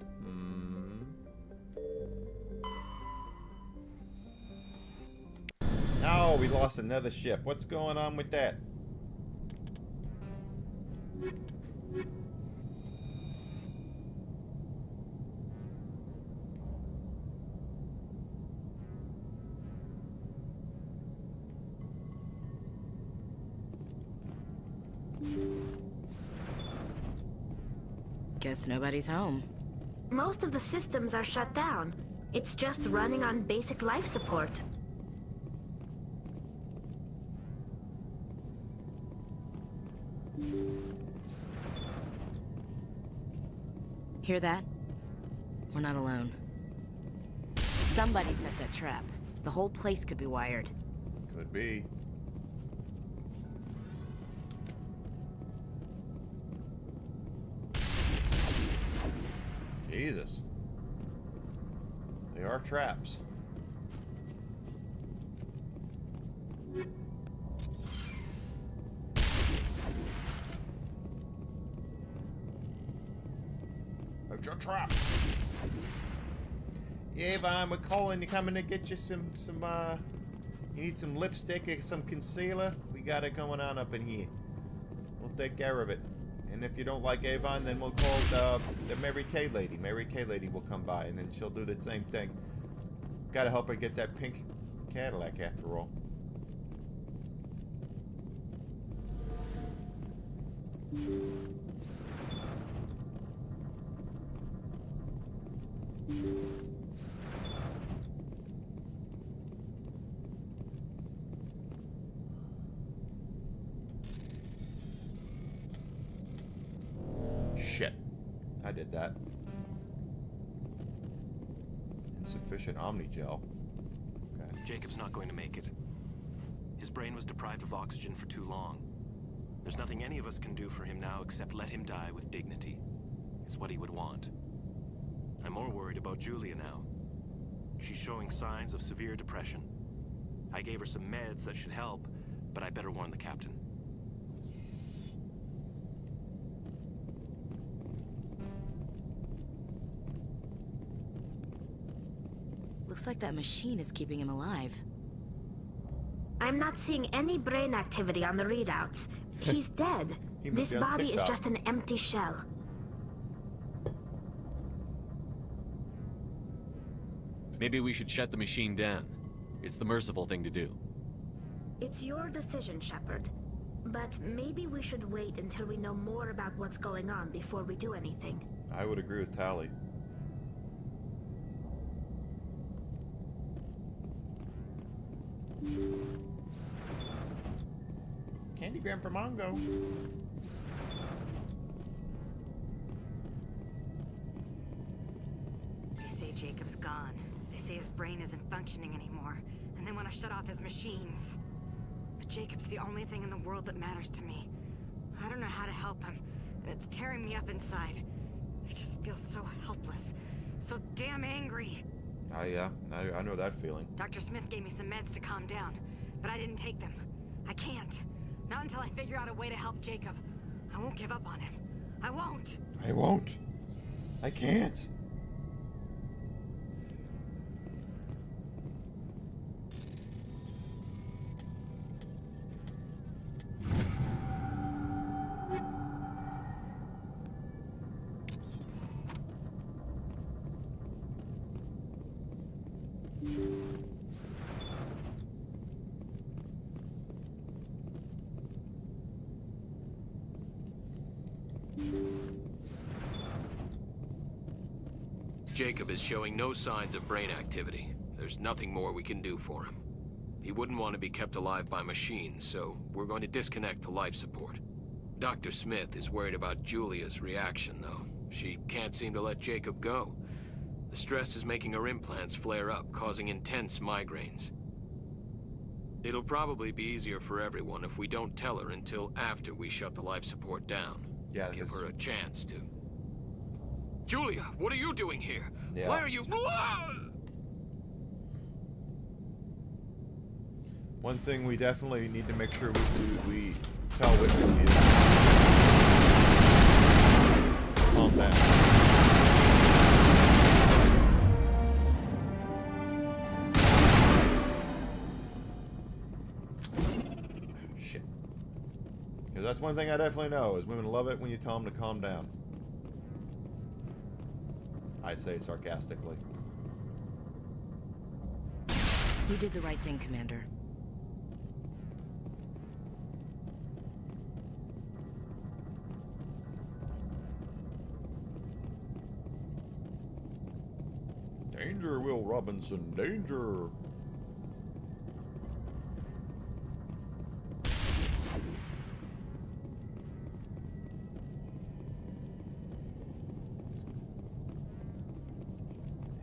Oh, we lost another ship. What's going on with that? Guess nobody's home. Most of the systems are shut down. It's just running on basic life support. Hear that? We're not alone. Somebody set that trap. The whole place could be wired. Could be. Jesus. They are traps. It's your trap. Yeah, Vine, we're calling you, coming to get you some you need some lipstick or some concealer? We got it going on up in here. We'll take care of it. And if you don't like Avon, then we'll call the Mary Kay lady. Mary Kay lady will come by, and then she'll do the same thing. Gotta help her get that pink Cadillac, after all. Shit. I did that. Insufficient Omnigel. Okay. Jacob's not going to make it. His brain was deprived of oxygen for too long. There's nothing any of us can do for him now except let him die with dignity. It's what he would want. I'm more worried about Julia now. She's showing signs of severe depression. I gave her some meds that should help, but I better warn the captain. Looks like that machine is keeping him alive. I'm not seeing any brain activity on the readouts. He's dead. He must This be on body is TikTok. just an empty shell. Maybe we should shut the machine down. It's the merciful thing to do. It's your decision, Shepard. But maybe we should wait until we know more about what's going on before we do anything. I would agree with Tally. Candygram for Mongo. They say Jacob's gone. They say his brain isn't functioning anymore, and they want to shut off his machines. But Jacob's the only thing in the world that matters to me. I don't know how to help him, and it's tearing me up inside. I just feel so helpless, so damn angry. Yeah, I know that feeling. Dr. Smith gave me some meds to calm down, but I didn't take them. I can't. Not until I figure out a way to help Jacob. I won't give up on him. I won't. I won't. I can't. Jacob is showing no signs of brain activity. There's nothing more we can do for him. He wouldn't want to be kept alive by machines, so we're going to disconnect the life support. Dr. Smith is worried about Julia's reaction, though. She can't seem to let Jacob go. The stress is making her implants flare up, causing intense migraines. It'll probably be easier for everyone if we don't tell her until after we shut the life support down. Yeah, give her a chance to. Julia, what are you doing here? Yeah. Why are you... One thing we definitely need to make sure we tell Whitney is calm down. Shit. Because that's one thing I definitely know is women love it when you tell them to calm down. I say sarcastically. You did the right thing, Commander. Danger, Will Robinson, danger.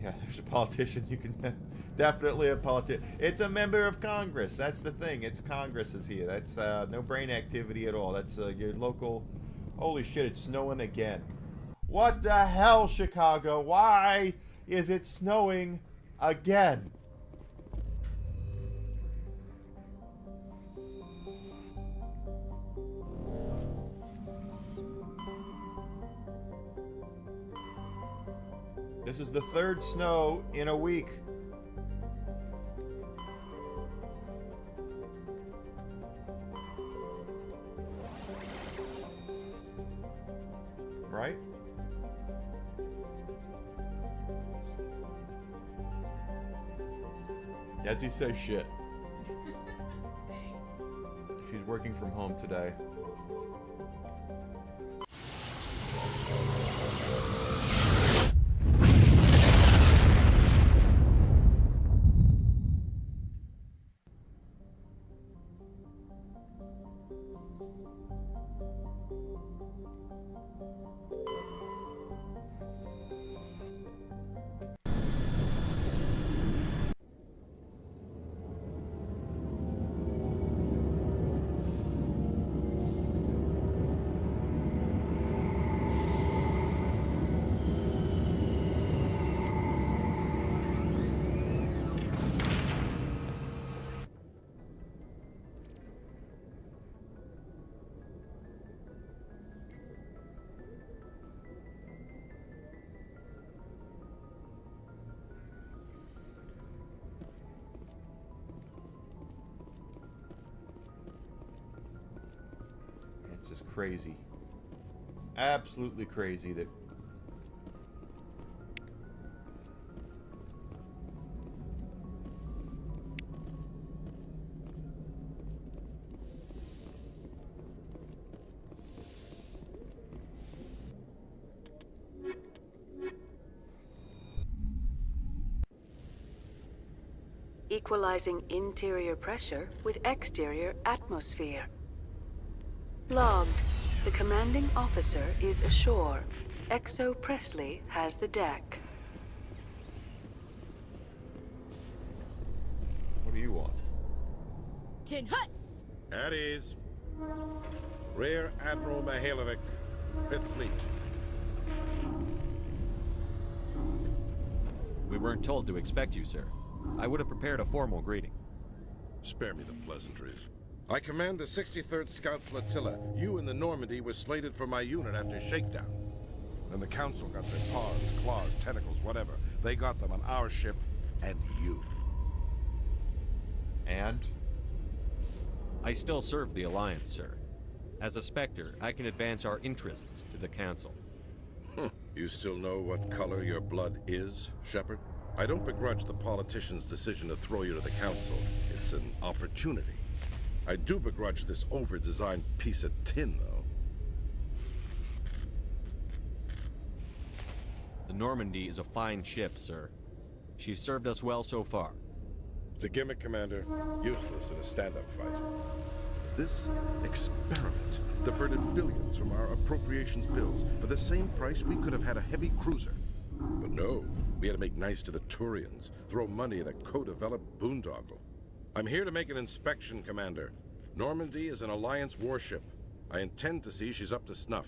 Yeah, there's a politician. You can definitely a politician. It's a member of Congress. That's the thing. It's Congress is here. That's no brain activity at all. That's your local. Holy shit! It's snowing again. What the hell, Chicago? Why is it snowing again? This is the third snow in a week. Right? Desi says shit. She's working from home today. It's just crazy. Absolutely crazy that equalizing interior pressure with exterior atmosphere. Logged. The commanding officer is ashore. Exo Presley has the deck. What do you want? Tin Hut! At ease. Rear Admiral Mihailovic, 5th Fleet. We weren't told to expect you, sir. I would have prepared a formal greeting. Spare me the pleasantries. I command the 63rd Scout Flotilla. You and the Normandy were slated for my unit after shakedown. Then the Council got their paws, claws, tentacles, whatever. They got them on our ship, and you. And? I still serve the Alliance, sir. As a Spectre, I can advance our interests to the Council. You still know what color your blood is, Shepard? I don't begrudge the politician's decision to throw you to the Council. It's an opportunity. I do begrudge this over-designed piece of tin, though. The Normandy is a fine ship, sir. She's served us well so far. It's a gimmick, Commander. Useless in a stand-up fight. This experiment diverted billions from our appropriations bills. For the same price, we could have had a heavy cruiser. But no, we had to make nice to the Turians, throw money at a co-developed boondoggle. I'm here to make an inspection, Commander. Normandy is an Alliance warship. I intend to see she's up to snuff.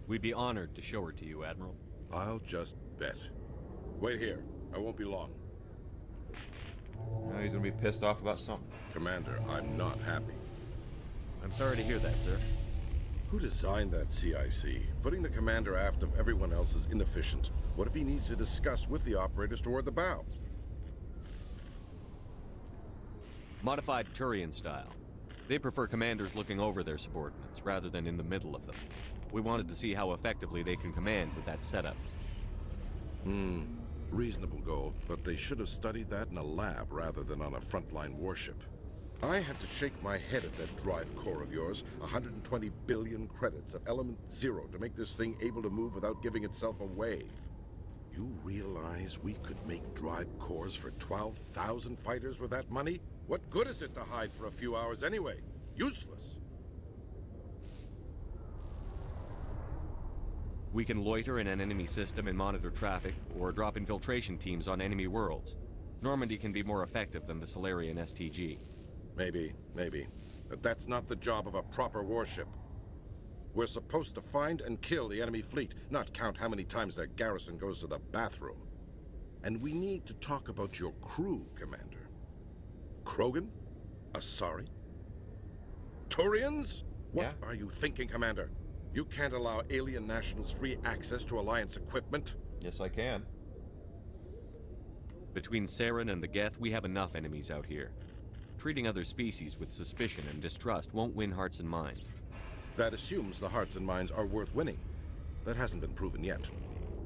We'd be honored to show her to you, Admiral. I'll just bet. Wait here. I won't be long. Now he's gonna be pissed off about something. Commander, I'm not happy. I'm sorry to hear that, sir. Who designed that CIC? Putting the commander aft of everyone else is inefficient. What if he needs to discuss with the operators toward the bow? Modified Turian style. They prefer commanders looking over their subordinates, rather than in the middle of them. We wanted to see how effectively they can command with that setup. Reasonable goal, but they should have studied that in a lab rather than on a frontline warship. I had to shake my head at that drive core of yours. 120 billion credits of element 0 to make this thing able to move without giving itself away. You realize we could make drive cores for 12,000 fighters with that money? What good is it to hide for a few hours anyway? Useless. We can loiter in an enemy system and monitor traffic, or drop infiltration teams on enemy worlds. Normandy can be more effective than the Solarian STG. Maybe. But that's not the job of a proper warship. We're supposed to find and kill the enemy fleet, not count how many times their garrison goes to the bathroom. And we need to talk about your crew, Commander. Krogan? Asari? Turians? What are you thinking, Commander? You can't allow alien nationals free access to Alliance equipment? Yes, I can. Between Saren and the Geth, we have enough enemies out here. Treating other species with suspicion and distrust won't win hearts and minds. That assumes the hearts and minds are worth winning. That hasn't been proven yet.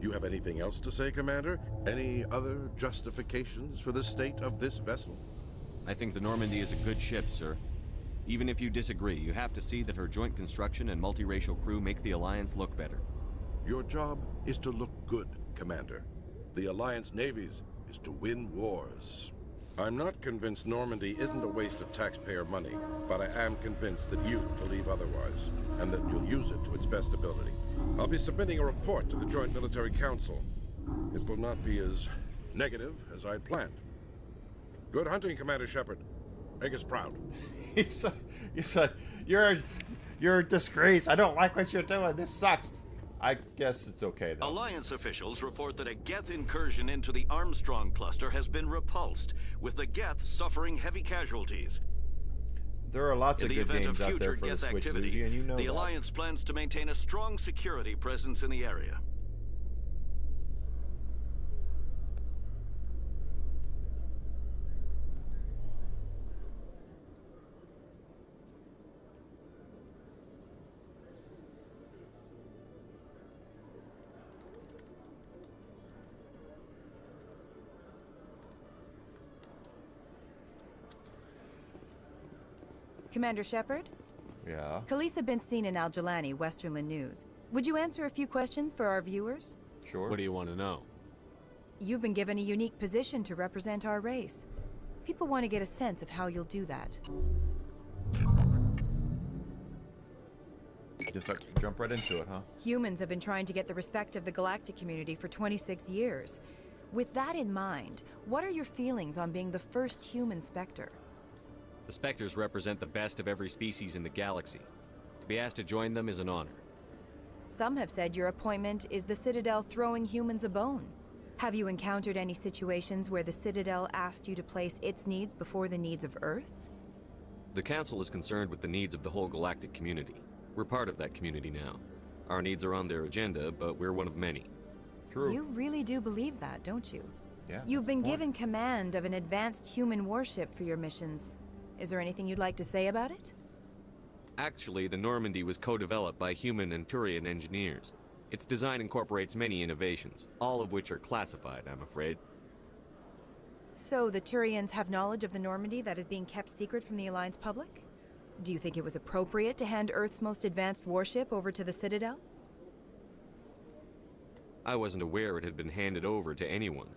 You have anything else to say, Commander? Any other justifications for the state of this vessel? I think the Normandy is a good ship, sir. Even if you disagree, you have to see that her joint construction and multiracial crew make the Alliance look better. Your job is to look good, Commander. The Alliance navies is to win wars. I'm not convinced Normandy isn't a waste of taxpayer money, but I am convinced that you believe otherwise, and that you'll use it to its best ability. I'll be submitting a report to the Joint Military Council. It will not be as negative as I'd planned. Good hunting, Commander Shepard. Make us proud. You're a disgrace. I don't like what you're doing. This sucks. I guess it's okay, though. Alliance officials report that a Geth incursion into the Armstrong cluster has been repulsed, with the Geth suffering heavy casualties. There are lots of good games out there for the Switch, Luigi, and you know the that. Alliance plans to maintain a strong security presence in the area. Commander Shepard? Yeah? Khaleesa been seen in Al-Jalani, Westerland News. Would you answer a few questions for our viewers? Sure. What do you want to know? You've been given a unique position to represent our race. People want to get a sense of how you'll do that. Just jump right into it, huh? Humans have been trying to get the respect of the galactic community for 26 years. With that in mind, what are your feelings on being the first human Spectre? The Spectres represent the best of every species in the galaxy. To be asked to join them is an honor. Some have said your appointment is the Citadel throwing humans a bone. Have you encountered any situations where the Citadel asked you to place its needs before the needs of Earth? The Council is concerned with the needs of the whole galactic community. We're part of that community now. Our needs are on their agenda, but we're one of many. True. You really do believe that, don't you? Yeah. You've been given command of an advanced human warship for your missions. Is there anything you'd like to say about it? Actually, the Normandy was co-developed by human and Turian engineers. Its design incorporates many innovations, all of which are classified, I'm afraid. So the Turians have knowledge of the Normandy that is being kept secret from the Alliance public? Do you think it was appropriate to hand Earth's most advanced warship over to the Citadel? I wasn't aware it had been handed over to anyone.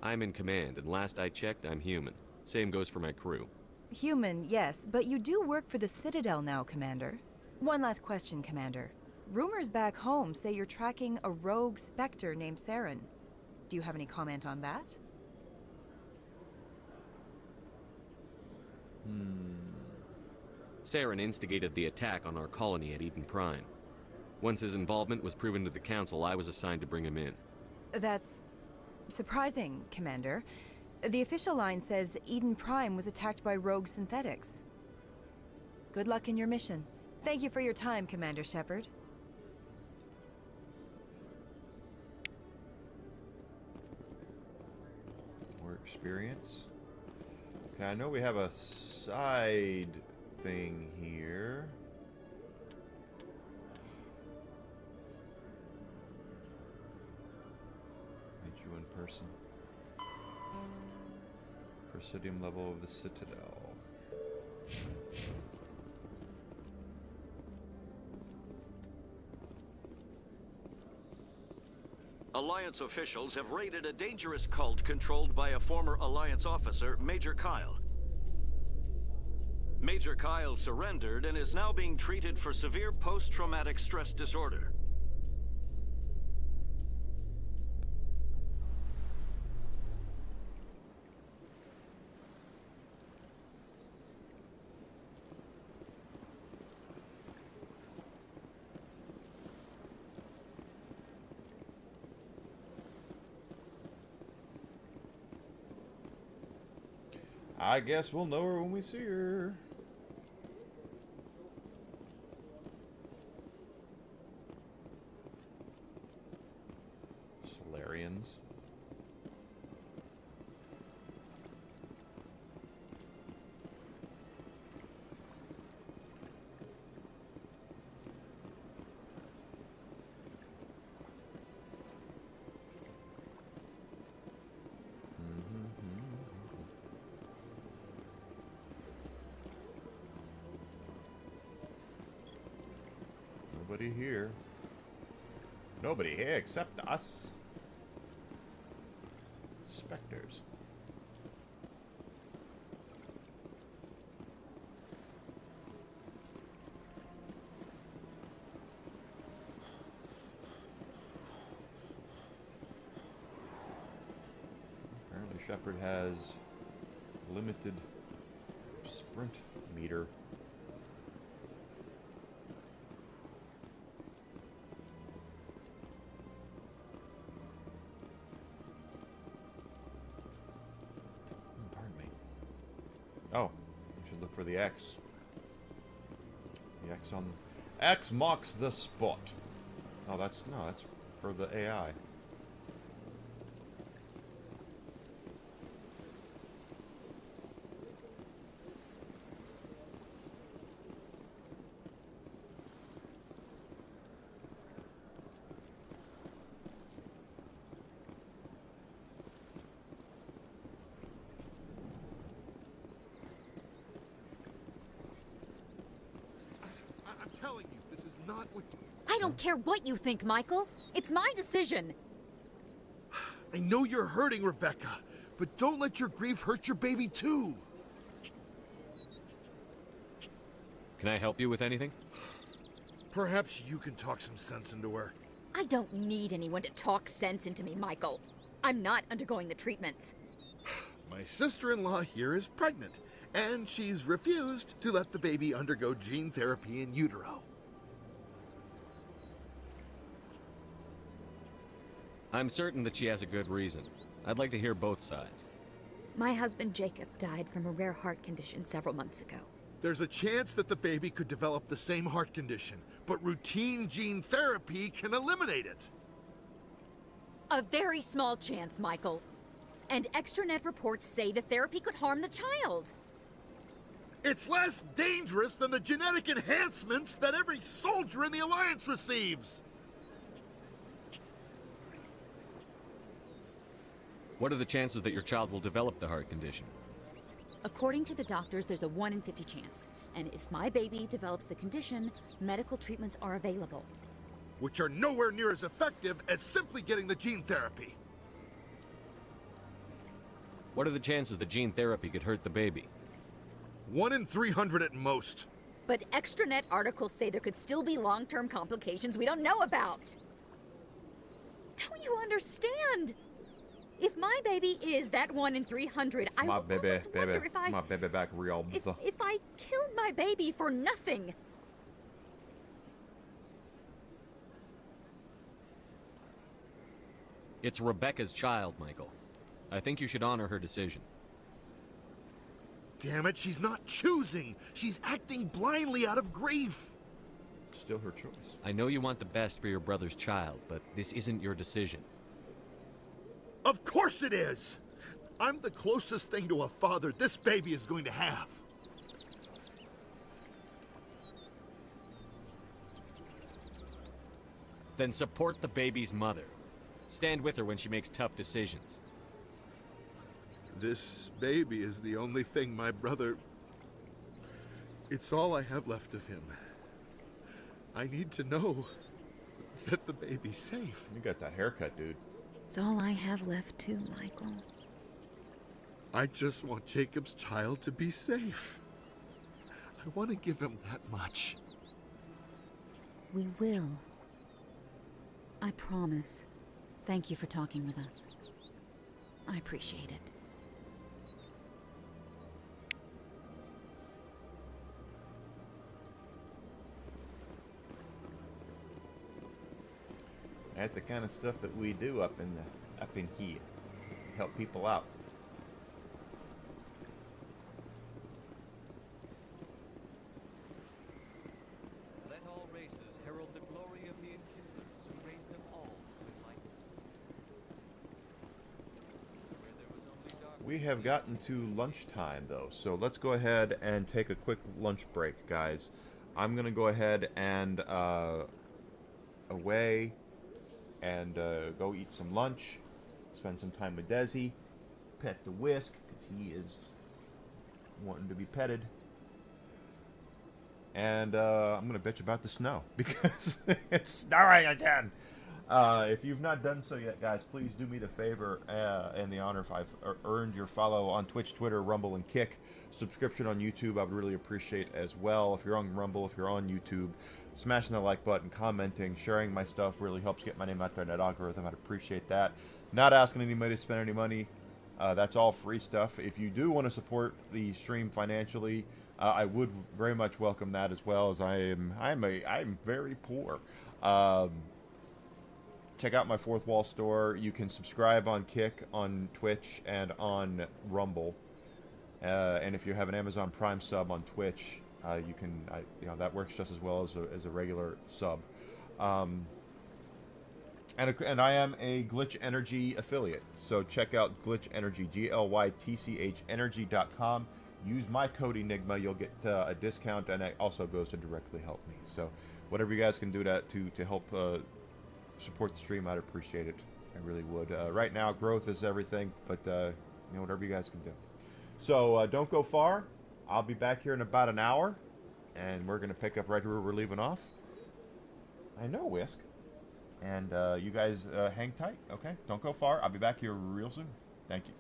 I'm in command, and last I checked, I'm human. Same goes for my crew. Human, yes, but you do work for the Citadel now, Commander. One last question, Commander. Rumors back home say you're tracking a rogue Spectre named Saren. Do you have any comment on that? Saren instigated the attack on our colony at Eden Prime. Once his involvement was proven to the Council, I was assigned to bring him in. That's surprising, Commander. The official line says Eden Prime was attacked by rogue synthetics. Good luck in your mission. Thank you for your time, Commander Shepard. More experience. Okay, I know we have a side thing here. Meet you in person. Presidium level of the Citadel. Alliance officials have raided a dangerous cult controlled by a former Alliance officer, Major Kyle. Major Kyle surrendered and is now being treated for severe post-traumatic stress disorder. I guess we'll know her when we see her. Solarians. Nobody here. Nobody here except us. Spectres. Apparently Shepard has limited sprint meter. Oh, we should look for the X. The X on... X marks the spot. Oh, that's for the AI. Telling you, this is not what... I don't care what you think, Michael. It's my decision. I know you're hurting, Rebecca, but don't let your grief hurt your baby too. Can I help you with anything? Perhaps you can talk some sense into her. I don't need anyone to talk sense into me, Michael. I'm not undergoing the treatments. My sister-in-law here is pregnant, and she's refused to let the baby undergo gene therapy in utero. I'm certain that she has a good reason. I'd like to hear both sides. My husband Jacob died from a rare heart condition several months ago. There's a chance that the baby could develop the same heart condition, but routine gene therapy can eliminate it. A very small chance, Michael. And extranet reports say the therapy could harm the child. It's less dangerous than the genetic enhancements that every soldier in the Alliance receives. What are the chances that your child will develop the heart condition? According to the doctors, there's a 1 in 50 chance. And if my baby develops the condition, medical treatments are available. Which are nowhere near as effective as simply getting the gene therapy. What are the chances that gene therapy could hurt the baby? 1 in 300 at most. But extranet articles say there could still be long-term complications we don't know about. Don't you understand? If my baby is that 1 in 300, I my baby, almost wonder if I... My baby back real. If I killed my baby for nothing. It's Rebecca's child, Michael. I think you should honor her decision. Damn it, she's not choosing. She's acting blindly out of grief. Still her choice. I know you want the best for your brother's child, but this isn't your decision. Of course it is! I'm the closest thing to a father this baby is going to have. Then support the baby's mother. Stand with her when she makes tough decisions. This baby is the only thing my brother... It's all I have left of him. I need to know that the baby's safe. You got that haircut, dude. It's all I have left too, Michael. I just want Jacob's child to be safe. I want to give him that much. We will. I promise. Thank you for talking with us. I appreciate it. That's the kind of stuff that we do up in here. Help people out. Let all races herald the glory of the enkindlers who raised them all to enlightenment. Where there was only darkness. We have gotten to lunchtime though, so let's go ahead and take a quick lunch break, guys. I'm gonna go ahead and away and go eat some lunch, spend some time with Desi, pet the Whisk because he is wanting to be petted, and I'm gonna bitch about the snow because it's snowing again. If you've not done so yet, guys, please do me the favor and the honor if I've earned your follow on Twitch, Twitter, Rumble, and Kick. Subscription on YouTube, I would really appreciate as well. If you're on Rumble, if you're on YouTube, smashing the like button, commenting, sharing my stuff really helps get my name out there in that algorithm. I'd appreciate that. Not asking anybody to spend any money. That's all free stuff. If you do want to support the stream financially, I would very much welcome that as well, as I'm very poor. Check out my Fourth Wall store. You can subscribe on Kick, on Twitch, and on Rumble. And if you have an Amazon Prime sub on Twitch, you can, that works just as well as a regular sub. And I am a Glitch Energy affiliate, so check out Glitch Energy, GLYTCH Energy.com. Use my code Enigma, you'll get a discount, and it also goes to directly help me. So whatever you guys can do to help support the stream, I'd appreciate it. I really would. Right now, growth is everything, but whatever you guys can do. So don't go far. I'll be back here in about an hour, and we're going to pick up right where we're leaving off. I know, Whisk. And you guys hang tight, okay? Don't go far. I'll be back here real soon. Thank you.